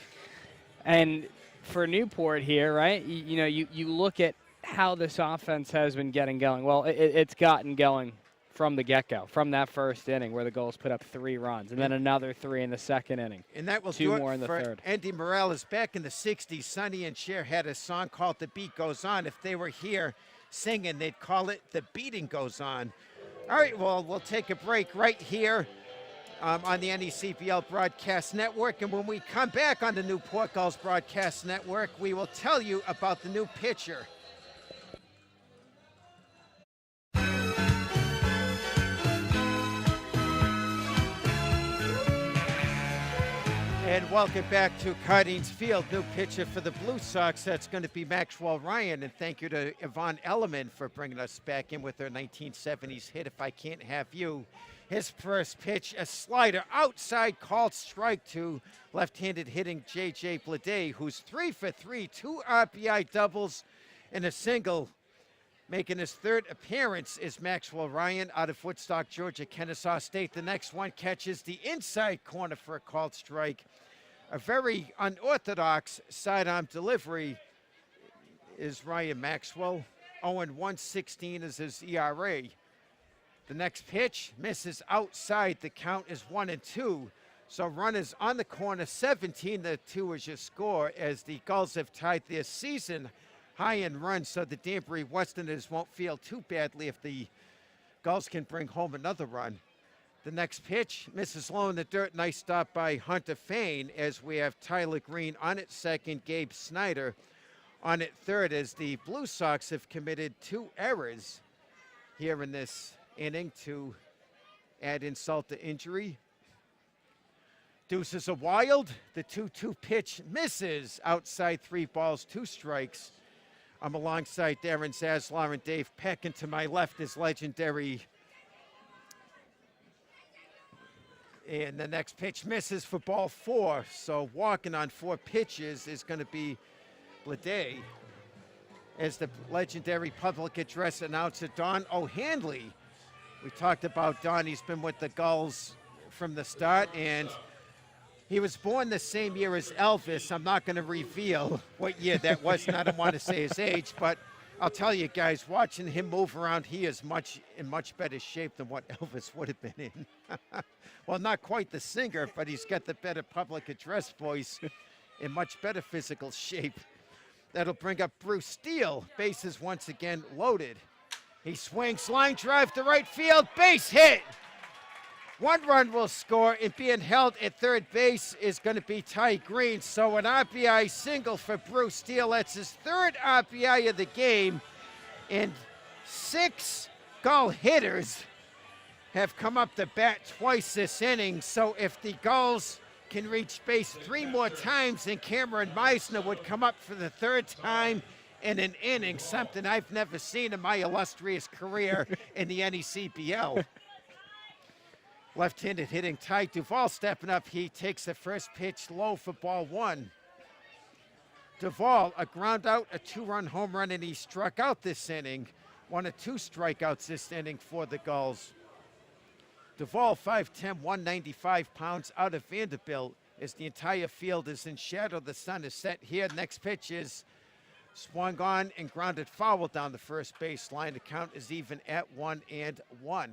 [SPEAKER 4] And for Newport here, right, you look at how this offense has been getting going. Well, it's gotten going from the get-go, from that first inning where the Gulls put up 3 runs, and then another 3 in the second inning.
[SPEAKER 11] And that will
[SPEAKER 4] 2
[SPEAKER 11] do
[SPEAKER 4] more
[SPEAKER 11] it
[SPEAKER 4] in the
[SPEAKER 11] for
[SPEAKER 4] third.
[SPEAKER 11] Andy Morales. Back in the 60s, Sonny and Cher had a song called The Beat Goes On. If they were here singing, they'd call it The Beating Goes On. All right, well, we'll take a break right here on the NECBL Broadcast Network. And when we come back on the Newport Gulls Broadcast Network, we will tell you about the new pitcher. And welcome back to Cardines Field. New pitcher for the Blue Sox. That's going to be Maxwell Ryan. And thank you to Yvonne Elliman for bringing us back in with her 1970s hit, If I Can't Have You. His first pitch, a slider outside, called strike to left-handed hitting J.J. Blade, who's 3 for 3, 2 RBI doubles and a single. Making his third appearance is Maxwell Ryan out of Woodstock, Georgia, Kennesaw State. The next one catches the inside corner for a called strike. A very unorthodox sidearm delivery is Ryan Maxwell. 0-116 is his ERA. The next pitch misses outside. The count is 1-2. So runners on the corner, 17-2 is your score, as the Gulls have tied their season high in runs, so the Danbury Westerners won't feel too badly if the Gulls can bring home another run. The next pitch misses low in the dirt. Nice stop by Hunter Fain, as we have Tyler Green on at second, Gabe Snyder on at third, as the Blue Sox have committed 2 errors here in this inning to add insult to injury. Deuces are wild. The 2-2 pitch misses outside, 3 balls, 2 strikes. I'm alongside Darren Zaslar and Dave Peck, and to my left is legendary. And the next pitch misses for ball 4. So walking on 4 pitches is going to be Blade, as the legendary public address announcer Don O'Hanley. We talked about Don. He's been with the Gulls from the start, and he was born the same year as Elvis. I'm not going to reveal what year that was, and I don't want to say his age, but I'll tell you guys, watching him move around, he is in much better shape than what Elvis would have been in. Well, not quite the singer, but he's got the better public address voice, in much better physical shape. That'll bring up Bruce Steele. Bases once again loaded. He swings, line drive to right field, base hit. 1 run will score, and being held at third base is going to be Ty Green. So an RBI single for Bruce Steele. That's his 3rd RBI of the game. And 6 Gull hitters have come up to bat twice this inning. So if the Gulls can reach base 3 more times, then Cameron Meisner would come up for the 3rd time in an inning, something I've never seen in my illustrious career in the NECBL. Left-handed hitting Ty Duvall stepping up. He takes the first pitch low for ball 1. Duvall, a ground out, a 2-run home run, and he struck out this inning. 1 of 2 strikeouts this inning for the Gulls. Duvall, 5'10", 195 pounds, out of Vanderbilt, as the entire field is in shadow. The sun is set here. Next pitch is Swung on and grounded foul down the first baseline. The count is even at 1-1.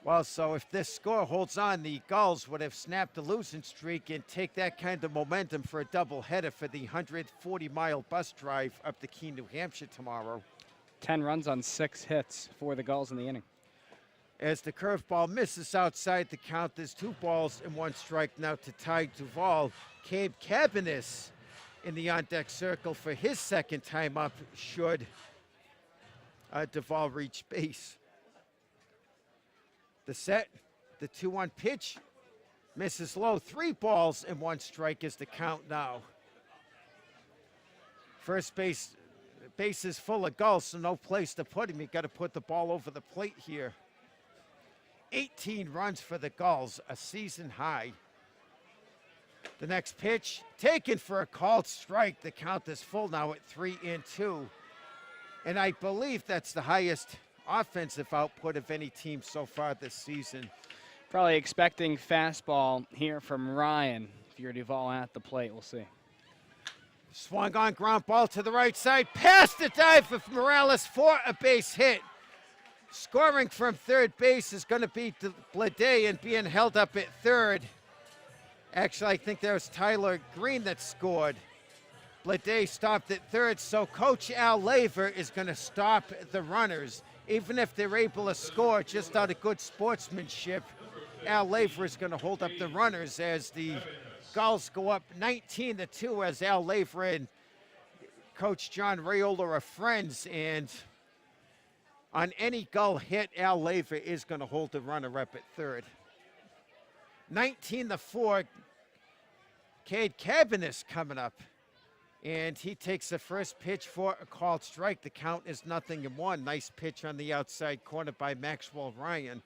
[SPEAKER 11] Well, so if this score holds on, the Gulls would have snapped the losing streak and take that kind of momentum for a doubleheader for the 140-mile bus drive up to Keene, New Hampshire tomorrow.
[SPEAKER 4] 10 runs on 6 hits for the Gulls in the inning.
[SPEAKER 11] As the curveball misses outside the count, there's 2 balls and 1 strike now to Ty Duvall. Cade Cabanis in the on-deck circle for his second time up should Duvall reach base. The set, the 2-1 pitch, misses low. 3 balls and 1 strike is the count now. First base is full of Gulls, so no place to put him. You got to put the ball over the plate here. 18 runs for the Gulls, a season high. The next pitch, taken for a called strike. The count is full now at 3-2. And I believe that's the highest offensive output of any team so far this season.
[SPEAKER 4] Probably expecting fastball here from Ryan. If you're Duvall at the plate, we'll see.
[SPEAKER 11] Swung on, ground ball to the right side. Past the dive of Morales for a base hit. Scoring from third base is going to be Blade and being held up at third. Actually, I think there was Tyler Green that scored. Blade stopped at third, so Coach Al Laver is going to stop the runners. Even if they're able to score just out of good sportsmanship, Al Laver is going to hold up the runners as the Gulls go up 19-2 as Al Laver and Coach John Raiola are friends. And on any Gull hit, Al Laver is going to hold the runner up at third. 19-4, Cade Cabanis coming up. And he takes the first pitch for a called strike. The count is 0-1. Nice pitch on the outside corner by Maxwell Ryan.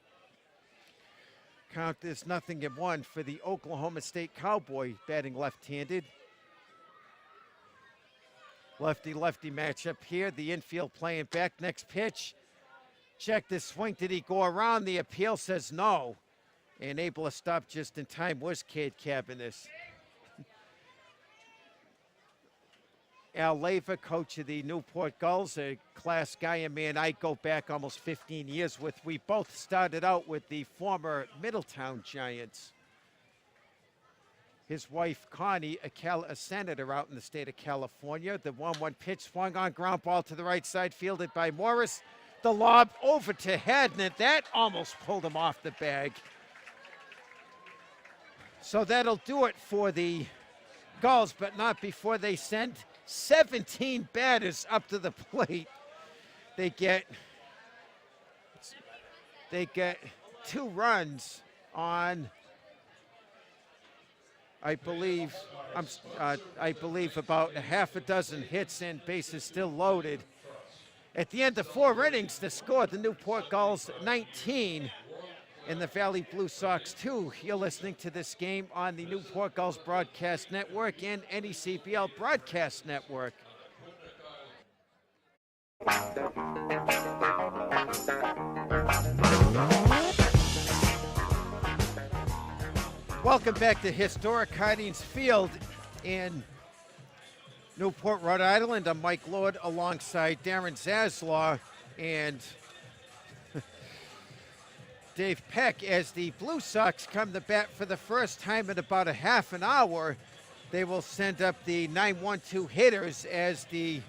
[SPEAKER 11] Count is 0-1 for the Oklahoma State Cowboy, batting left-handed. Lefty-lefty matchup here. The infield playing back. Next pitch. Check the swing. Did he go around? The appeal says no. And able to stop just in time was Cade Cabanis. Al Laver, coach of the Newport Gulls, a class guy, a man I go back almost 15 years with. We both started out with the former Middletown Giants. His wife, Connie, a senator out in the state of California. The 1-1 pitch swung on, ground ball to the right side, fielded by Morris. The lob over to Hadnett. That almost pulled him off the bag. So that'll do it for the Gulls, but not before they send 17 batters up to the plate. They get 2 runs on, I believe about a half a dozen hits and bases still loaded. At the end of 4 innings, the score, the Newport Gulls 19 and the Valley Blue Sox 2. You're listening to this game on the Newport Gulls Broadcast Network and NECBL Broadcast Network. Welcome back to historic Hardings Field in Newport, Rhode Island. I'm Mike Lord alongside Darren Zaslaw and Dave Peck as the Blue Sox come to bat for the first time in about a half an hour. They will send up the 9-1-2 hitters as the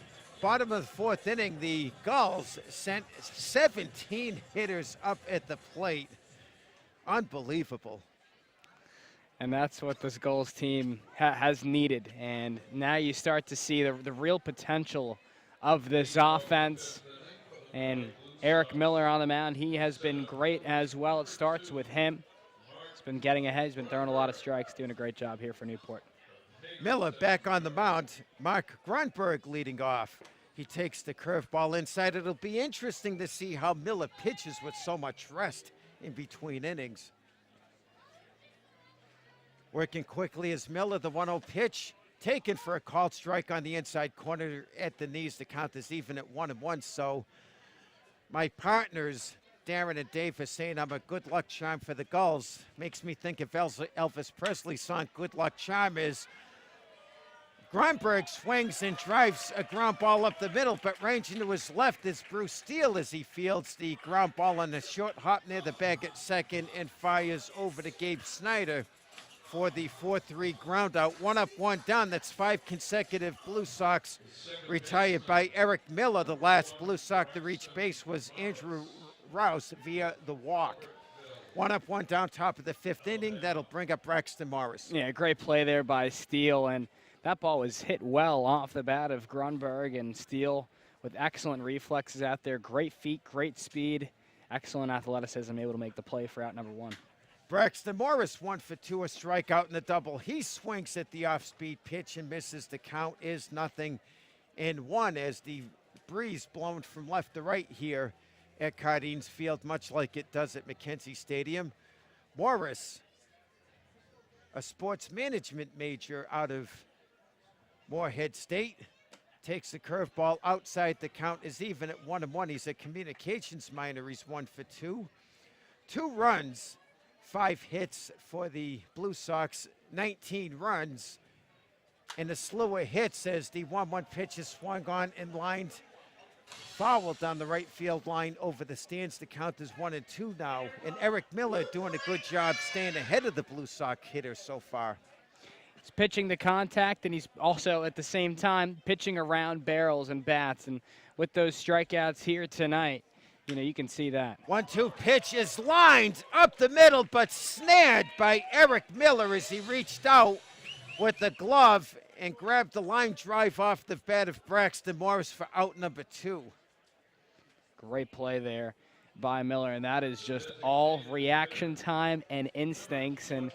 [SPEAKER 11] bottom of the 4th inning, the Gulls sent 17 hitters up at the plate. Unbelievable.
[SPEAKER 4] And that's what this Gulls team has needed. And now you start to see the real potential of this offense. And Eric Miller on the mound, he has been great as well. It starts with him. He's been getting ahead. He's been throwing a lot of strikes, doing a great job here for Newport.
[SPEAKER 11] Miller back on the mound. Mark Grunberg leading off. He takes the curveball inside. It'll be interesting to see how Miller pitches with so much rest in between innings. Working quickly is Miller, the 1-0 pitch. Taken for a called strike on the inside corner at the knees. The count is even at 1-1. So my partners, Darren and Dave, are saying I'm a good luck charm for the Gulls. Makes me think of Elvis Presley's song, Good Luck Charm, is Grunberg swings and drives a ground ball up the middle, but ranging to his left is Bruce Steele as he fields the ground ball on a short hop near the bag at second and fires over to Gabe Snyder for the 4-3 ground out. 1 up, 1 down. That's 5 consecutive Blue Sox retired by Eric Miller. The last Blue Sox to reach base was Andrew Rouse via the walk. 1 up, 1 down, top of the 5th inning. That'll bring up Braxton Morris.
[SPEAKER 4] Yeah, great play there by Steele, and that ball was hit well off the bat of Grunberg, and Steele with excellent reflexes out there. Great feet, great speed, excellent athleticism, able to make the play for out number 1.
[SPEAKER 11] Braxton Morris 1 for 2, a strikeout and a double. He swings at the off-speed pitch and misses. The count is 0-1 as the breeze blown from left to right here at Cardines Field, much like it does at McKenzie Stadium. Morris, a sports management major out of Morehead State, takes the curveball outside. The count is even at 1-1. He's a communications minor. He's 1 for 2. 2 runs, 5 hits for the Blue Sox, 19 runs, and a slew of hits as the 1-1 pitch is swung on and lined foul down the right field line over the stands. The count is 1-2 now, and Eric Miller doing a good job staying ahead of the Blue Sox hitter so far.
[SPEAKER 4] He's pitching the contact, and he's also at the same time pitching around barrels and bats. And with those strikeouts here tonight, you can see that.
[SPEAKER 11] 1-2 pitch is lined up the middle, but snared by Eric Miller as he reached out with the glove and grabbed the line drive off the bat of Braxton Morris for out number 2.
[SPEAKER 4] Great play there by Miller, and that is just all reaction time and instincts. And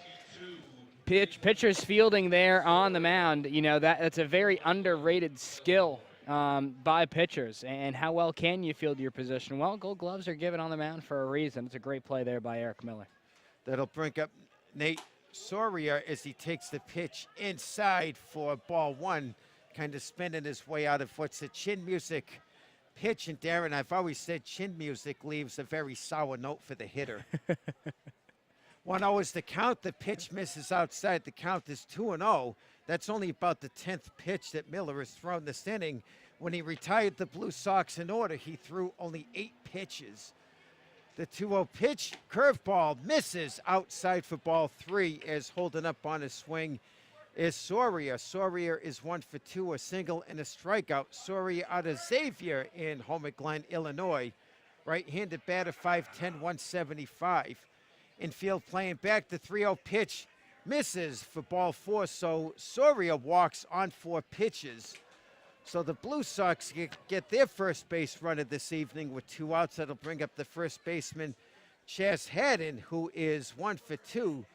[SPEAKER 4] pitchers fielding there on the mound, that's a very underrated skill by pitchers. And how well can you field your position? Well, gold gloves are given on the mound for a reason. It's a great play there by Eric Miller.
[SPEAKER 11] That'll bring up Nate Soria as he takes the pitch inside for ball 1, kind of spinning his way out of what's a chin music pitch. And Darren, I've always said chin music leaves a very sour note for the hitter. 1-0 is the count. The pitch misses outside. The count is 2-0. That's only about the 10th pitch that Miller has thrown this inning. When he retired the Blue Sox in order, he threw only 8 pitches. The 2-0 pitch, curveball, misses outside for ball 3 as holding up on his swing is Soria. Soria is 1 for 2, a single and a strikeout. Soria out of Xavier in Homer Glen, Illinois. Right-handed batter, 5'10", 175. Infield playing back, the 3-0 pitch misses for ball 4, so Soria walks on 4 pitches. So the Blue Sox get their first base runner this evening with 2 outs. That'll bring up the first baseman, Chas Haddon, who is 1 for 2.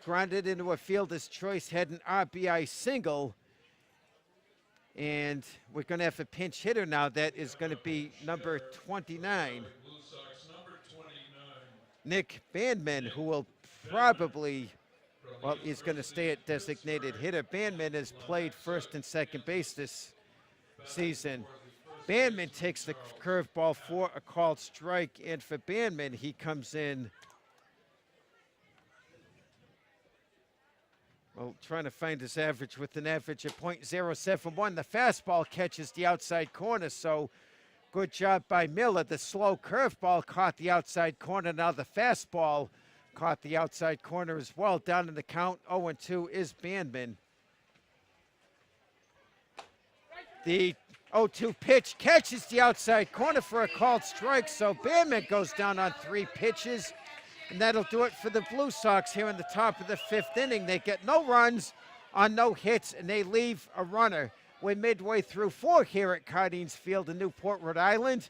[SPEAKER 11] Grounded into a fielder's choice, had an RBI single. And we're going to have a pinch hitter now. That is going to be number 29. Nick Bandman, who will probably, he's going to stay at designated hitter. Bandman has played first and second base this season. Bandman takes the curveball for a called strike, and for Bandman, he comes in, trying to find his average with an average of .071. The fastball catches the outside corner, so good job by Miller. The slow curveball caught the outside corner. Now the fastball caught the outside corner as well. Down in the count, 0-2 is Bandman. The 0-2 pitch catches the outside corner for a called strike, so Bandman goes down on 3 pitches, and that'll do it for the Blue Sox here in the top of the 5th inning. They get no runs on no hits, and they leave a runner. We're midway through 4 here at Cardines Field in Newport, Rhode Island.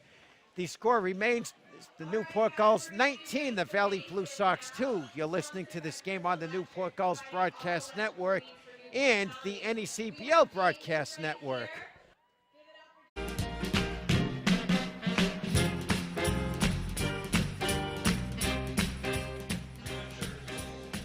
[SPEAKER 11] The score remains the Newport Gulls 19, the Valley Blue Sox 2. You're listening to this game on the Newport Gulls Broadcast Network and the NECBL Broadcast Network.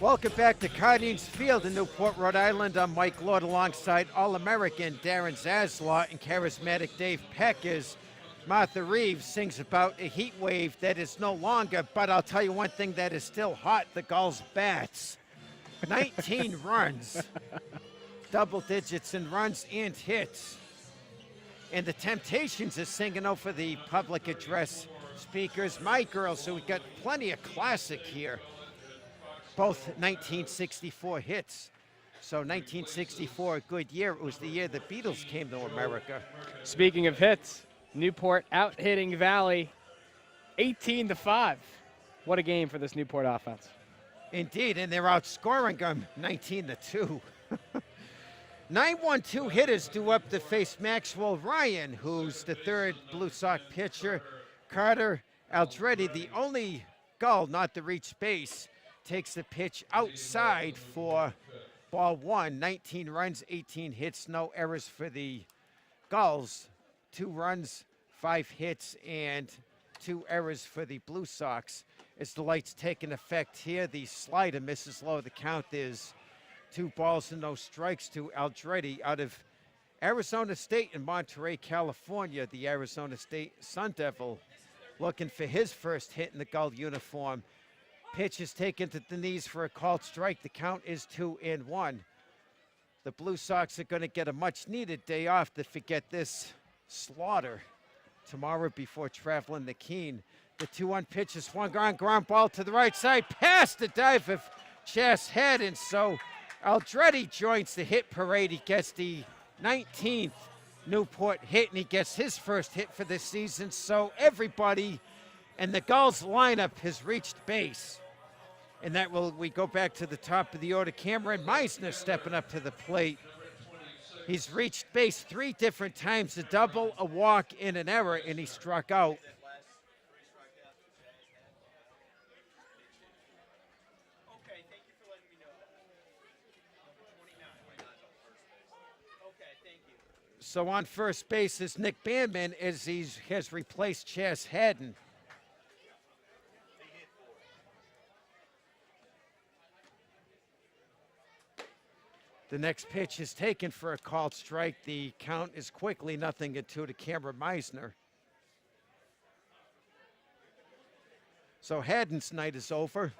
[SPEAKER 11] Welcome back to Cardines Field in Newport, Rhode Island. I'm Mike Lord alongside All-American Darren Zaslaw and charismatic Dave Peck as Martha Reeves sings about a heat wave that is no longer, but I'll tell you one thing that is still hot, the Gulls bats. 19 runs. double digits in runs and hits. And the Temptations is singing over the public address speakers, My Girls, so we got plenty of classic here. Both 1964 hits. So 1964, a good year. It was the year the Beatles came to America.
[SPEAKER 4] Speaking of hits, Newport out-hitting Valley 18-5. What a game for this Newport offense.
[SPEAKER 11] Indeed, and they're outscoring them 19-2. 9-1-2 hitters due up to face Maxwell Ryan, who's the third Blue Sox pitcher. Carter Aldretti, the only Gull not to reach base, takes the pitch outside for ball one. 19 runs, 18 hits, no errors for the Gulls. 2 runs, 5 hits, and 2 errors for the Blue Sox. As the lights take an effect here, the slider misses low. The count is 2 balls and no strikes to Aldretti out of Arizona State in Monterey, California. The Arizona State Sun Devil looking for his first hit in the Gull uniform. Pitch is taken to the knees for a called strike. The count is 2-1. The Blue Sox are going to get a much-needed day off to forget this slaughter tomorrow before traveling to Keene. The 2-1 pitch is swung on, ground ball to the right side, past the dive of Chas Haddon. So Aldretti joins the hit parade. He gets the 19th Newport hit, and he gets his first hit for the season. So everybody in the Gulls lineup has reached base. And that we go back to the top of the order. Cameron Meisner stepping up to the plate. He's reached base 3 different times, a double, a walk, and an error, and he struck out. So on first base is Nick Bandman as he has replaced Chas Haddon. The next pitch is taken for a called strike. The count is quickly 0-2 to Cameron Meisner. So Haddon's night is over.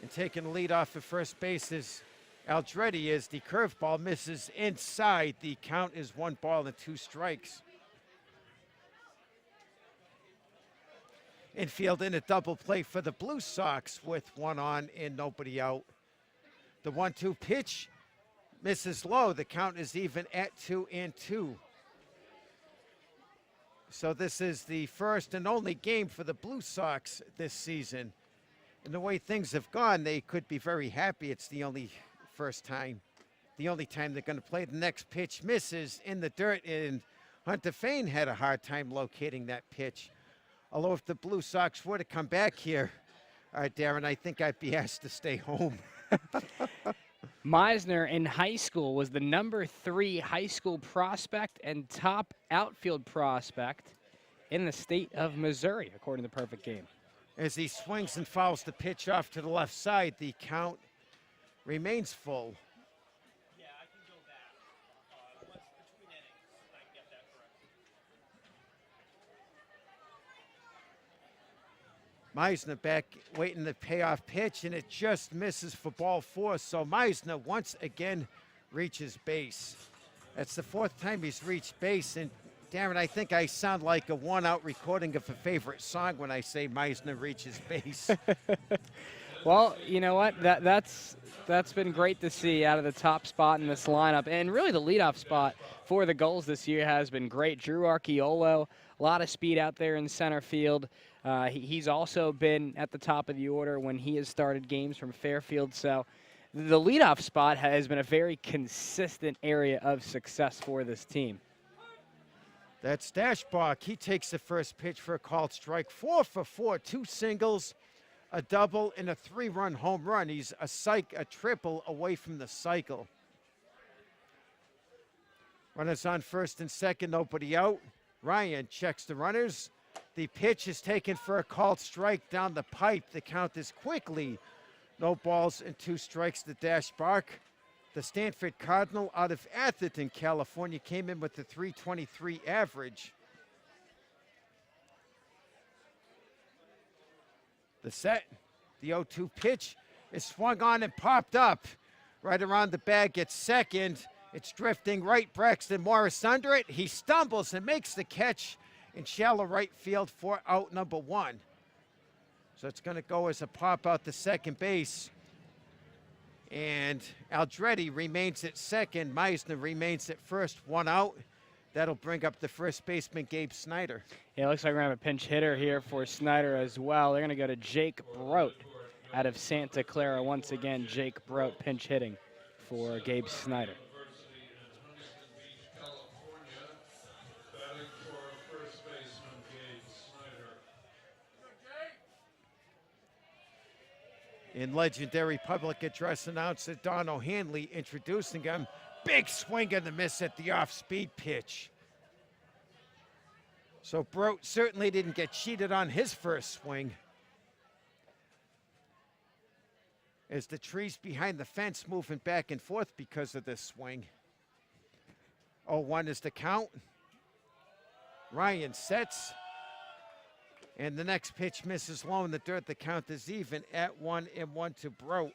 [SPEAKER 11] And taking the lead off of first base is Aldretti as the curveball misses inside. The count is 1 ball and 2 strikes. Infield in a double play for the Blue Sox with 1 on and nobody out. The 1-2 pitch misses low. The count is even at 2-2. So this is the first and only game for the Blue Sox this season. And the way things have gone, they could be very happy. It's the only time they're going to play. The next pitch misses in the dirt, and Hunter Fain had a hard time locating that pitch. Although if the Blue Sox were to come back here, Darren, I think I'd be asked to stay home.
[SPEAKER 4] Meisner in high school was the number 3 high school prospect and top outfield prospect in the state of Missouri, according to Perfect Game.
[SPEAKER 11] As he swings and fouls the pitch off to the left side, the count remains full. Meisner back waiting the payoff pitch, and it just misses for ball 4. So Meisner once again reaches base. That's the 4th time he's reached base. And Darren, I think I sound like a one-out recording of a favorite song when I say Meisner reaches base.
[SPEAKER 4] Well, you know what? That's been great to see out of the top spot in this lineup. And really the leadoff spot for the Gulls this year has been great. Drew Archiolo, a lot of speed out there in center field. He's also been at the top of the order when he has started games from Fairfield. So the leadoff spot has been a very consistent area of success for this team.
[SPEAKER 11] That's Dashbach. He takes the first pitch for a called strike. 4 for 4, 2 singles, a double, and a 3-run home run. He's a triple away from the cycle. Runners on first and second, nobody out. Ryan checks the runners. The pitch is taken for a called strike down the pipe. The count is quickly no balls and 2 strikes to Dashbach. The Stanford Cardinal out of Atherton, California, came in with a .323 average. The set, the 0-2 pitch is swung on and popped up. right around the bag, gets second. It's drifting right. Braxton Morris under it. He stumbles and makes the catch in shallow right field for out number 1. So it's going to go as a pop out to second base. And Aldretti remains at second. Meisner remains at first. 1 out. That'll bring up the first baseman, Gabe Snyder.
[SPEAKER 4] Yeah, it looks like we're going to have a pinch hitter here for Snyder as well. They're going to go to Jake Broat out of Santa Clara. Once again, Jake Broat pinch hitting for Gabe Snyder.
[SPEAKER 11] In legendary public address announcer Don O'Hanley introducing him. Big swing and the miss at the off-speed pitch. So Broat certainly didn't get cheated on his first swing. As the trees behind the fence moving back and forth because of this swing. 0-1 is the count. Ryan sets. And the next pitch misses low in the dirt. The count is even at 1-1 to Broat.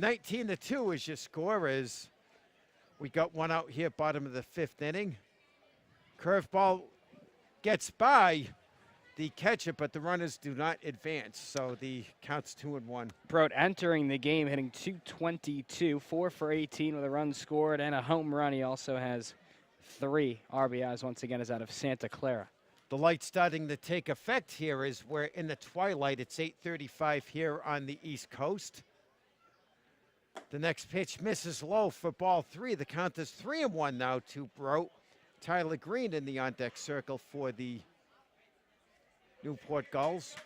[SPEAKER 11] (19-2) is your score as we got 1 out here, bottom of the 5th inning. Curveball gets by the catcher, but the runners do not advance. So the count's 2-1.
[SPEAKER 4] Broat entering the game, hitting .222, 4 for 18 with a run scored and a home run. He also has 3 RBIs. Once again, is out of Santa Clara.
[SPEAKER 11] The light starting to take effect here as we're in the twilight. It's 8:35 here on the East Coast. The next pitch misses low for ball 3. The count is 3-1 now to Broat. Tyler Green in the on-deck circle for the Newport Gulls.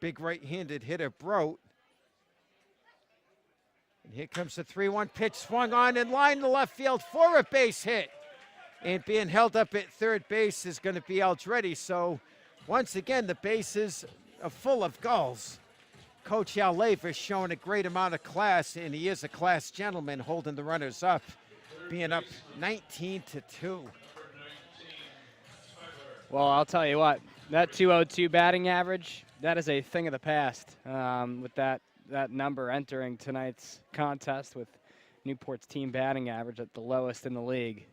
[SPEAKER 11] Big right-handed hitter, Broat. And here comes the 3-1 pitch, swung on in line to left field for a base hit. And being held up at third base is going to be Aldretti. So once again, the bases are full of Gulls. Coach Al Laver showing a great amount of class, and he is a class gentleman holding the runners up, being up 19-2.
[SPEAKER 4] Well, I'll tell you what, that .202 batting average, that is a thing of the past with that number entering tonight's contest with Newport's team batting average at the lowest in the league.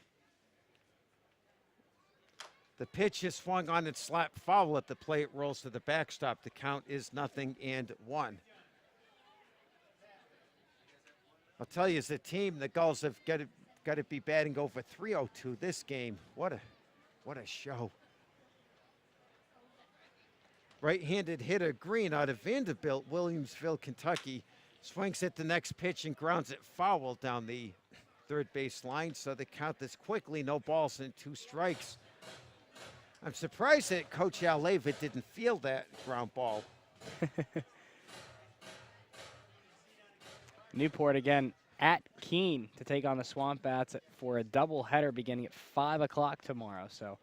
[SPEAKER 11] The pitch is swung on and slapped foul at the plate. It rolls to the backstop. The count is 0-1. I'll tell you, as a team, the Gulls have got to be batting over .302 this game. What a show. Right-handed hitter Green out of Vanderbilt, Williamsville, Kentucky, swings at the next pitch and grounds it foul down the third base line. So the count is quickly 0 balls and 2 strikes. I'm surprised that Coach Al Laver didn't feel that ground ball.
[SPEAKER 4] Newport again at Keene to take on the Swamp Bats for a doubleheader beginning at 5 o'clock tomorrow. So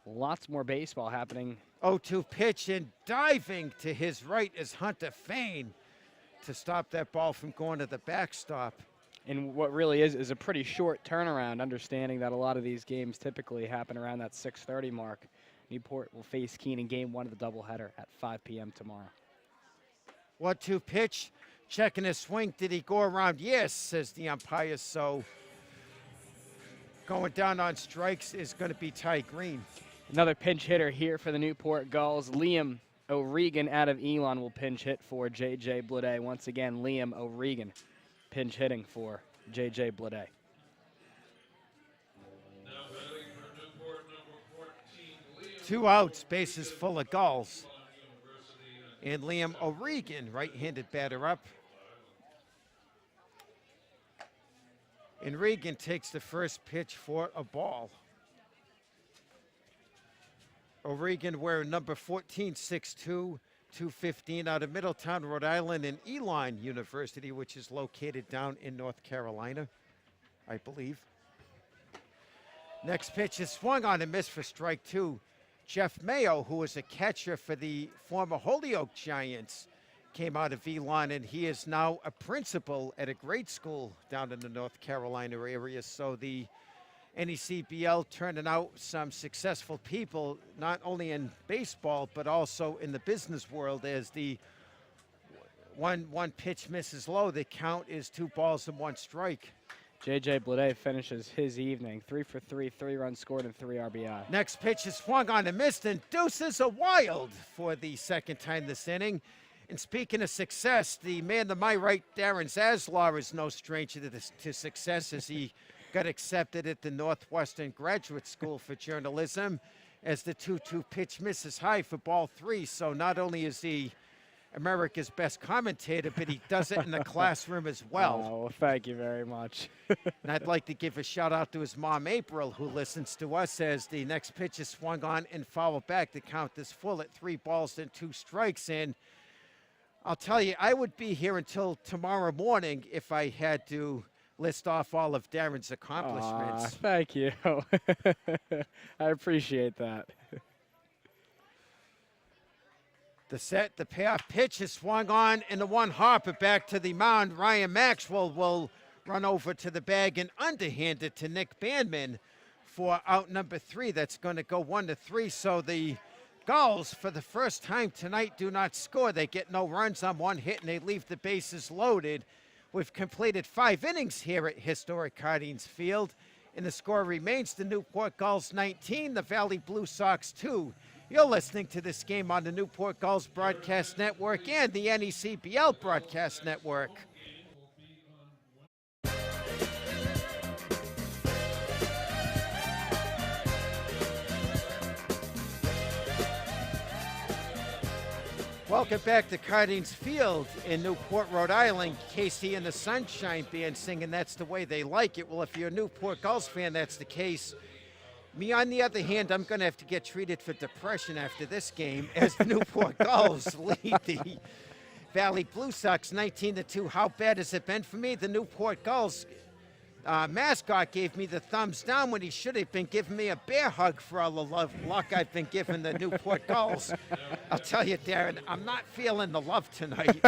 [SPEAKER 4] lots more baseball happening.
[SPEAKER 11] 0-2 pitch and diving to his right is Hunter Fain to stop that ball from going to the backstop.
[SPEAKER 4] And what really is a pretty short turnaround, understanding that a lot of these games typically happen around that 6:30 mark. Newport will face Keene in game 1 of the doubleheader at 5 p.m. tomorrow.
[SPEAKER 11] 1-2 pitch, checking his swing. Did he go around? Yes, says the umpire. So going down on strikes is going to be Ty Green.
[SPEAKER 4] Another pinch hitter here for the Newport Gulls. Liam O'Regan out of Elon will pinch hit for J.J. Blade. Once again, Liam O'Regan pinch hitting for J.J. Blade.
[SPEAKER 11] 2 outs, bases full of Gulls. And Liam O'Regan, right-handed batter up. And Regan takes the first pitch for a ball. O'Regan wearing number 14, 6'2", 215 out of Middletown, Rhode Island, and Elon University, which is located down in North Carolina, I believe. Next pitch is swung on and missed for strike 2. Jeff Mayo, who was a catcher for the former Holyoke Giants, came out of Elon, and he is now a principal at a grade school down in the North Carolina area. So the NECBL turning out some successful people, not only in baseball, but also in the business world. As the one pitch misses low, the count is 2 balls and 1 strike.
[SPEAKER 4] J.J. Blade finishes his evening 3 for 3, 3 runs scored, and 3 RBI.
[SPEAKER 11] Next pitch is swung on and missed, and deuces a wild for the second time this inning. And speaking of success, the man to my right, Darren Zaslar, is no stranger to success, as he got accepted at the Northwestern Graduate School for Journalism, as the 2-2 pitch misses high for ball 3. So not only is he America's best commentator, but he does it in the classroom as well.
[SPEAKER 4] Oh, well, thank you very much.
[SPEAKER 11] And I'd like to give a shout out to his mom, April, who listens to us, as the next pitch is swung on and fouled back. The count is full at 3 balls and 2 strikes. And I'll tell you, I would be here until tomorrow morning if I had to list off all of Darren's accomplishments.
[SPEAKER 4] Thank you. I appreciate that.
[SPEAKER 11] The payoff pitch is swung on, and the one hopper back to the mound. Ryan Maxwell will run over to the bag and underhand it to Nick Bandman for out number 3. That's going to go 1-3. So the Gulls, for the first time tonight, do not score. They get no runs on 1 hit, and they leave the bases loaded. We've completed 5 innings here at historic Cardines Field, and the score remains the Newport Gulls 19, the Valley Blue Sox 2. You're listening to this game on the Newport Gulls Broadcast Network and the NECBL Broadcast Network. Welcome back to Cardines Field in Newport, Rhode Island. Casey and the Sunshine Band singing "That's the Way They Like It." Well, if you're a Newport Gulls fan, that's the case. Me, on the other hand, I'm going to have to get treated for depression after this game, as the Newport Gulls lead the Valley Blue Sox 19-2. How bad has it been for me? The Newport Gulls mascot gave me the thumbs down when he should have been giving me a bear hug for all the luck I've been giving the Newport Gulls. I'll tell you, Darren, I'm not feeling the love tonight.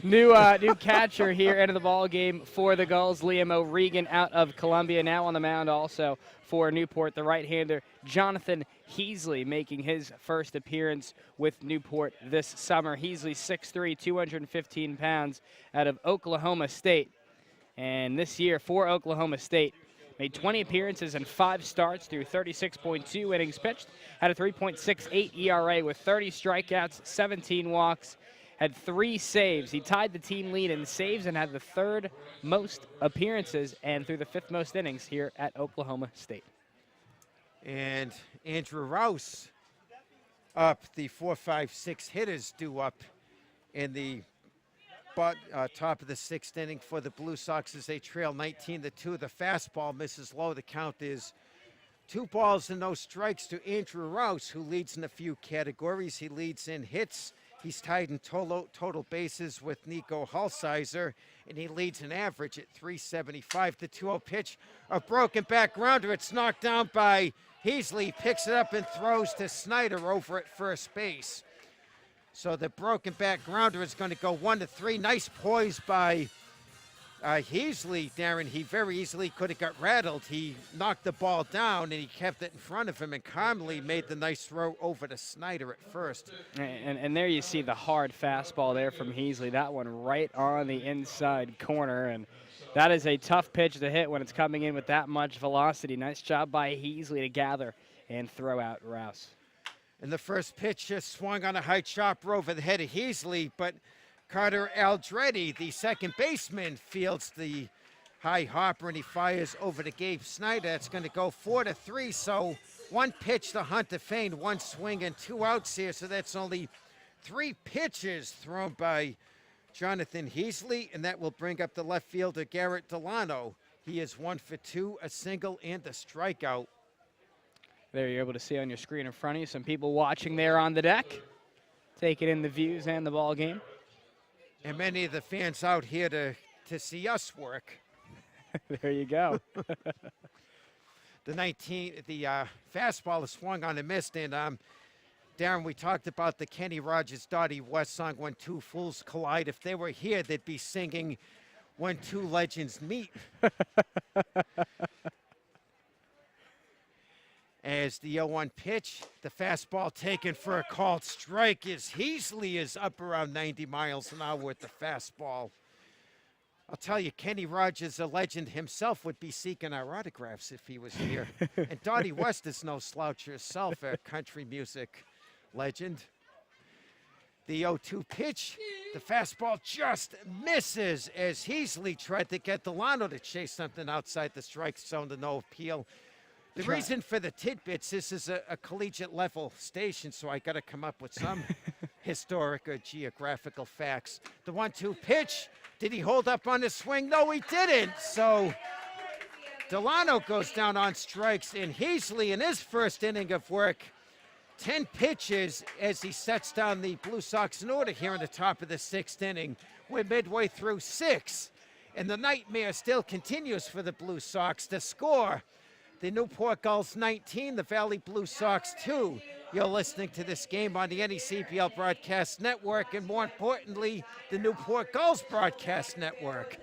[SPEAKER 4] New catcher here into the ball game for the Gulls, Liam O'Regan out of Columbia. Now on the mound also for Newport, the right-hander Jonathan Heasley, making his first appearance with Newport this summer. Heasley 6'3", 215 pounds, out of Oklahoma State. And this year for Oklahoma State, made 20 appearances and 5 starts through 36.2 innings pitched, had a 3.68 ERA with 30 strikeouts, 17 walks, had 3 saves. He tied the team lead in saves and had the 3rd most appearances and through the 5th most innings here at Oklahoma State.
[SPEAKER 11] And Andrew Rouse up, the 4-5-6 hitters due up in the top of the 6th inning for the Blue Sox as they trail 19-2. The fastball misses low. The count is 2 balls and no strikes to Andrew Rouse, who leads in a few categories. He leads in hits. He's tied in total bases with Nico Hulsizer, and he leads in average at 375. The 2-0 pitch, a broken back grounder. It's knocked down by Heasley, picks it up and throws to Snyder over at first base. So the broken back grounder is going to go 1-3. Nice poise by Heasley, Darren. He very easily could have got rattled. He knocked the ball down and he kept it in front of him and calmly made the nice throw over to Snyder at first.
[SPEAKER 4] And there you see the hard fastball there from Heasley. That one right on the inside corner. And that is a tough pitch to hit when it's coming in with that much velocity. Nice job by Heasley to gather and throw out Rouse.
[SPEAKER 11] And the first pitch just swung on a high chopper over the head of Heasley, but Carter Aldretti, the second baseman, fields the high hopper and he fires over to Gabe Snyder. That's going to go 4-3. So 1 pitch to Hunter Fain, 1 swing and 2 outs here. So that's only 3 pitches thrown by Jonathan Heasley, and that will bring up the left fielder Garrett Delano. He is 1 for 2, a single and a strikeout.
[SPEAKER 4] There you're able to see on your screen in front of you some people watching there on the deck, taking in the views and the ball game.
[SPEAKER 11] And many of the fans out here to see us work.
[SPEAKER 4] There you go.
[SPEAKER 11] The fastball is swung on and missed. And Darren, we talked about the Kenny Rogers Dottie West song, "When Two Fools Collide." If they were here, they'd be singing "When Two Legends Meet." As the 0-1 pitch, the fastball taken for a called strike as Heasley is up around 90 miles an hour with the fastball. I'll tell you, Kenny Rogers, a legend himself, would be seeking our autographs if he was here. And Dottie West is no slouch herself, a country music legend. The 0-2 pitch, the fastball just misses as Heasley tried to get Delano to chase something outside the strike zone to no appeal. The reason for the tidbits, this is a collegiate level station, so I got to come up with some historic or geographical facts. The 1-2 pitch, did he hold up on the swing? No, he didn't. So Delano goes down on strikes, and Heasley in his first inning of work, 10 pitches as he sets down the Blue Sox in order here in the top of the 6th inning. We're midway through 6, and the nightmare still continues for the Blue Sox. The score, the Newport Gulls 19, the Valley Blue Sox 2. You're listening to this game on the NECBL Broadcast Network, and more importantly, the Newport Gulls Broadcast Network.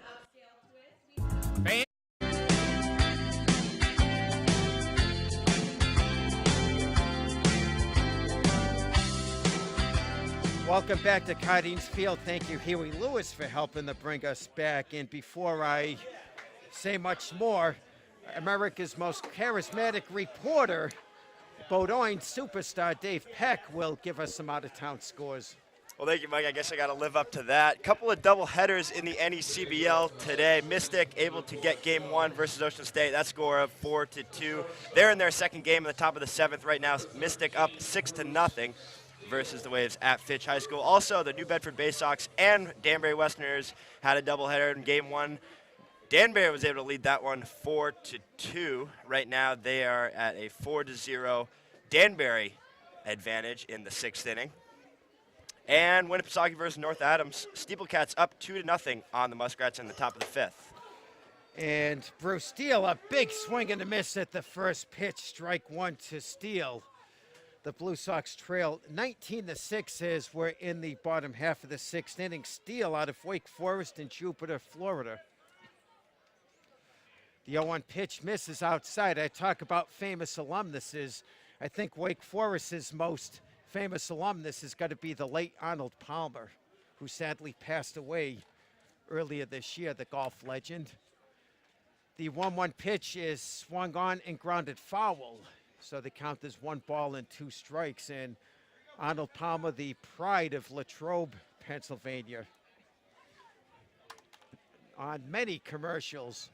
[SPEAKER 11] Welcome back to Cardines Field. Thank you, Huey Lewis, for helping to bring us back. And before I say much more, America's most charismatic reporter, Bowdoin superstar Dave Peck, will give us some out-of-town scores.
[SPEAKER 5] Well, thank you, Mike. I guess I got to live up to that. Couple of double headers in the NECBL today. Mystic able to get Game 1 versus Ocean State. That score of 4-2. They're in their second game in the top of the 7th right now. Mystic up 6-0 versus the Waves at Fitch High School. Also, the New Bedford Bay Sox and Danbury Westerners had a doubleheader in Game 1. Danbury was able to lead that one 4-2. Right now, they are at a 4-0 Danbury advantage in the 6th inning. And Winnipesaukee versus North Adams. Steeplecats up 2-0 on the Muskrats in the top of the 5th.
[SPEAKER 11] And Bruce Steele, a big swing and a miss at the first pitch. Strike 1 to Steele. The Blue Sox trail 19-6 as we're in the bottom half of the 6th inning. Steele out of Wake Forest in Jupiter, Florida. The 0-1 pitch misses outside. I talk about famous alumnuses. I think Wake Forest's most famous alumnus has got to be the late Arnold Palmer, who sadly passed away earlier this year, the golf legend. The 1-1 pitch is swung on and grounded foul. So the count is 1 ball and 2 strikes. And Arnold Palmer, the pride of Latrobe, Pennsylvania. On many commercials,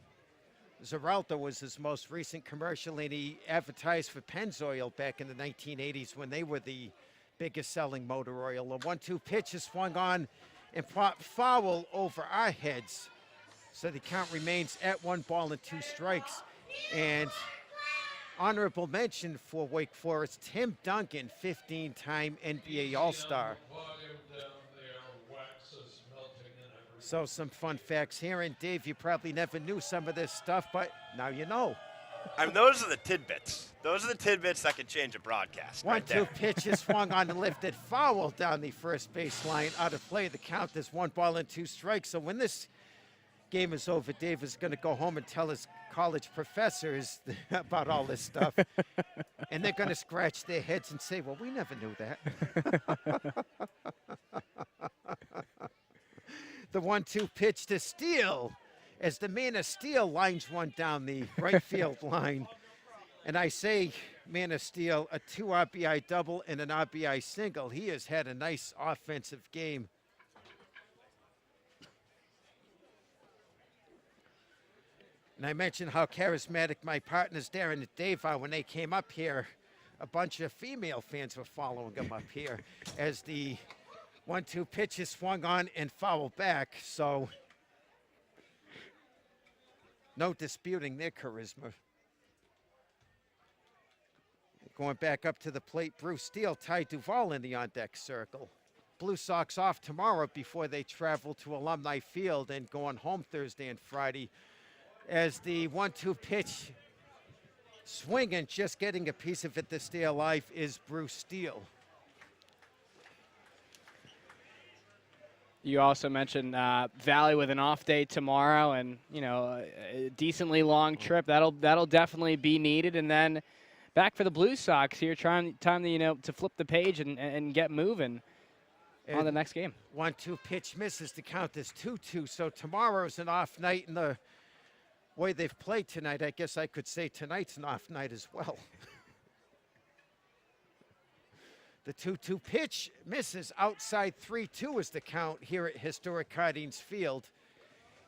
[SPEAKER 11] Xarelto was his most recent commercial, and he advertised for Pennzoil back in the 1980s when they were the biggest selling motor oil. The 1-2 pitch is swung on and popped foul over our heads. So the count remains at 1 ball and 2 strikes. And honorable mention for Wake Forest, Tim Duncan, 15-time NBA All-Star. So some fun facts here. And Dave, you probably never knew some of this stuff, but now you know.
[SPEAKER 5] I mean, those are the tidbits. Those are the tidbits that could change a broadcast.
[SPEAKER 11] 1-2 pitch is swung on and lifted foul down the first baseline. Out of play, the count is 1 ball and 2 strikes. So when this game is over, Dave is going to go home and tell his college professors about all this stuff. And they're going to scratch their heads and say, well, we never knew that. The 1-2 pitch to Steele as the man of Steel lines one down the right field line. And I say, man of Steel, a 2 RBI double and an RBI single. He has had a nice offensive game. And I mentioned how charismatic my partners, Darren and Dave, are. When they came up here, a bunch of female fans were following them up here as the 1-2 pitch is swung on and fouled back. So no disputing their charisma. Going back up to the plate, Bruce Steele, Ty Duvall in the on-deck circle. Blue Sox off tomorrow before they travel to Alumni Field and going home Thursday and Friday. As the 1-2 pitch swinging, just getting a piece of it to stay alive, is Bruce Steele.
[SPEAKER 4] You also mentioned Valley with an off day tomorrow, and a decently long trip. That'll definitely be needed. And then back for the Blue Sox here, time to to flip the page and get moving on the next game.
[SPEAKER 11] 1-2 pitch misses. The count is 2-2. So tomorrow's an off night, and the way they've played tonight, I guess I could say tonight's an off night as well. The 2-2 pitch misses outside. 3-2 is the count here at historic Cardines Field.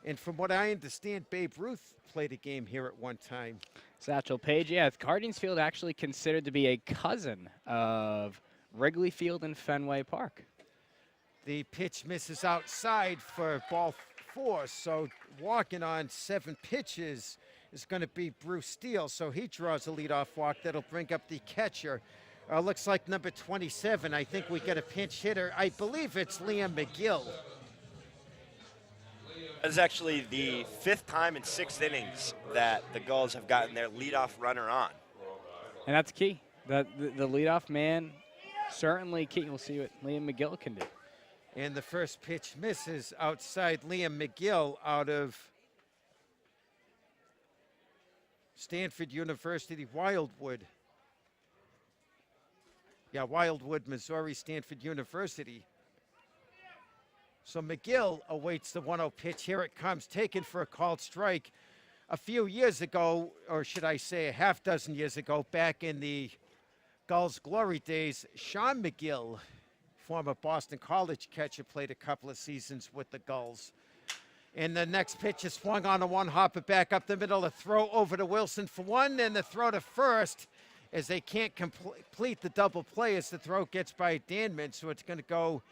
[SPEAKER 11] And from what I understand, Babe Ruth played a game here at one time.
[SPEAKER 4] Satchel Paige, yeah, Cardines Field actually considered to be a cousin of Wrigley Field and Fenway Park.
[SPEAKER 11] The pitch misses outside for ball 4, so walking on 7 pitches is going to be Bruce Steele, so he draws a leadoff walk. That'll bring up the catcher. Looks like number 27. I think we get a pinch hitter. I believe it's Liam McGill.
[SPEAKER 5] That is actually the 5th time in 6 innings that the Gulls have gotten their leadoff runner on.
[SPEAKER 4] And that's key. The leadoff man certainly key. We'll see what Liam McGill can do.
[SPEAKER 11] And the first pitch misses outside. Liam McGill out of Stanford University, Wildwood. Yeah, Wildwood, Missouri, Stanford University. So McGill awaits the 1-0 pitch. Here it comes, taken for a called strike. A few years ago, or should I say a half dozen years ago, back in the Gulls' glory days, Sean McGill, former Boston College catcher, played a couple of seasons with the Gulls. And the next pitch is swung on a one-hopper back up the middle. A throw over to Wilson for 1, and the throw to first, as they can't complete the double play as the throw gets by Danman. So it's going to go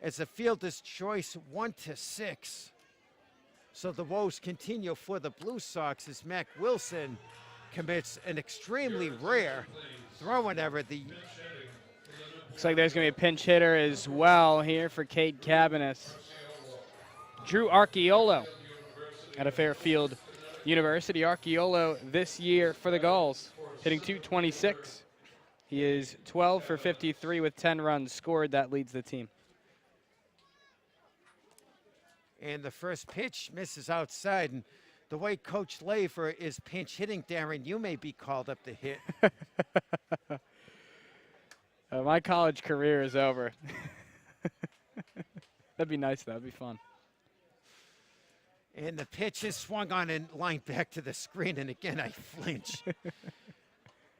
[SPEAKER 11] as a fielder's choice 1-6. So the woes continue for the Blue Sox as Mac Wilson commits an extremely rare throwing error.
[SPEAKER 4] Looks like there's going to be a pinch hitter as well here for Cade Cabanis. Drew Archiolo out of Fairfield University. Archiolo this year for the Gulls, hitting .226. He is 12 for 53 with 10 runs scored. That leads the team.
[SPEAKER 11] And the first pitch misses outside. And the way Coach Laver is pinch hitting, Darren, you may be called up to hit.
[SPEAKER 4] My college career is over. That'd be nice, though. That'd be fun.
[SPEAKER 11] And the pitch is swung on and lined back to the screen. And again, I flinch.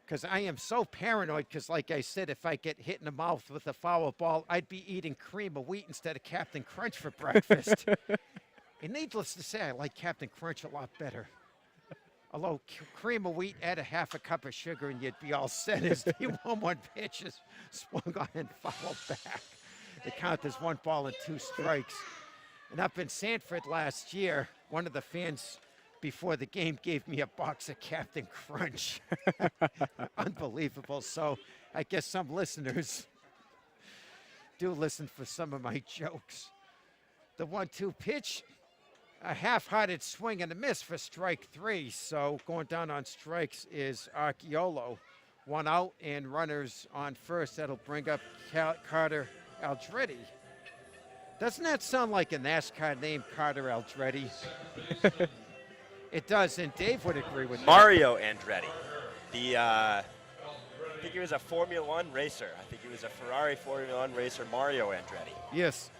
[SPEAKER 11] Because I am so paranoid, because like I said, if I get hit in the mouth with a foul ball, I'd be eating cream of wheat instead of Captain Crunch for breakfast. And needless to say, I like Captain Crunch a lot better. Although cream of wheat, add a half a cup of sugar and you'd be all set as the 1-1 pitch is swung on and fouled back. The count is 1 ball and 2 strikes. And up in Sanford last year, one of the fans before the game gave me a box of Captain Crunch. Unbelievable. So I guess some listeners do listen for some of my jokes. The 1-2 pitch, a half-hearted swing and a miss for strike 3. So going down on strikes is Archiolo. 1 out and runners on first. That'll bring up Carter Aldretti. Doesn't that sound like a NASCAR name, Carter Aldretti? It does, and Dave would agree with
[SPEAKER 5] Mario Andretti. I think he was a Formula One racer. I think he was a Ferrari Formula One racer, Mario Andretti.
[SPEAKER 11] Yes.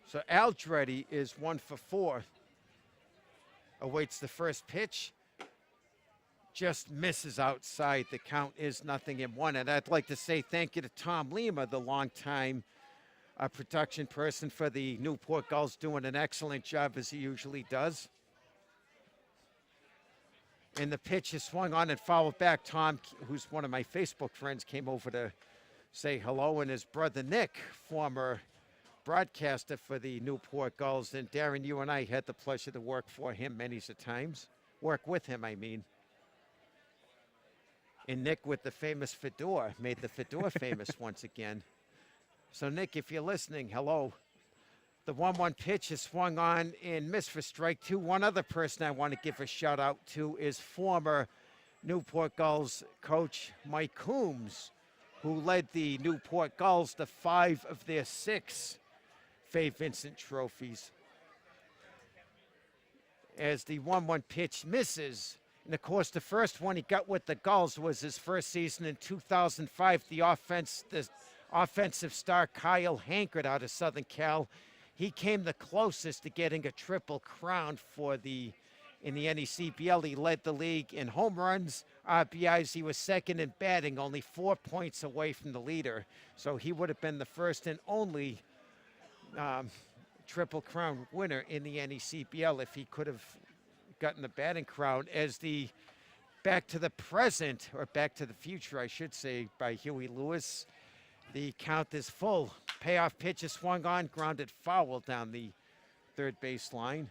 [SPEAKER 11] So Aldretti is 1 for 4. Awaits the first pitch. Just misses outside. The count is 0-1. And I'd like to say thank you to Tom Lima, the longtime production person for the Newport Gulls, doing an excellent job as he usually does. And the pitch is swung on and fouled back. Tom, who's one of my Facebook friends, came over to say hello, and his brother Nick, former broadcaster for the Newport Gulls. And Darren, you and I had the pleasure to work for him many times. Work with him, I mean. And Nick, with the famous fedora, made the fedora famous once again. So, Nick, if you're listening, hello. The 1-1 pitch is swung on and missed for strike 2. One other person I want to give a shout out to is former Newport Gulls coach Mike Coombs, who led the Newport Gulls to 5 of their 6 Fay Vincent trophies. as the 1-1 pitch misses. And of course, the first one he got with the Gulls was his first season in 2005. The offensive star Kyle Hankard out of Southern Cal. He came the closest to getting a triple crown in the NECBL. He led the league in home runs, RBIs. He was second in batting, only 4 points away from the leader. So he would have been the first and only triple crown winner in the NECBL if he could have gotten the batting crown. As the back to the present, or back to the future, I should say, by Huey Lewis. The count is full. Payoff pitch is swung on, grounded foul down the third base line.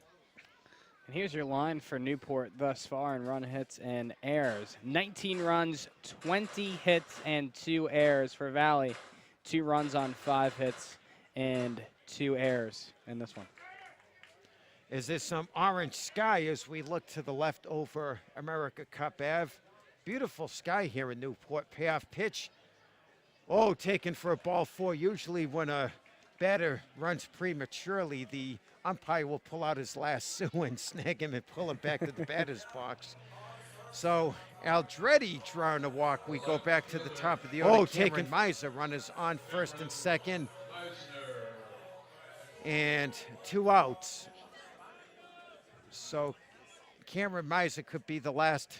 [SPEAKER 4] And here's your line for Newport thus far in run hits and errors. 19 runs, 20 hits, and 2 errors for Valley. 2 runs on 5 hits and 2 errors in this one.
[SPEAKER 11] Is there some orange sky as we look to the left over America Cup Ave? Beautiful sky here in Newport. Payoff pitch. Oh, taken for a ball 4. Usually when a batter runs prematurely, the umpire will pull out his lasso and snag him and pull him back to the batter's box. So Aldretti drawing a walk. We go back to the top of the order. Oh, taken Miser. Runners on first and second. And 2 outs. So Cameron Miser could be the last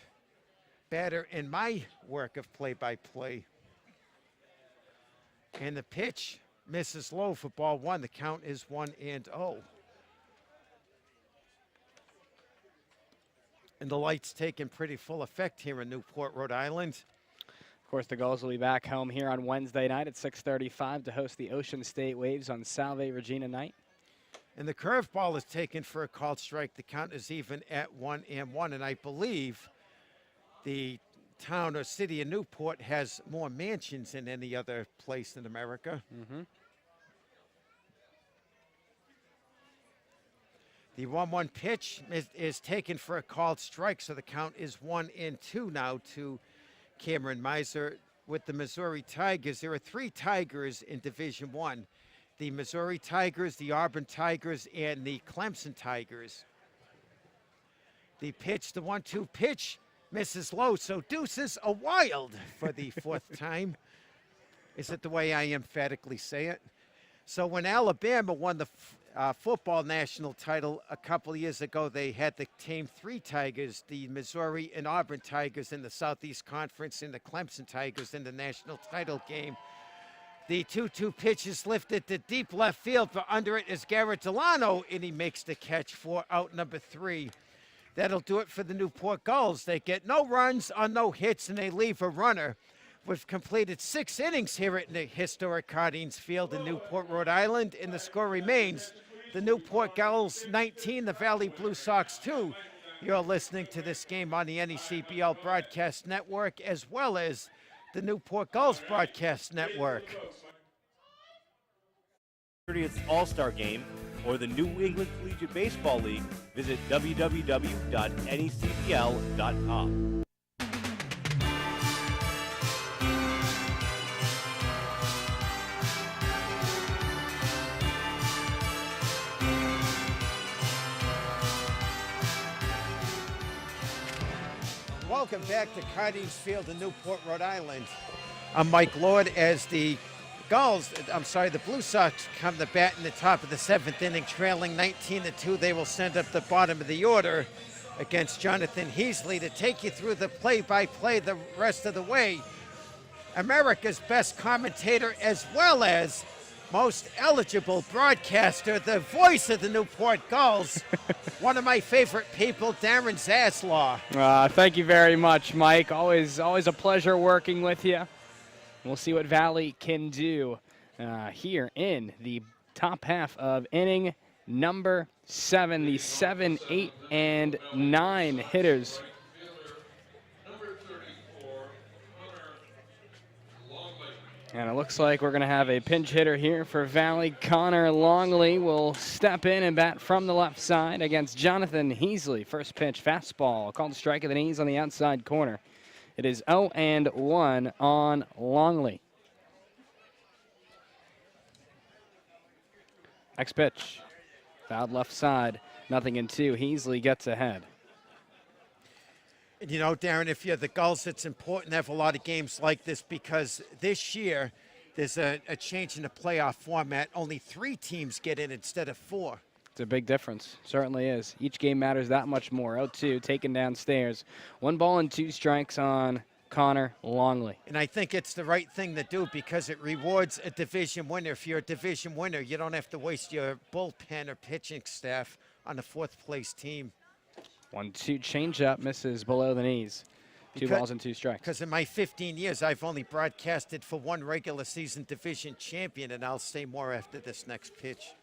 [SPEAKER 11] batter in my work of play-by-play. And the pitch misses low for ball 1. The count is 1-0. And the lights taking pretty full effect here in Newport, Rhode Island.
[SPEAKER 4] Of course, the Gulls will be back home here on Wednesday night at 6:35 to host the Ocean State Waves on Salve Regina night.
[SPEAKER 11] And the curveball is taken for a called strike. The count is even at 1-1. And I believe the town or city of Newport has more mansions than any other place in America.
[SPEAKER 4] Mm-hmm.
[SPEAKER 11] The 1-1 pitch is taken for a called strike, so the count is 1-2 now to Cameron Miser. With the Missouri Tigers, there are 3 Tigers in Division I. The Missouri Tigers, the Auburn Tigers, and the Clemson Tigers. The pitch, the 1-2 pitch, misses low, so deuces a wild for the 4th time. Is it the way I emphatically say it? So when Alabama won the football national title a couple of years ago, they had the team 3 Tigers, the Missouri and Auburn Tigers in the Southeast Conference and the Clemson Tigers in the national title game. The 2-2 pitch is lifted to deep left field, but under it is Garrett Delano, and he makes the catch for out number 3. That'll do it for the Newport Gulls. They get no runs on no hits, and they leave a runner. We've completed 6 innings here at the historic Cardines Field in Newport, Rhode Island, and the score remains the Newport Gulls 19, the Valley Blue Sox 2. You're listening to this game on the NECBL Broadcast Network, as well as the Newport Gulls Broadcast Network.
[SPEAKER 2] 30th All-Star Game or the New England Collegiate Baseball League, visit www.necbl.com.
[SPEAKER 11] Welcome back to Cardines Field in Newport, Rhode Island. I'm Mike Lord as the Blue Sox come to bat in the top of the 7th inning, trailing 19-2. They will send up the bottom of the order against Jonathan Heasley to take you through the play-by-play the rest of the way. America's best commentator as well as most eligible broadcaster, the voice of the Newport Gulls, one of my favorite people, Darren Zaslaw.
[SPEAKER 4] Thank you very much, Mike. Always a pleasure working with you. We'll see what Valley can do here in the top half of inning number 7. The 7, 8, and 9 hitters. And it looks like we're going to have a pinch hitter here for Valley. Connor Longley will step in and bat from the left side against Jonathan Heasley. First pitch, fastball, called strike of the knees on the outside corner. It is 0-1 on Longley. Next pitch. Fouled left side, 0-2. Heasley gets ahead.
[SPEAKER 11] And you know, Darren, if you're the Gulls, it's important to have a lot of games like this because this year there's a change in the playoff format. Only 3 teams get in instead of 4.
[SPEAKER 4] It's a big difference. Certainly is. Each game matters that much more. 0-2, taken downstairs. 1 ball and 2 strikes on Connor Longley.
[SPEAKER 11] And I think it's the right thing to do because it rewards a division winner. If you're a division winner, you don't have to waste your bullpen or pitching staff on a 4th-place team.
[SPEAKER 4] 1-2 changeup misses below the knees. 2 balls and 2 strikes.
[SPEAKER 11] Because in my 15 years, I've only broadcasted for 1 regular season division champion, and I'll say more after this next pitch.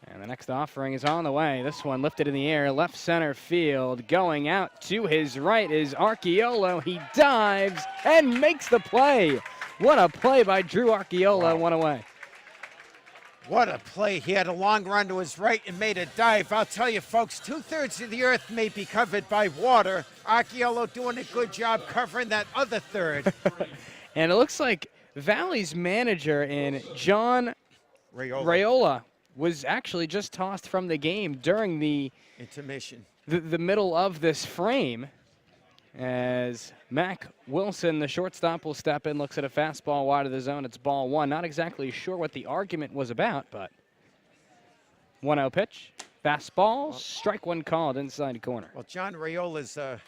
[SPEAKER 4] And the next offering is on the way. This one lifted in the air, left center field. Going out to his right is Archiolo. He dives and makes the play. What a play by Drew Archiolo. Wow. One away.
[SPEAKER 11] What a play. He had a long run to his right and made a dive. I'll tell you, folks, 2/3 of the earth may be covered by water. Archiolo doing a good job covering that other third.
[SPEAKER 4] And it looks like Valley's manager in John Raiola was actually just tossed from the game during the
[SPEAKER 11] intermission,
[SPEAKER 4] the middle of this frame, as Mac Wilson, the shortstop, will step in, looks at a fastball wide of the zone. It's ball 1. Not exactly sure what the argument was about, but 1-0 pitch. Fastball, strike 1 called inside corner.
[SPEAKER 11] Well, John Raiola's a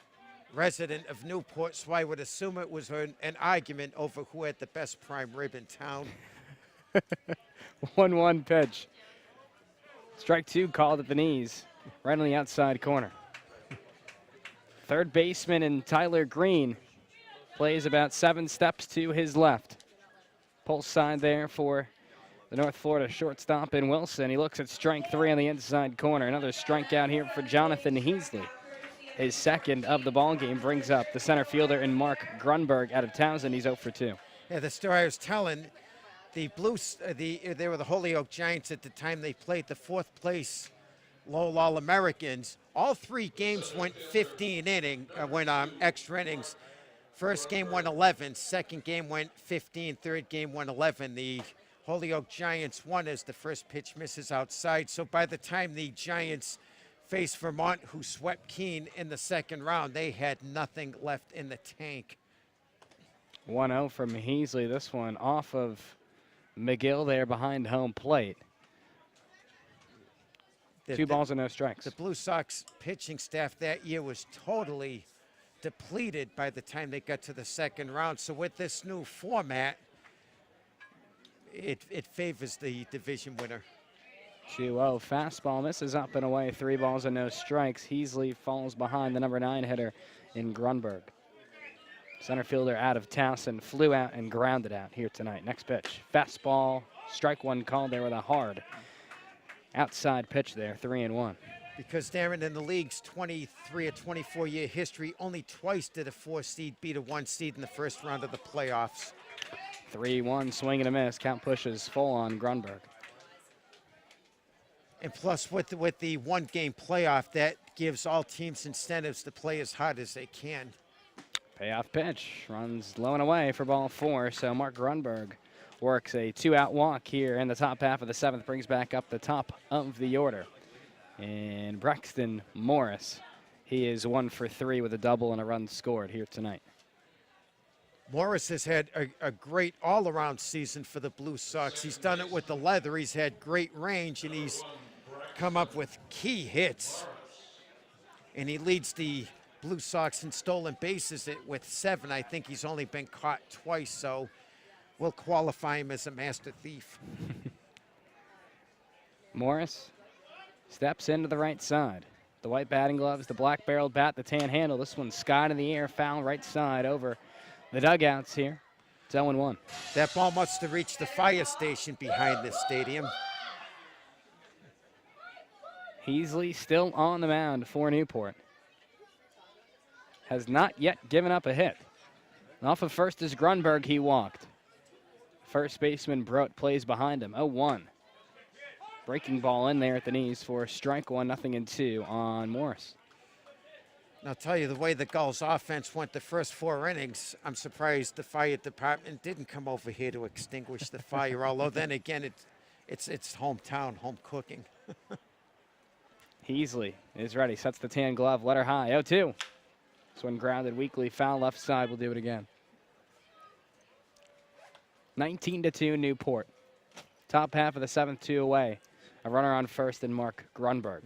[SPEAKER 11] resident of Newport, so I would assume it was an argument over who had the best prime rib in town.
[SPEAKER 4] 1-1 pitch. Strike 2 called at the knees, right on the outside corner. Third baseman and Tyler Green plays about 7 steps to his left. Pulse side there for the North Florida shortstop in Wilson. He looks at strike 3 on the inside corner. Another strikeout here for Jonathan Heasley. His second of the ball game brings up the center fielder in Mark Grunberg out of Townsend. He's 0 for 2.
[SPEAKER 11] Yeah, the story I was telling, the Blues, they were the Holyoke Giants at the time they played the 4th place Lowell All-Americans. All 3 games went 15 extra innings. First game went 11, second game went 15, third game went 11. The Holyoke Giants won as the first pitch misses outside. So by the time the Giants faced Vermont, who swept Keene in the second round, they had nothing left in the tank.
[SPEAKER 4] 1-0 from Heasley. This one off of McGill there behind home plate. 2 balls and no strikes.
[SPEAKER 11] The Blue Sox pitching staff that year was totally depleted by the time they got to the second round. So with this new format, it favors the division winner.
[SPEAKER 4] 2-0 fastball misses up and away. 3 balls and no strikes. Heasley falls behind the number 9 hitter in Grunberg. Center fielder out of Townsend flew out and grounded out here tonight. Next pitch, fastball, strike 1 called there with a hard outside pitch there, 3-1.
[SPEAKER 11] Because, Darren, in the league's 23 or 24-year history, only twice did a 4 seed beat a 1 seed in the first round of the playoffs.
[SPEAKER 4] 3-1, swing and a miss. Count pushes full on Grunberg.
[SPEAKER 11] And plus, with the 1-game playoff, that gives all teams incentives to play as hard as they can.
[SPEAKER 4] Payoff pitch, runs low and away for ball 4, so Mark Grunberg works a 2-out walk here in the top half of the 7th, brings back up the top of the order. And Braxton Morris, he is 1 for 3 with a double and a run scored here tonight.
[SPEAKER 11] Morris has had a great all-around season for the Blue Sox. He's done it with the leather. He's had great range, and he's come up with key hits. And he leads the Blue Sox in stolen bases with 7. I think he's only been caught twice, so we'll qualify him as a master thief.
[SPEAKER 4] Morris steps into the right side. The white batting gloves, the black barreled bat, the tan handle. This one's skied in the air, foul right side over the dugouts here. It's 0-1.
[SPEAKER 11] That ball must have reached the fire station behind this stadium.
[SPEAKER 4] Heasley still on the mound for Newport. Has not yet given up a hit. Off of first is Grunberg, he walked. First baseman Brodt plays behind him, 0-1. Breaking ball in there at the knees for strike 1, 0-2 on Morris.
[SPEAKER 11] And I'll tell you, the way the Gulls offense went the first 4 innings, I'm surprised the fire department didn't come over here to extinguish the fire, although then again, it's hometown, home cooking.
[SPEAKER 4] Heasley is ready, sets the tan glove, let her high, 0-2. This one grounded weakly, foul left side, will do it again. 19-2 Newport. Top half of the 7th, 2 away. A runner on first and Mark Grunberg.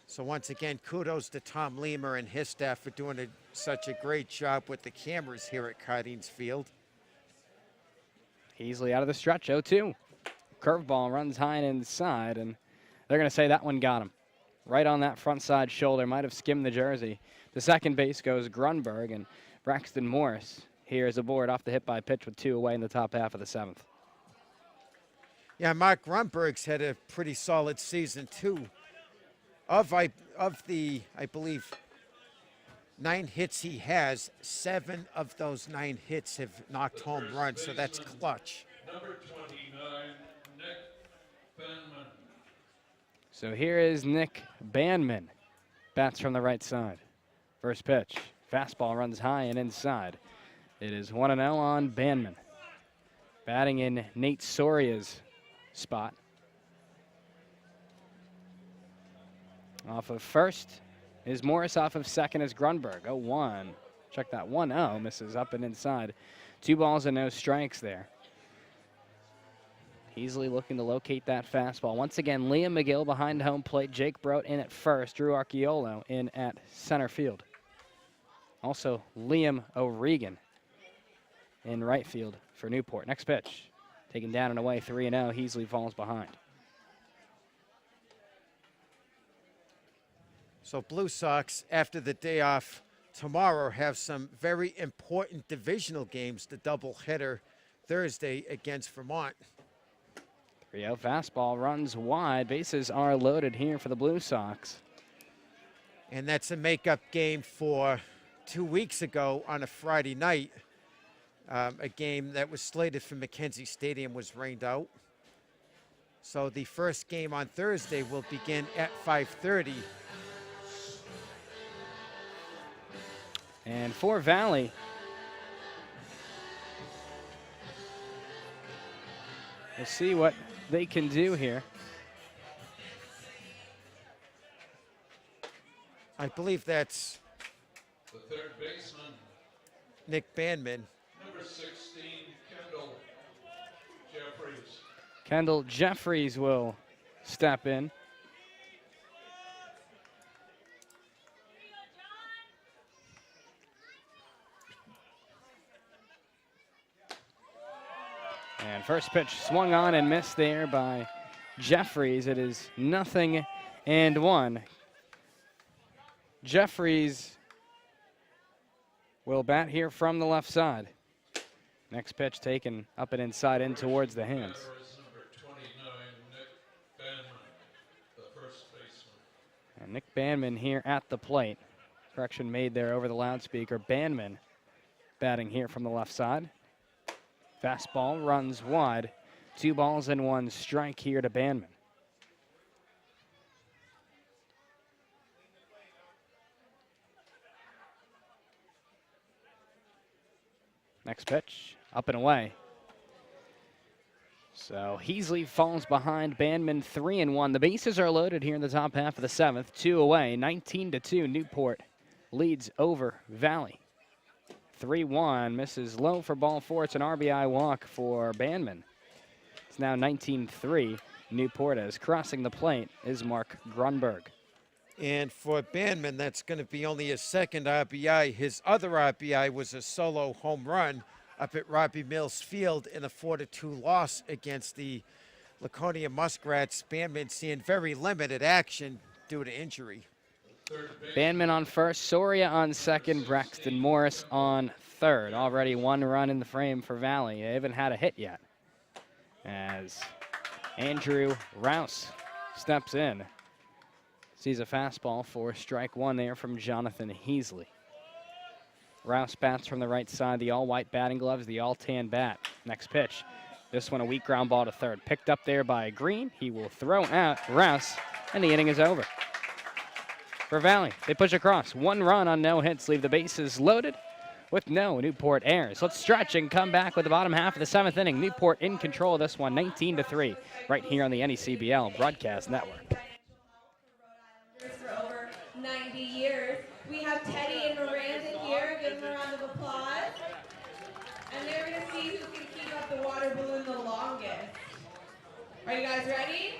[SPEAKER 11] So once again, kudos to Tom Leamer and his staff for doing such a great job with the cameras here at Cardines Field.
[SPEAKER 4] Heasley out of the stretch, 0-2. Curveball runs high and inside, and they're going to say that one got him. Right on that front side shoulder, might have skimmed the jersey. To second base goes Grunberg, and Braxton Morris here is aboard off the hit by pitch with 2 away in the top half of the 7th.
[SPEAKER 11] Yeah, Mark Grunberg's had a pretty solid season, too. Of the, I believe, 9 hits he has, 7 of those 9 hits have knocked home runs, so that's clutch.
[SPEAKER 14] Number 29, Nick Banman.
[SPEAKER 4] So here is Nick Banman. Bats from the right side. First pitch. Fastball runs high and inside. It is 1-0 on Banman. Batting in Nate Soria's spot. Off of first is Morris, off of second is Grunberg. 0-1. Check that, 1-0, misses up and inside. 2 balls and no strikes there. Easily looking to locate that fastball. Once again, Liam McGill behind home plate. Jake Brote in at first. Drew Archiolo in at center field. Also, Liam O'Regan in right field for Newport. Next pitch. Taken down and away, 3-0. Heasley falls behind.
[SPEAKER 11] So Blue Sox, after the day off tomorrow, have some very important divisional games. The doubleheader Thursday against Vermont.
[SPEAKER 4] 3-0 fastball runs wide. Bases are loaded here for the Blue Sox.
[SPEAKER 11] And that's a makeup game for 2 weeks ago on a Friday night. A game that was slated for Mackenzie Stadium was rained out. So the first game on Thursday will begin at 5:30.
[SPEAKER 4] And for Valley, we'll see what they can do here.
[SPEAKER 11] I believe that's
[SPEAKER 14] The third baseman,
[SPEAKER 11] Nick Banman.
[SPEAKER 14] number 16, Kendall Jeffries.
[SPEAKER 4] Kendall Jeffries will step in. And first pitch swung on and missed there by Jeffries. It is 0-1. Jeffries will bat here from the left side. Next pitch taken up and inside in towards the hands.
[SPEAKER 14] Batter is number 29, Nick Banman, the first baseman.
[SPEAKER 4] And Nick Banman here at the plate. Correction made there over the loudspeaker. Banman batting here from the left side. Fastball runs wide. 2 balls and 1 strike here to Banman. Next pitch, up and away. So Heasley falls behind Banman, 3-1. The bases are loaded here in the top half of the 7th. 2 away, 19-2. Newport leads over Valley. 3-1, misses low for ball 4. It's an RBI walk for Banman. It's now 19-3. Newport, as crossing the plate is Mark Grunberg.
[SPEAKER 11] And for Banman, that's going to be only his second RBI. His other RBI was a solo home run up at Robbie Mills Field in a 4-2 loss against the Laconia Muskrats. Banman seeing very limited action due to injury.
[SPEAKER 4] Banman on first, Soria on second, Braxton Morris on third. Already 1 run in the frame for Valley. They haven't had a hit yet. As Andrew Rouse steps in. Sees a fastball for strike 1 there from Jonathan Heasley. Rouse bats from the right side, the all-white batting gloves, the all-tan bat. Next pitch. This one a weak ground ball to third. Picked up there by Green. He will throw out Rouse, and the inning is over. For Valley, they push across. 1 run on no hits, leave the bases loaded with no Newport errors. Let's stretch and come back with the bottom half of the 7th inning. Newport in control of this one, 19-3, right here on the NECBL Broadcast Network.
[SPEAKER 15] For Are you guys ready?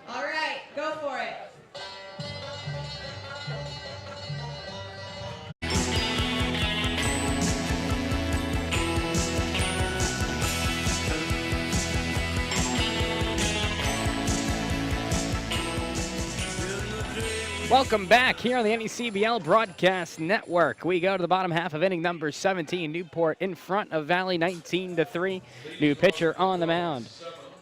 [SPEAKER 15] All right, go for it.
[SPEAKER 4] Welcome back here on the NECBL Broadcast Network. We go to the bottom half of inning number 17. Newport in front of Valley 19-3. New pitcher on the mound.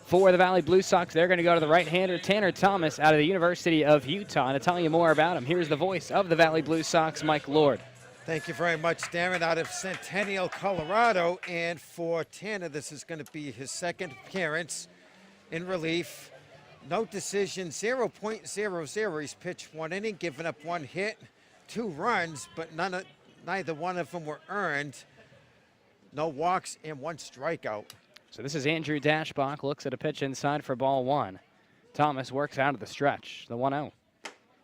[SPEAKER 4] For the Valley Blue Sox, they're going to go to the right-hander, Tanner Thomas, out of the University of Utah. And to tell you more about him, here's the voice of the Valley Blue Sox, Mike Lord.
[SPEAKER 11] Thank you very much, Darren, out of Centennial, Colorado. And for Tanner, this is going to be his second appearance in relief. No decision, 0.00. He's pitched 1 inning, given up 1 hit, 2 runs, but neither one of them were earned. No walks and 1 strikeout.
[SPEAKER 4] So this is Andrew Dashbach, looks at a pitch inside for ball 1. Thomas works out of the stretch, the 1-0.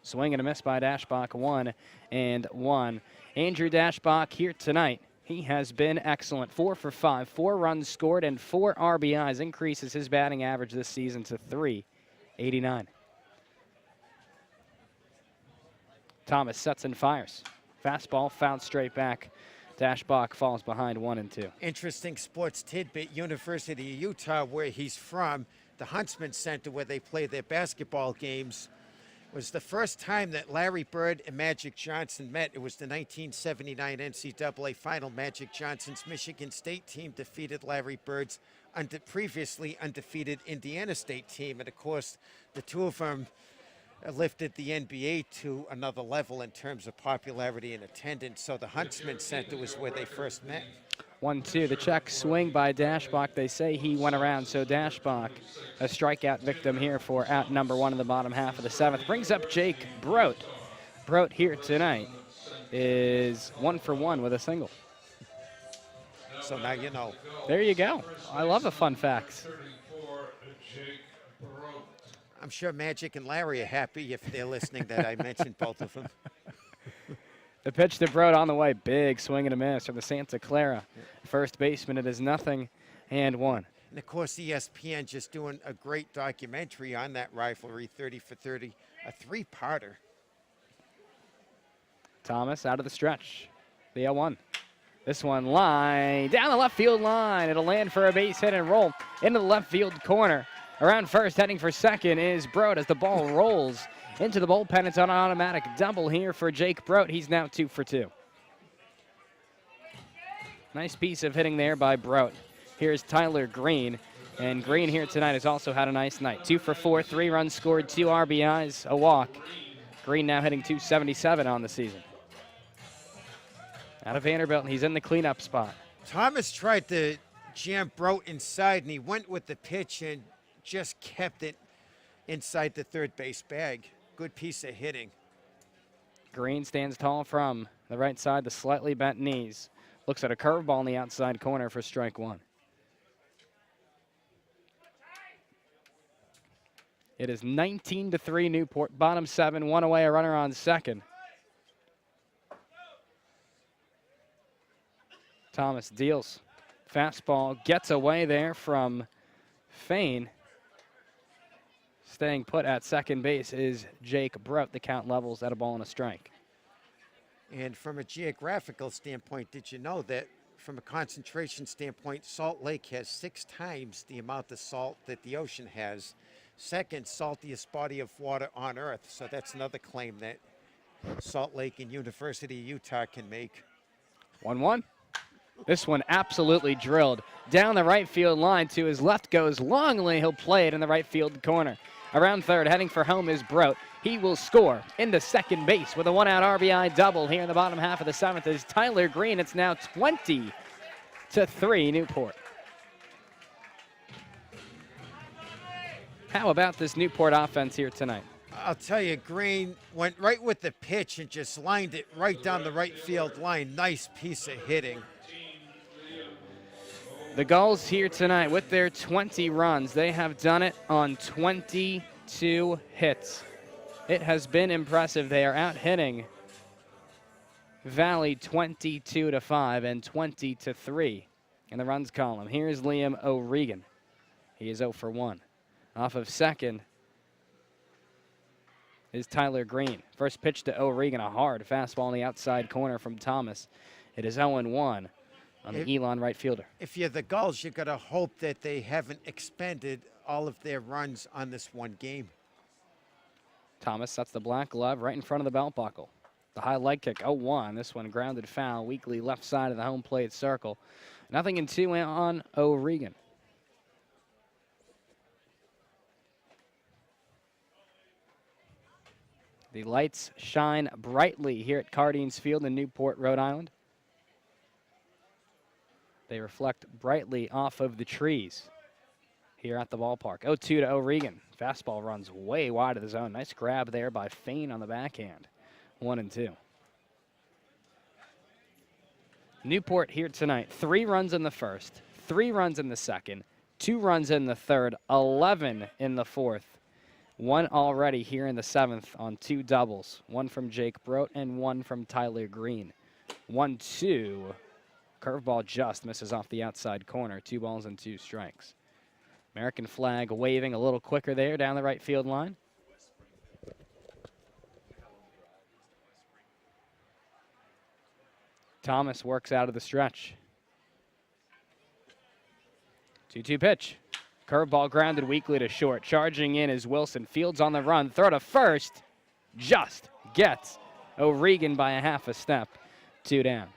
[SPEAKER 4] Swing and a miss by Dashbach, 1-1. Andrew Dashbach here tonight. He has been excellent, 4 for 5, 4 runs scored and 4 RBIs, increases his batting average this season to .389. Thomas sets and fires. Fastball fouled straight back. Dashbach falls behind 1-2.
[SPEAKER 11] Interesting sports tidbit, University of Utah, where he's from, the Huntsman Center where they play their basketball games, was the first time that Larry Bird and Magic Johnson met. It was the 1979 NCAA final. Magic Johnson's Michigan State team defeated Larry Bird's previously undefeated Indiana State team. And of course, the two of them lifted the NBA to another level in terms of popularity and attendance. So the Huntsman Center was where they first met.
[SPEAKER 4] 1-2, the check swing by Dashbach. They say he went around, so Dashbach, a strikeout victim here for out number 1 in the bottom half of the 7th. Brings up Jake Broat. Broat here tonight is 1 for 1 with a single.
[SPEAKER 11] So now you know.
[SPEAKER 4] There you go. I love the fun facts.
[SPEAKER 11] I'm sure Magic and Larry are happy if they're listening that I mentioned both of them.
[SPEAKER 4] The pitch to Broad on the way. Big swing and a miss from the Santa Clara first baseman. It is 0-1.
[SPEAKER 11] And of course, ESPN just doing a great documentary on that rivalry, 30 for 30, a 3-parter.
[SPEAKER 4] Thomas out of the stretch. The 0-1. This one line down the left field line. It'll land for a base hit and roll into the left field corner. Around first, heading for second is Broad as the ball rolls into the bullpen. It's on an automatic double here for Jake Broad. He's now 2 for 2. Nice piece of hitting there by Broad. Here's Tyler Green. And Green here tonight has also had a nice night. 2 for 4, 3 runs scored, 2 RBIs, a walk. Green now hitting .277 on the season. Out of Vanderbilt, and he's in the cleanup spot.
[SPEAKER 11] Thomas tried to jam Broad inside, and he went with the pitch and just kept it inside the third base bag. Good piece of hitting.
[SPEAKER 4] Green stands tall from the right side, the slightly bent knees. Looks at a curveball in the outside corner for strike 1. It is 19-3 Newport, bottom 7, 1 away, a runner on second. Thomas deals. Fastball gets away there from Fain. Staying put at second base is Jake Brout. The count levels at a ball and a strike.
[SPEAKER 11] And from a geographical standpoint, did you know that from a concentration standpoint, Salt Lake has 6 times the amount of salt that the ocean has? Second saltiest body of water on Earth. So that's another claim that Salt Lake and University of Utah can make.
[SPEAKER 4] 1-1. This one absolutely drilled down the right field line. To his left goes Longley. He'll play it in the right field corner. Around third, heading for home is Brout. He will score into second base with a 1-out RBI double here in the bottom half of the 7th is Tyler Green. It's now 20-3 Newport. How about this Newport offense here tonight?
[SPEAKER 11] I'll tell you, Green went right with the pitch and just lined it right down the right field line. Nice piece of hitting.
[SPEAKER 4] The Gulls here tonight with their 20 runs. They have done it on 22 hits. It has been impressive. They are out hitting Valley 22-5 and 20-3 in the runs column. Here's Liam O'Regan. He is 0 for 1. Off of second is Tyler Green. First pitch to O'Regan, a hard fastball in the outside corner from Thomas. It is 0-1 on the Elon right fielder.
[SPEAKER 11] If you're the Gulls, you got to hope that they haven't expended all of their runs on this one game.
[SPEAKER 4] Thomas sets the black glove right in front of the belt buckle. The high leg kick, 0-1. This one grounded foul, weakly left side of the home plate circle. 0-2 on O'Regan. The lights shine brightly here at Cardines Field in Newport, Rhode Island. They reflect brightly off of the trees here at the ballpark. 0-2 to O'Regan. Fastball runs way wide of the zone. Nice grab there by Fain on the backhand. 1-2. Newport here tonight. 3 runs in the first, 3 runs in the second, 2 runs in the third, 11 in the fourth. 1 already here in the 7th on 2 doubles. 1 from Jake Brote and 1 from Tyler Green. 1-2. Curveball just misses off the outside corner. 2 balls and 2 strikes. American flag waving a little quicker there down the right field line. Thomas works out of the stretch. 2-2 pitch. Curveball grounded weakly to short. Charging in is Wilson. Fields on the run. Throw to first. Just gets O'Regan by a half a step. 2 down.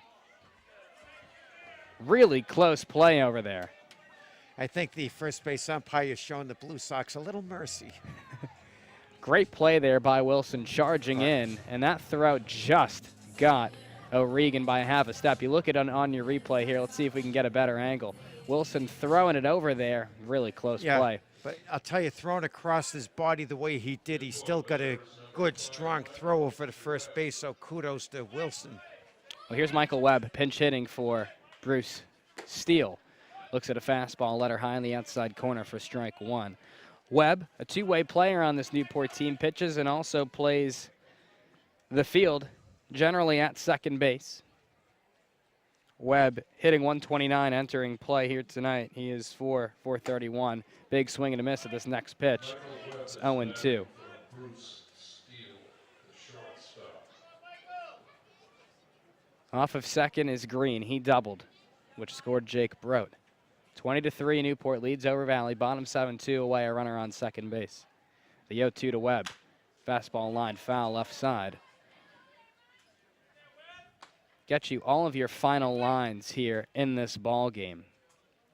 [SPEAKER 4] Really close play over there.
[SPEAKER 11] I think the first base umpire is showing the Blue Sox a little mercy.
[SPEAKER 4] Great play there by Wilson charging in, and that throw just got O'Regan by a half a step. You look at it on your replay here. Let's see if we can get a better angle. Wilson throwing it over there. Really close play.
[SPEAKER 11] But I'll tell you, throwing across his body the way he did, he still got a good, strong throw over to first base, so kudos to Wilson.
[SPEAKER 4] Well, here's Michael Webb, pinch hitting for Bruce Steele. Looks at a fastball, let her high in the outside corner for strike 1. Webb, a two-way player on this Newport team, pitches and also plays the field, generally at second base. Webb hitting 129, entering play here tonight. He is 431. Big swing and a miss at this next pitch. It's 0-2. Off of second is Green. He doubled, which scored Jake Brote. 20-3, Newport leads over Valley. Bottom 7-2 away, a runner on second base. The 0-2 to Webb. Fastball line foul left side. Get you all of your final lines here in this ball game.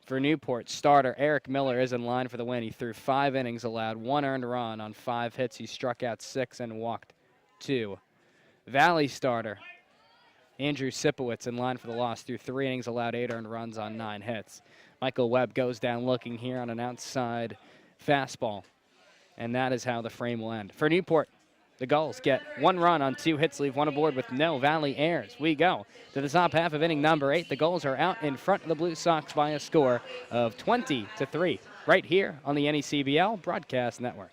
[SPEAKER 4] For Newport, starter Eric Miller is in line for the win. He threw 5 innings, allowed 1 earned run on 5 hits. He struck out 6 and walked 2. Valley starter Andrew Sipowicz in line for the loss, threw 3 innings, allowed 8 earned runs on 9 hits. Michael Webb goes down looking here on an outside fastball, and that is how the frame will end. For Newport, the Gulls get 1 run on 2 hits, leave 1 aboard with no Valley errors. We go to the top half of inning number 8. The Gulls are out in front of the Blue Sox by a score of 20-3, right here on the NECBL Broadcast Network.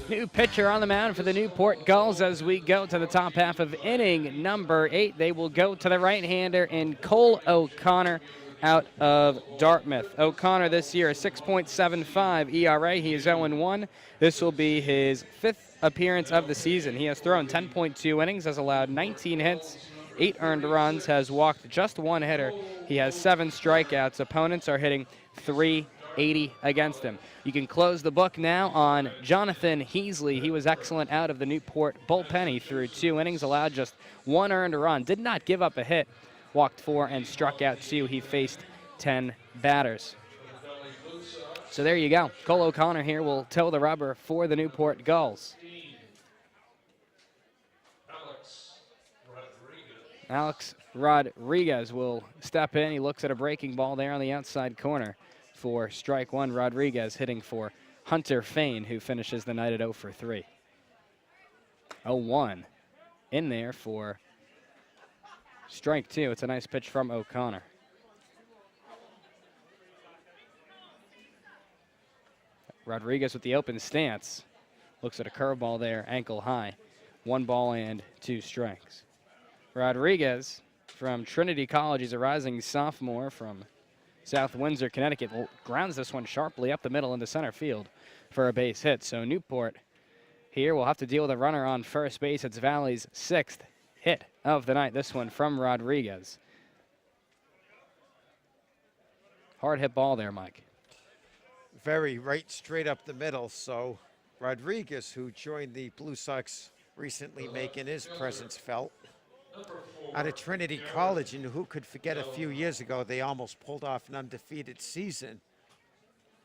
[SPEAKER 4] New pitcher on the mound for the Newport Gulls as we go to the top half of inning number 8. They will go to the right-hander in Cole O'Connor out of Dartmouth. O'Connor this year a 6.75 ERA. He is 0-1. This will be his 5th appearance of the season. He has thrown 10.2 innings, has allowed 19 hits, 8 earned runs, has walked just 1 hitter. He has 7 strikeouts. Opponents are hitting .380 against him. You can close the book now on Jonathan Heasley. He was excellent out of the Newport bullpen. He threw 2 innings, allowed just 1 earned run, did not give up a hit, walked 4 and struck out 2. He faced 10 batters. So there you go. Cole O'Connor here will toe the rubber for the Newport Gulls. Alex Rodriguez will step in. He looks at a breaking ball there on the outside corner for strike 1. Rodriguez hitting for Hunter Fain, who finishes the night at 0 for 3. 0-1 in there for strike 2. It's a nice pitch from O'Connor. Rodriguez with the open stance. Looks at a curveball there, ankle high. 1 ball and 2 strikes. Rodriguez from Trinity College, he's a rising sophomore from South Windsor, Connecticut, grounds this one sharply up the middle into center field for a base hit. So Newport here will have to deal with a runner on first base. It's Valley's 6th hit of the night, this one from Rodriguez. Hard hit ball there, Mike.
[SPEAKER 11] Very right straight up the middle. So Rodriguez, who joined the Blue Sox recently, making his presence felt. Out of Trinity College, and who could forget a few years ago they almost pulled off an undefeated season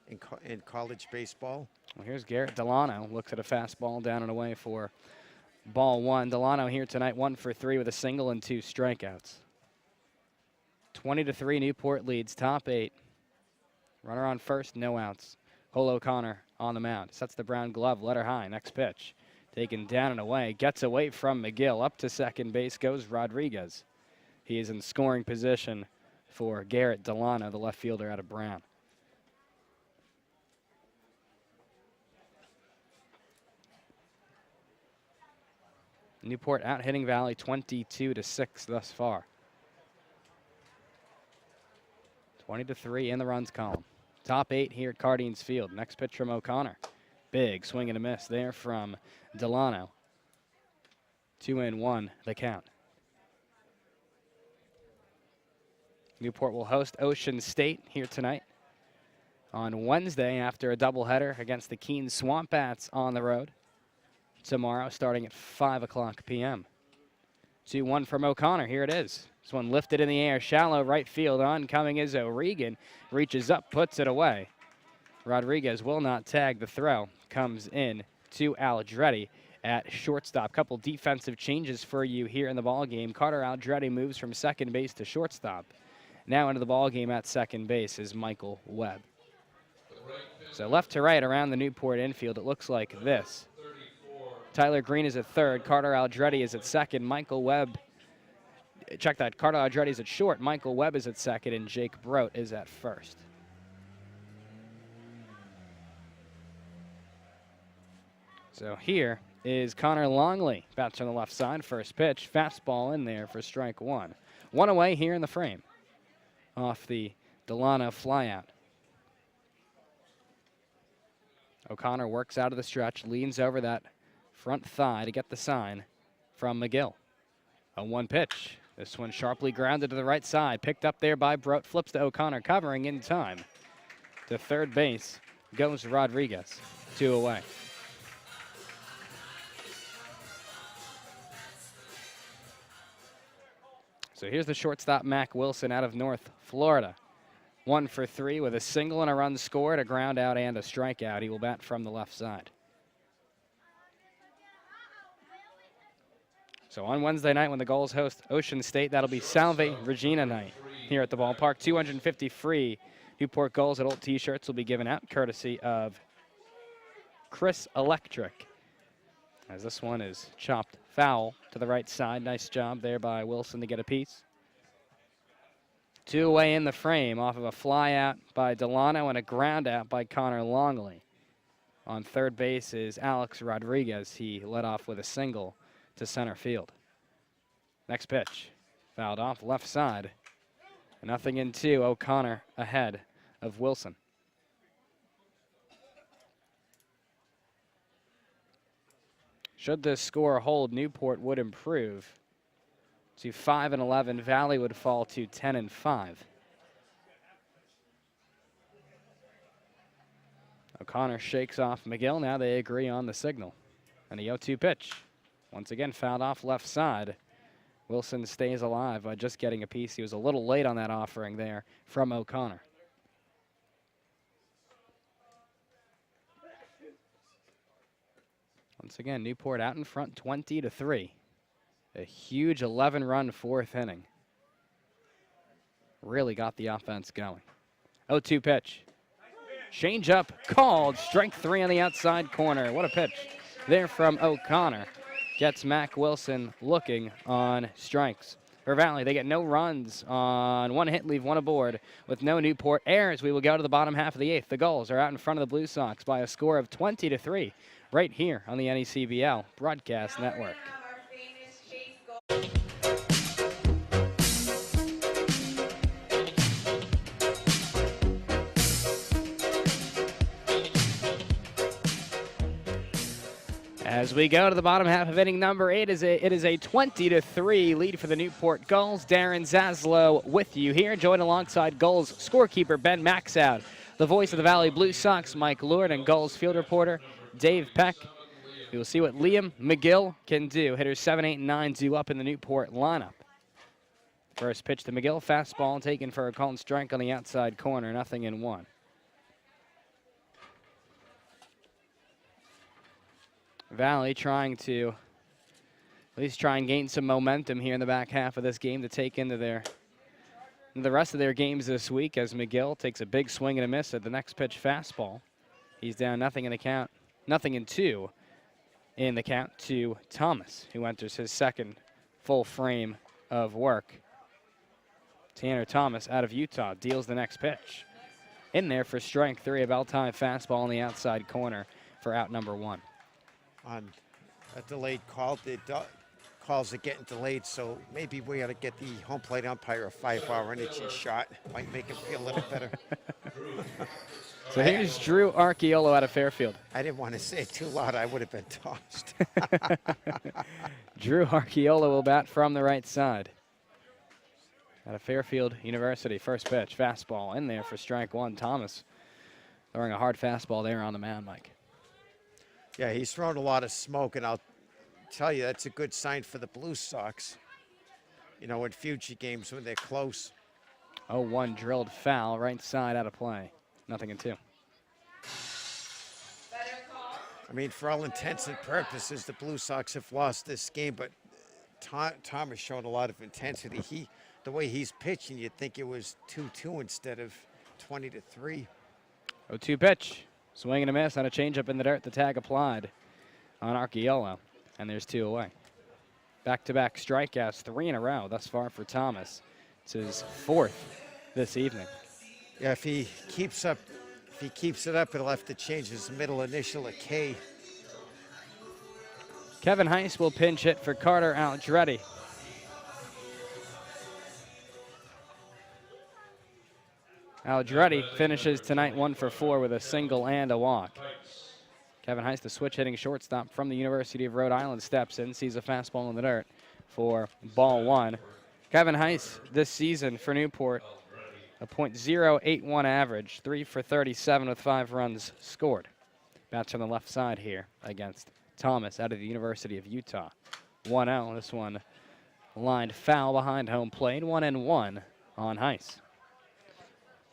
[SPEAKER 11] in college baseball.
[SPEAKER 4] Well, here's Garrett Delano. Looks at a fastball down and away for ball 1. Delano here tonight 1 for 3 with a single and 2 strikeouts. 20-3 Newport leads top 8. Runner on first, no outs. Cole O'Connor on the mound. Sets the brown glove, letter high. Next pitch. Taken down and away. Gets away from McGill. Up to second base goes Rodriguez. He is in scoring position for Garrett Delano, the left fielder out of Brown. Newport out hitting Valley 22-6 thus far. 20-3 in the runs column. Top 8 here at Cardines Field. Next pitch from O'Connor. Big swing and a miss there from Delano. 2-1 the count. Newport will host Ocean State here tonight on Wednesday after a doubleheader against the Keene Swamp Bats on the road. Tomorrow starting at 5 o'clock p.m. 2-1 from O'Connor. Here it is. This one lifted in the air, shallow right field. Oncoming is O'Regan. Reaches up, puts it away. Rodriguez will not tag the throw. Comes in to Aldretti at shortstop. Couple defensive changes for you here in the ball game. Carter Aldretti moves from second base to shortstop. Now into the ball game at second base is Michael Webb. So left to right around the Newport infield, it looks like this. Tyler Green is at third. Carter Aldretti is at second. Michael Webb, check that. Carter Aldretti is at short. Michael Webb is at second, and Jake Brote is at first. So here is Connor Longley. Bats on the left side. First pitch. Fastball in there for strike 1. 1 away here in the frame off the Delano flyout. O'Connor works out of the stretch, leans over that front thigh to get the sign from McGill. A 1 pitch. This one sharply grounded to the right side. Picked up there by Brote. Flips to O'Connor, covering in time. To third base goes Rodriguez. 2 away. So here's the shortstop, Mac Wilson, out of North Florida. 1 for 3 with a single and a run scored, a ground out and a strikeout. He will bat from the left side. So on Wednesday night when the Gulls host Ocean State, that'll be Salve Regina night here at the ballpark. 250 free Newport Gulls adult T-shirts will be given out courtesy of Chris Electric. As this one is chopped foul to the right side. Nice job there by Wilson to get a piece. 2 away in the frame off of a fly out by Delano and a ground out by Connor Longley. On third base is Alex Rodriguez. He led off with a single to center field. Next pitch. Fouled off left side. 0-2. O'Connor ahead of Wilson. Should this score hold, Newport would improve to 5-11. Valley would fall to 10-5. O'Connor shakes off McGill. Now they agree on the signal. And the 0-2 pitch. Once again fouled off left side. Wilson stays alive by just getting a piece. He was a little late on that offering there from O'Connor. Once again, Newport out in front 20-3. A huge 11-run fourth inning. Really got the offense going. 0-2 pitch. Change up called. Strike 3 on the outside corner. What a pitch there from O'Connor. Gets Mac Wilson looking on strikes. for Valley. They get no runs on one hit, leave one aboard with no Newport errors. We will go to the bottom half of the 8th. The Gulls are out in front of the Blue Sox by a score of 20-3 right here on the NECBL Broadcast Network. As we go to the bottom half of inning number 8, it is a 20-3 lead for the Newport Gulls. Darren Zaslow with you here, joined alongside Gulls scorekeeper Ben Maxout, the voice of the Valley Blue Sox, Mike Lord, and Gulls field reporter Dave Peck. We will see what Liam McGill can do. Hitters 7, 8, and 9 due up in the Newport lineup. First pitch to McGill, fastball taken for a called strike on the outside corner, 0-1. Valley trying to at least try and gain some momentum here in the back half of this game to take into the rest of their games this week, as McGill takes a big swing and a miss at the next pitch fastball. He's down 0 in the count, 0-2 in the count to Thomas, who enters his second full frame of work. Tanner Thomas out of Utah deals the next pitch. In there for strike 3, a bell-timed fastball on the outside corner for out number 1.
[SPEAKER 11] On a delayed call, the calls are getting delayed, so maybe we ought to get the home plate umpire a 5-hour energy shot. Might make him feel a little better.
[SPEAKER 4] So here's Drew Archiolo out of Fairfield.
[SPEAKER 11] I didn't want to say it too loud. I would have been tossed.
[SPEAKER 4] Drew Archiolo will bat from the right side. Out of Fairfield University, first pitch, fastball in there for strike 1. Thomas throwing a hard fastball there on the mound, Mike.
[SPEAKER 11] Yeah, he's thrown a lot of smoke, and I'll tell you, that's a good sign for the Blue Sox. You know, in future games when they're close.
[SPEAKER 4] 0-1 drilled foul, right side out of play. 0-2.
[SPEAKER 11] I mean, for all intents and purposes, the Blue Sox have lost this game, but Tom has shown a lot of intensity. The way he's pitching, you'd think it was 2-2 instead of 20-3.
[SPEAKER 4] 0-2 pitch. Swing and a miss on a changeup in the dirt. The tag applied on Archiolo, and there's 2 away. Back-to-back strikeouts, 3 in a row thus far for Thomas. It's his 4th this evening.
[SPEAKER 11] Yeah, if he keeps it up, he'll have to change his middle initial to K.
[SPEAKER 4] Kevin Heiss will pinch hit for Carter Aldretti. Aldretti finishes tonight 1 for 4 with a single and a walk. Kevin Heiss, the switch hitting shortstop from the University of Rhode Island, steps in, sees a fastball in the dirt for ball 1. Kevin Heiss this season for Newport, a .081 average, 3 for 37 with 5 runs scored. Bats on the left side here against Thomas out of the University of Utah. 1-0, this one lined foul behind home plate, 1-1 on Heiss.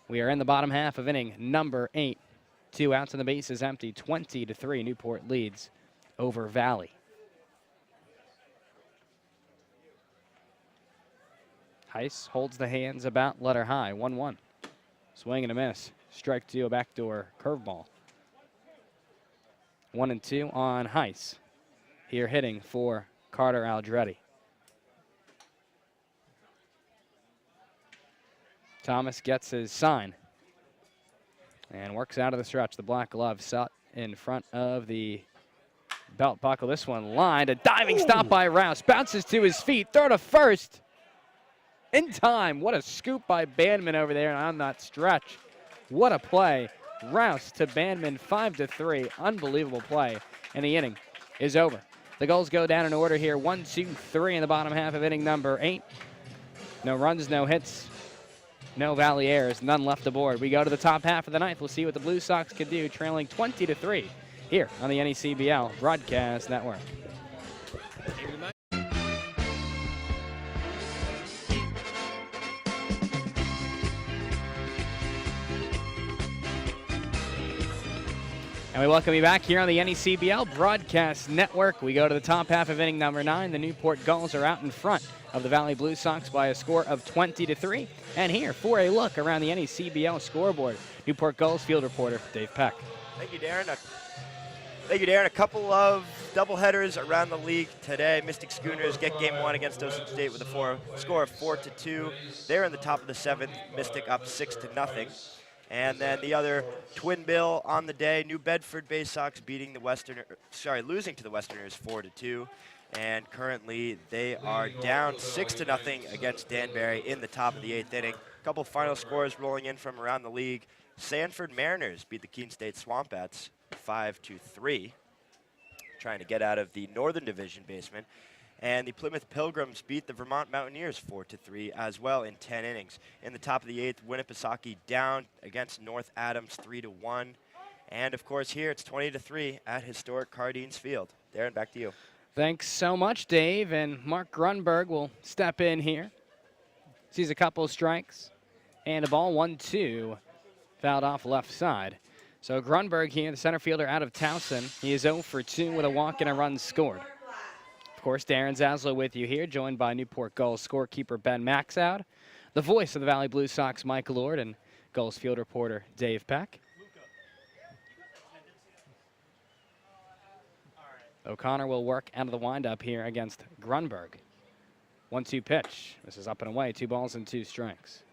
[SPEAKER 4] We are in the bottom half of inning number 8. 2 outs and the base is empty. 20-3. Newport leads over Valley. Heiss holds the hands about letter high. 1-1. Swing and a miss. Strike 2, a backdoor curveball. 1-2 on Heiss. Here hitting for Carter Aldretti. Thomas gets his sign and works out of the stretch. The black glove set in front of the belt buckle. This one lined. A diving stop by Rouse. Bounces to his feet. Throw to first. In time. What a scoop by Bandman over there on that stretch. What a play. Rouse to Bandman, 5-3. Unbelievable play. And the inning is over. The Gulls go down in order here. 1, 2, 3 in the bottom half of inning number 8. No runs, no hits. No Valley errors, none left aboard. We go to the top half of the 9th. We'll see what the Blue Sox can do, trailing 20-3 here on the NECBL Broadcast Network. And we welcome you back here on the NECBL Broadcast Network. We go to the top half of inning number 9. The Newport Gulls are out in front of the Valley Blue Sox by a score of 20-3. And here for a look around the NECBL scoreboard, Newport Gulls field reporter Dave Peck.
[SPEAKER 5] Thank you, Darren. A couple of doubleheaders around the league today. Mystic Schooners get game 1 against Ocean State with a score of 4-2. They're in the top of the 7th. Mystic up 6-0. And then the other twin bill on the day, New Bedford Bay Sox losing to the Westerners 4-2. And currently they are down 6-0 against Danbury in the top of the 8th inning. A couple final scores rolling in from around the league. Sanford Mariners beat the Keene State Swamp Bats 5-3, trying to get out of the Northern Division basement. And the Plymouth Pilgrims beat the Vermont Mountaineers 4-3 as well in 10 innings. In the top of the 8th, Winnipesaukee down against North Adams 3-1. And of course here it's 20-3 at historic Cardines Field. Darren, back to you.
[SPEAKER 4] Thanks so much, Dave. And Mark Grunberg will step in here. Sees a couple strikes and a ball, 1-2, fouled off left side. So Grunberg here, the center fielder out of Towson. He is 0 for 2 with a walk and a run scored. Of course, Darren Zaslow with you here, joined by Newport Gulls scorekeeper Ben Maxout, the voice of the Valley Blue Sox, Mike Lord, and Gulls field reporter Dave Peck. O'Connor will work out of the windup here against Grunberg. 1-2 pitch. This is up and away, 2 balls and 2 strikes.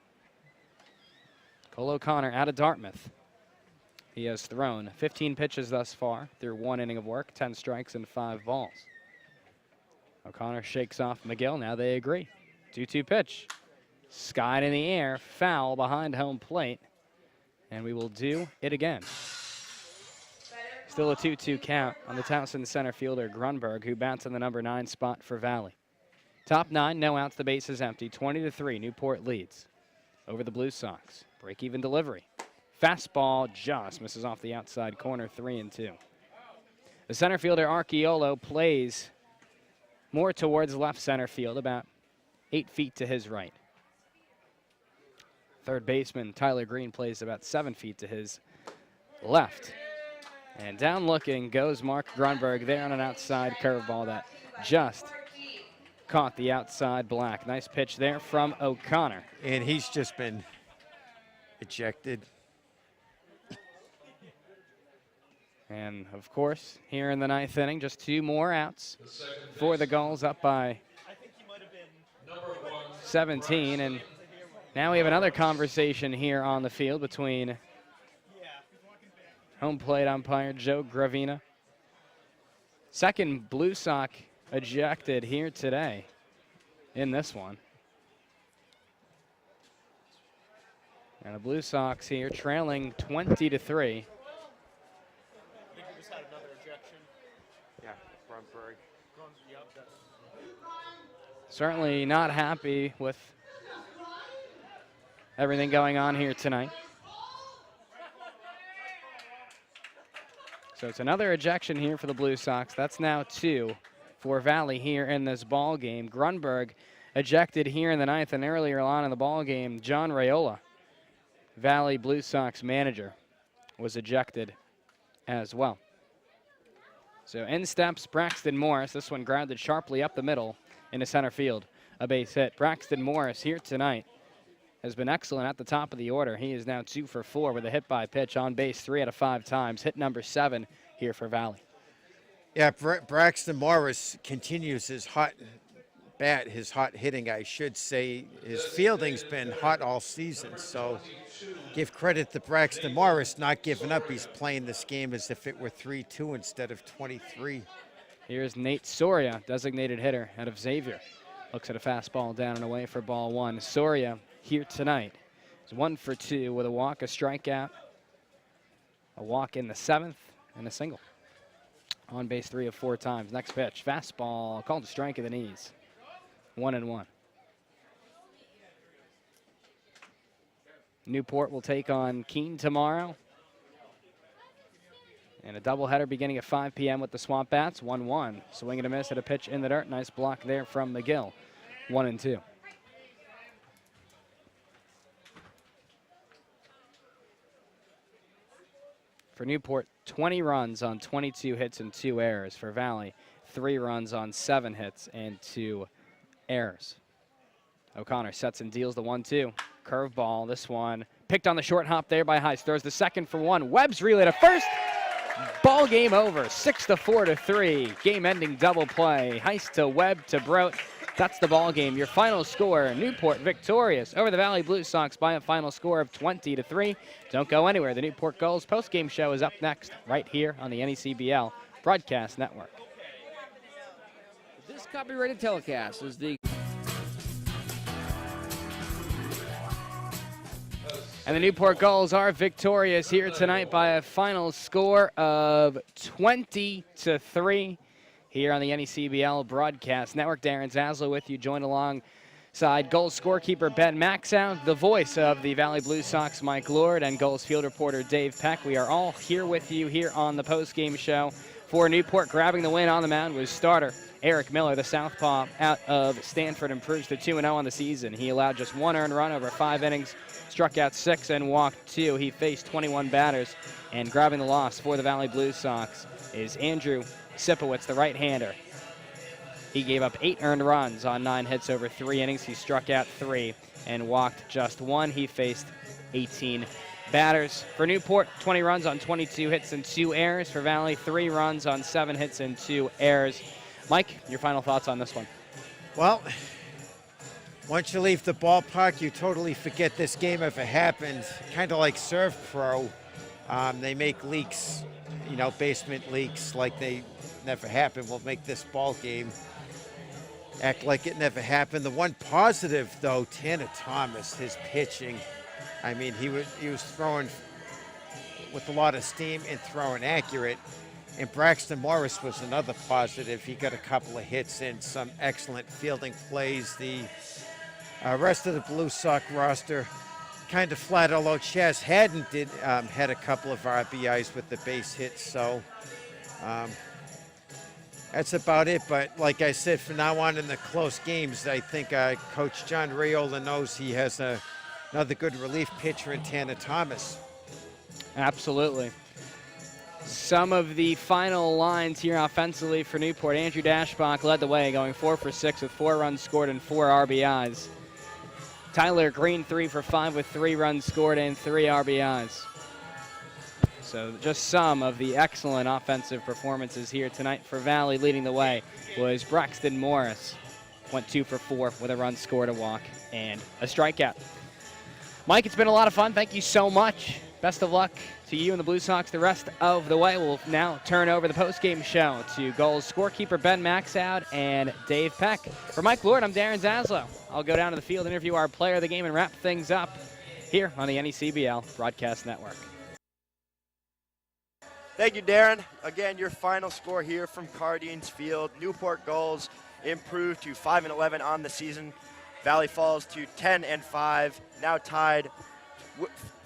[SPEAKER 4] Cole O'Connor out of Dartmouth. He has thrown 15 pitches thus far through 1 inning of work, 10 strikes and 5 balls. O'Connor shakes off McGill. Now they agree. 2-2 pitch. Skied in the air, foul behind home plate. And we will do it again. Still a 2-2 count on the Towson center fielder Grunberg, who bats in the number 9 spot for Valley. Top 9, no outs, the base is empty. 20-3, Newport leads over the Blue Sox. Break-even delivery. Fastball just misses off the outside corner, 3-2. The center fielder Archiolo plays more towards left center field, about 8 feet to his right. Third baseman Tyler Green plays about 7 feet to his left. And down looking goes Mark Grunberg there on an outside curveball that just caught the outside black. Nice pitch there from O'Connor.
[SPEAKER 11] And he's just been ejected.
[SPEAKER 4] And of course, here in the 9th inning, just 2 more outs for the Gulls, up by 17. And now we have another conversation here on the field between home plate umpire Joe Gravina. Second Blue Sox ejected here today in this one. And the Blue Sox here trailing 20-3. Certainly not happy with everything going on here tonight. So it's another ejection here for the Blue Sox. That's now 2 for Valley here in this ball game. Grunberg ejected here in the 9th, and earlier on in the ball game, John Raiola, Valley Blue Sox manager, was ejected as well. So in steps Braxton Morris. This one grounded sharply up the middle into center field. A base hit. Braxton Morris here tonight has been excellent at the top of the order. He is now 2 for 4 with a hit by pitch, on base 3 out of 5 times. Hit number 7 here for Valley.
[SPEAKER 11] Yeah, Braxton Morris continues his hot bat, his hot hitting, I should say. His fielding's been hot all season, so give credit to Braxton Morris not giving up. He's playing this game as if it were 3-2 instead of 23.
[SPEAKER 4] Here's Nate Soria, designated hitter out of Xavier. Looks at a fastball down and away for ball 1. Soria here tonight is 1 for 2 with a walk, a strikeout, a walk in the 7th, and a single. On base 3 of 4 times. Next pitch, fastball, called a strike of the knees. 1-1. Newport will take on Keene tomorrow. And a doubleheader beginning at 5 p.m. with the Swamp Bats. 1-1. Swing and a miss at a pitch in the dirt. Nice block there from McGill. 1-2. For Newport, 20 runs on 22 hits and 2 errors. For Valley, 3 runs on 7 hits and 2 errors. O'Connor sets and deals the 1-2. Curveball, this one picked on the short hop there by Heiss. Throws the second for 1. Webb's relay to first. Ball game over, 6-4-3. Game-ending double play. Heist to Webb to Broat. That's the ball game. Your final score, Newport victorious over the Valley Blue Sox by a final score of 20-3. Don't go anywhere. The Newport Gulls post-game show is up next right here on the NECBL Broadcast Network.
[SPEAKER 16] This copyrighted telecast is the...
[SPEAKER 4] And the Newport Gulls are victorious here tonight by a final score of 20-3 here on the NECBL Broadcast Network. Darren Zaslow with you, joined alongside Gulls scorekeeper Ben Maxow, the voice of the Valley Blue Sox, Mike Lord, and Gulls field reporter Dave Peck. We are all here with you here on the postgame show. For Newport, grabbing the win on the mound was starter Eric Miller, the southpaw out of Stanford, improves to 2-0 on the season. He allowed just 1 earned run over 5 innings, struck out 6 and walked 2. He faced 21 batters, and grabbing the loss for the Valley Blue Sox is Andrew Sipowicz, the right-hander. He gave up 8 earned runs on 9 hits over 3 innings. He struck out 3 and walked just 1. He faced 18 batters. For Newport, 20 runs on 22 hits and 2 errors. For Valley, 3 runs on 7 hits and 2 errors. Mike, your final thoughts on this one?
[SPEAKER 11] Well, once you leave the ballpark, you totally forget this game ever happened. Kind of like Serve Pro. They make leaks, you know, basement leaks like they never happened. We'll make this ball game act like it never happened. The one positive, though, Tanner Thomas, his pitching. I mean, he was throwing with a lot of steam and throwing accurate. And Braxton Morris was another positive. He got a couple of hits and some excellent fielding plays. The rest of the Blue Sox roster kind of flat, although Chaz Haddon had a couple of RBIs with the base hits. So that's about it. But like I said, from now on in the close games, I think Coach John Raiola knows he has another good relief pitcher in Tanner Thomas.
[SPEAKER 4] Absolutely. Some of the final lines here offensively for Newport. Andrew Dashbach led the way, going 4 for 6 with 4 runs scored and 4 RBIs. Tyler Green 3 for 5 with 3 runs scored and 3 RBIs. So just some of the excellent offensive performances here tonight for Valley. Leading the way was Braxton Morris. Went 2 for 4 with a run scored, a walk, and a strikeout. Mike, it's been a lot of fun. Thank you so much. Best of luck to you and the Blue Sox the rest of the way. We'll now turn over the postgame show to Gulls scorekeeper Ben Maxow and Dave Peck. For Mike Lord, I'm Darren Zaslow. I'll go down to the field, interview our player of the game, and wrap things up here on the NECBL Broadcast Network.
[SPEAKER 5] Thank you, Darren. Again, your final score here from Cardines Field. Newport Gulls improved to 5-11 on the season. Valley falls to 10-5, now tied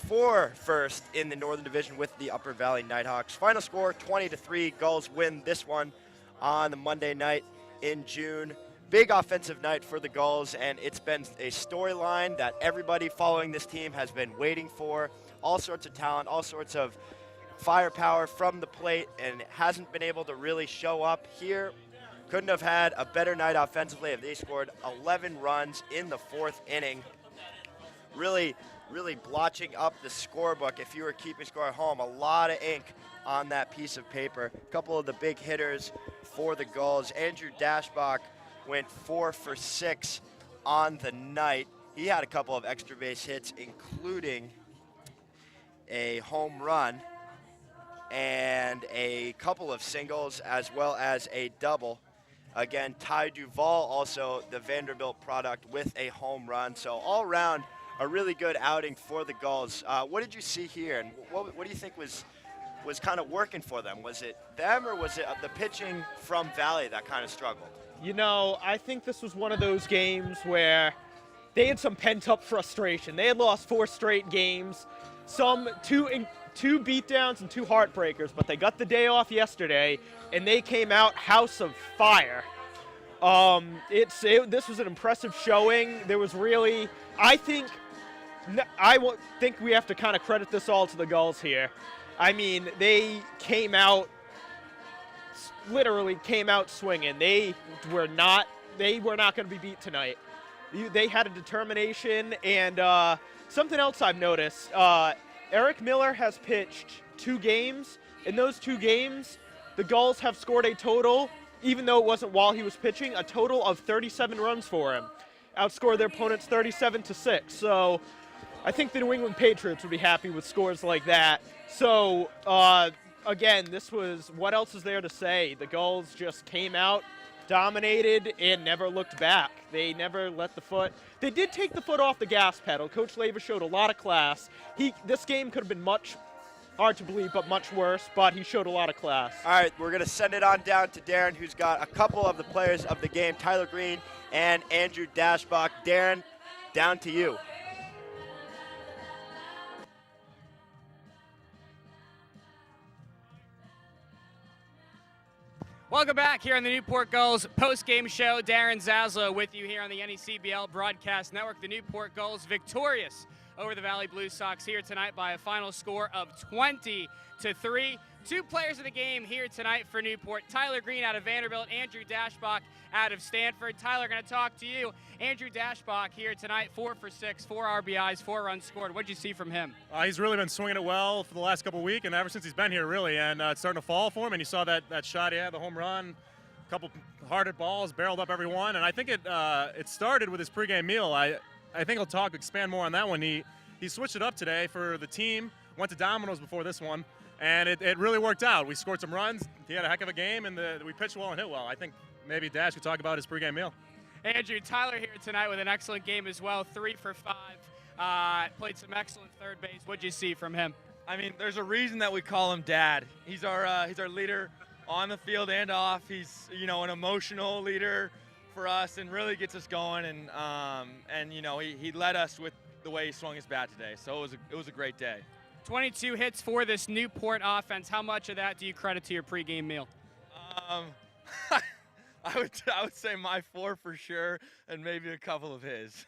[SPEAKER 5] for first in the Northern Division with the Upper Valley Nighthawks. Final score 20-3. Gulls win this one on the Monday night in June. Big offensive night for the Gulls, and it's been a storyline that everybody following this team has been waiting for. All sorts of talent, all sorts of firepower from the plate, and it hasn't been able to really show up here. Couldn't have had a better night offensively if they scored 11 runs in the 4th inning. Really blotching up the scorebook if you were keeping score at home. A lot of ink on that piece of paper. A couple of the big hitters for the Gulls. Andrew Dashbach went 4 for 6 on the night. He had a couple of extra base hits, including a home run and a couple of singles, as well as a double. Again, Ty Duvall, also the Vanderbilt product, with a home run. So all around, a really good outing for the Gulls. What did you see here, and what do you think was kind of working for them? Was it them, or was it the pitching from Valley that kind of struggled?
[SPEAKER 17] You know, I think this was one of those games where they had some pent-up frustration. They had lost 4 straight games, two beatdowns and 2 heartbreakers, but they got the day off yesterday, and they came out house of fire. This was an impressive showing. There was really, I think we have to kind of credit this all to the Gulls here. I mean, they literally came out swinging. They were not going to be beat tonight. They had a determination, and something else I've noticed. Eric Miller has pitched 2 games, In those 2 games, the Gulls have scored a total, even though it wasn't while he was pitching, a total of 37 runs for him. Outscored their opponents 37-6. So I think the New England Patriots would be happy with scores like that. So again, this was, what else is there to say? The Gulls just came out, dominated, and never looked back. They never let the foot. They did take the foot off the gas pedal. Coach Leva showed a lot of class. This game could have been much, hard to believe, but much worse, but he showed a lot of class.
[SPEAKER 5] All right, we're going to send it on down to Darren, who's got a couple of the players of the game, Tyler Green and Andrew Dashbach. Darren, down to you.
[SPEAKER 4] Welcome back here on the Newport Gulls post-game show. Darren Zaslow with you here on the NECBL Broadcast Network. The Newport Gulls victorious over the Valley Blue Sox here tonight by a final score of 20-3. 2 players of the game here tonight for Newport. Tyler Green out of Vanderbilt, Andrew Dashbach out of Stanford. Tyler, going to talk to you. Andrew Dashbach here tonight, 4 for 6, 4 RBIs, 4 runs scored. What did you see from him?
[SPEAKER 9] He's really been swinging it well for the last couple of weeks, and ever since he's been here, really. And it's starting to fall for him. And you saw that shot he had, the home run, a couple hard hit balls, barreled up every one. And I think it started with his pregame meal. I think he'll expand more on that one. He switched it up today for the team. Went to Domino's before this one. And it really worked out. We scored some runs. He had a heck of a game, and we pitched well and hit well. I think maybe Dash could talk about his pregame meal.
[SPEAKER 4] Andrew, Tyler here tonight with an excellent game as well, 3 for 5. Played some excellent third base. What'd you see from him?
[SPEAKER 18] I mean, there's a reason that we call him Dad. He's our leader on the field and off. He's an emotional leader for us and really gets us going. And he led us with the way he swung his bat today. So it was a great day.
[SPEAKER 4] 22 hits for this Newport offense. How much of that do you credit to your pregame meal?
[SPEAKER 18] I would say my 4 for sure, and maybe a couple of his.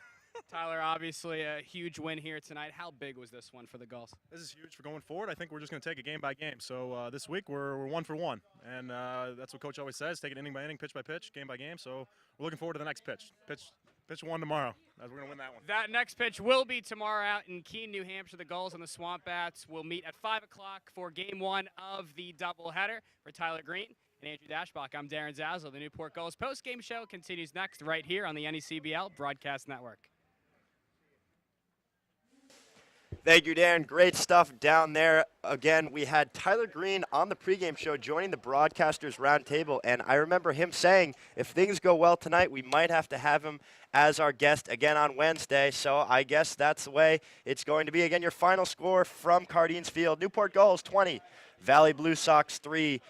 [SPEAKER 4] Tyler, obviously a huge win here tonight. How big was this one for the Gulls?
[SPEAKER 9] This is huge for going forward. I think we're just going to take it game by game. So this week we're 1 for 1, and that's what Coach always says: take it inning by inning, pitch by pitch, game by game. So we're looking forward to the next pitch. Pitch 1 tomorrow. We're going to win that one.
[SPEAKER 4] That next pitch will be tomorrow out in Keene, New Hampshire. The Gulls and the Swamp Bats will meet at 5 o'clock for Game 1 of the doubleheader. For Tyler Green and Andrew Dashbach, I'm Darren Zaslow. The Newport Gulls post-game show continues next right here on the NECBL Broadcast Network.
[SPEAKER 5] Thank you, Darren. Great stuff down there. Again, we had Tyler Green on the pregame show joining the broadcasters roundtable, and I remember him saying if things go well tonight, we might have to have him as our guest again on Wednesday. So I guess that's the way it's going to be. Again, your final score from Cardines Field: Newport Gulls 20, Valley Blue Sox 3.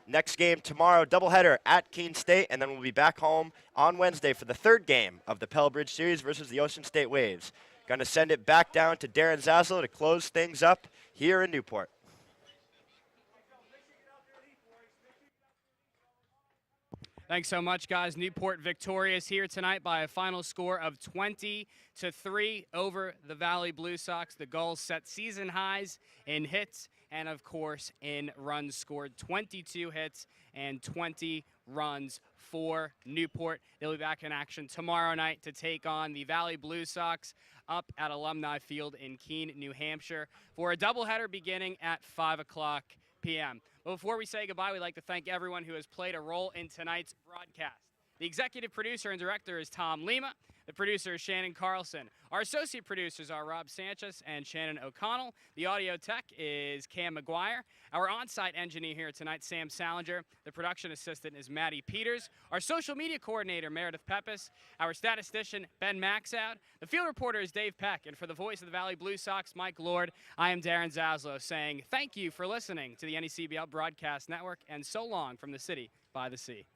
[SPEAKER 5] Next game tomorrow, doubleheader at Keene State, and then we'll be back home on Wednesday for the 3rd game of the Pell Bridge Series versus the Ocean State Waves. Going to send it back down to Darren Zaslow to close things up here in Newport.
[SPEAKER 4] Thanks so much, guys. Newport victorious here tonight by a final score of 20-3 over the Valley Blue Sox. The Gulls set season highs in hits and, of course, in runs scored. 22 hits and 20 runs for Newport. They'll be back in action tomorrow night to take on the Valley Blue Sox up at Alumni Field in Keene, New Hampshire, for a doubleheader beginning at 5 o'clock p.m. But before we say goodbye, we'd like to thank everyone who has played a role in tonight's broadcast. The executive producer and director is Tom Lima. The producer is Shannon Carlson. Our associate producers are Rob Sanchez and Shannon O'Connell. The audio tech is Cam McGuire. Our on-site engineer here tonight, Sam Salinger. The production assistant is Maddie Peters. Our social media coordinator, Meredith Pepis. Our statistician, Ben Maxout. The field reporter is Dave Peck. And for the voice of the Valley Blue Sox, Mike Lord, I am Darren Zaslow saying thank you for listening to the NECBL Broadcast Network, and so long from the city by the sea.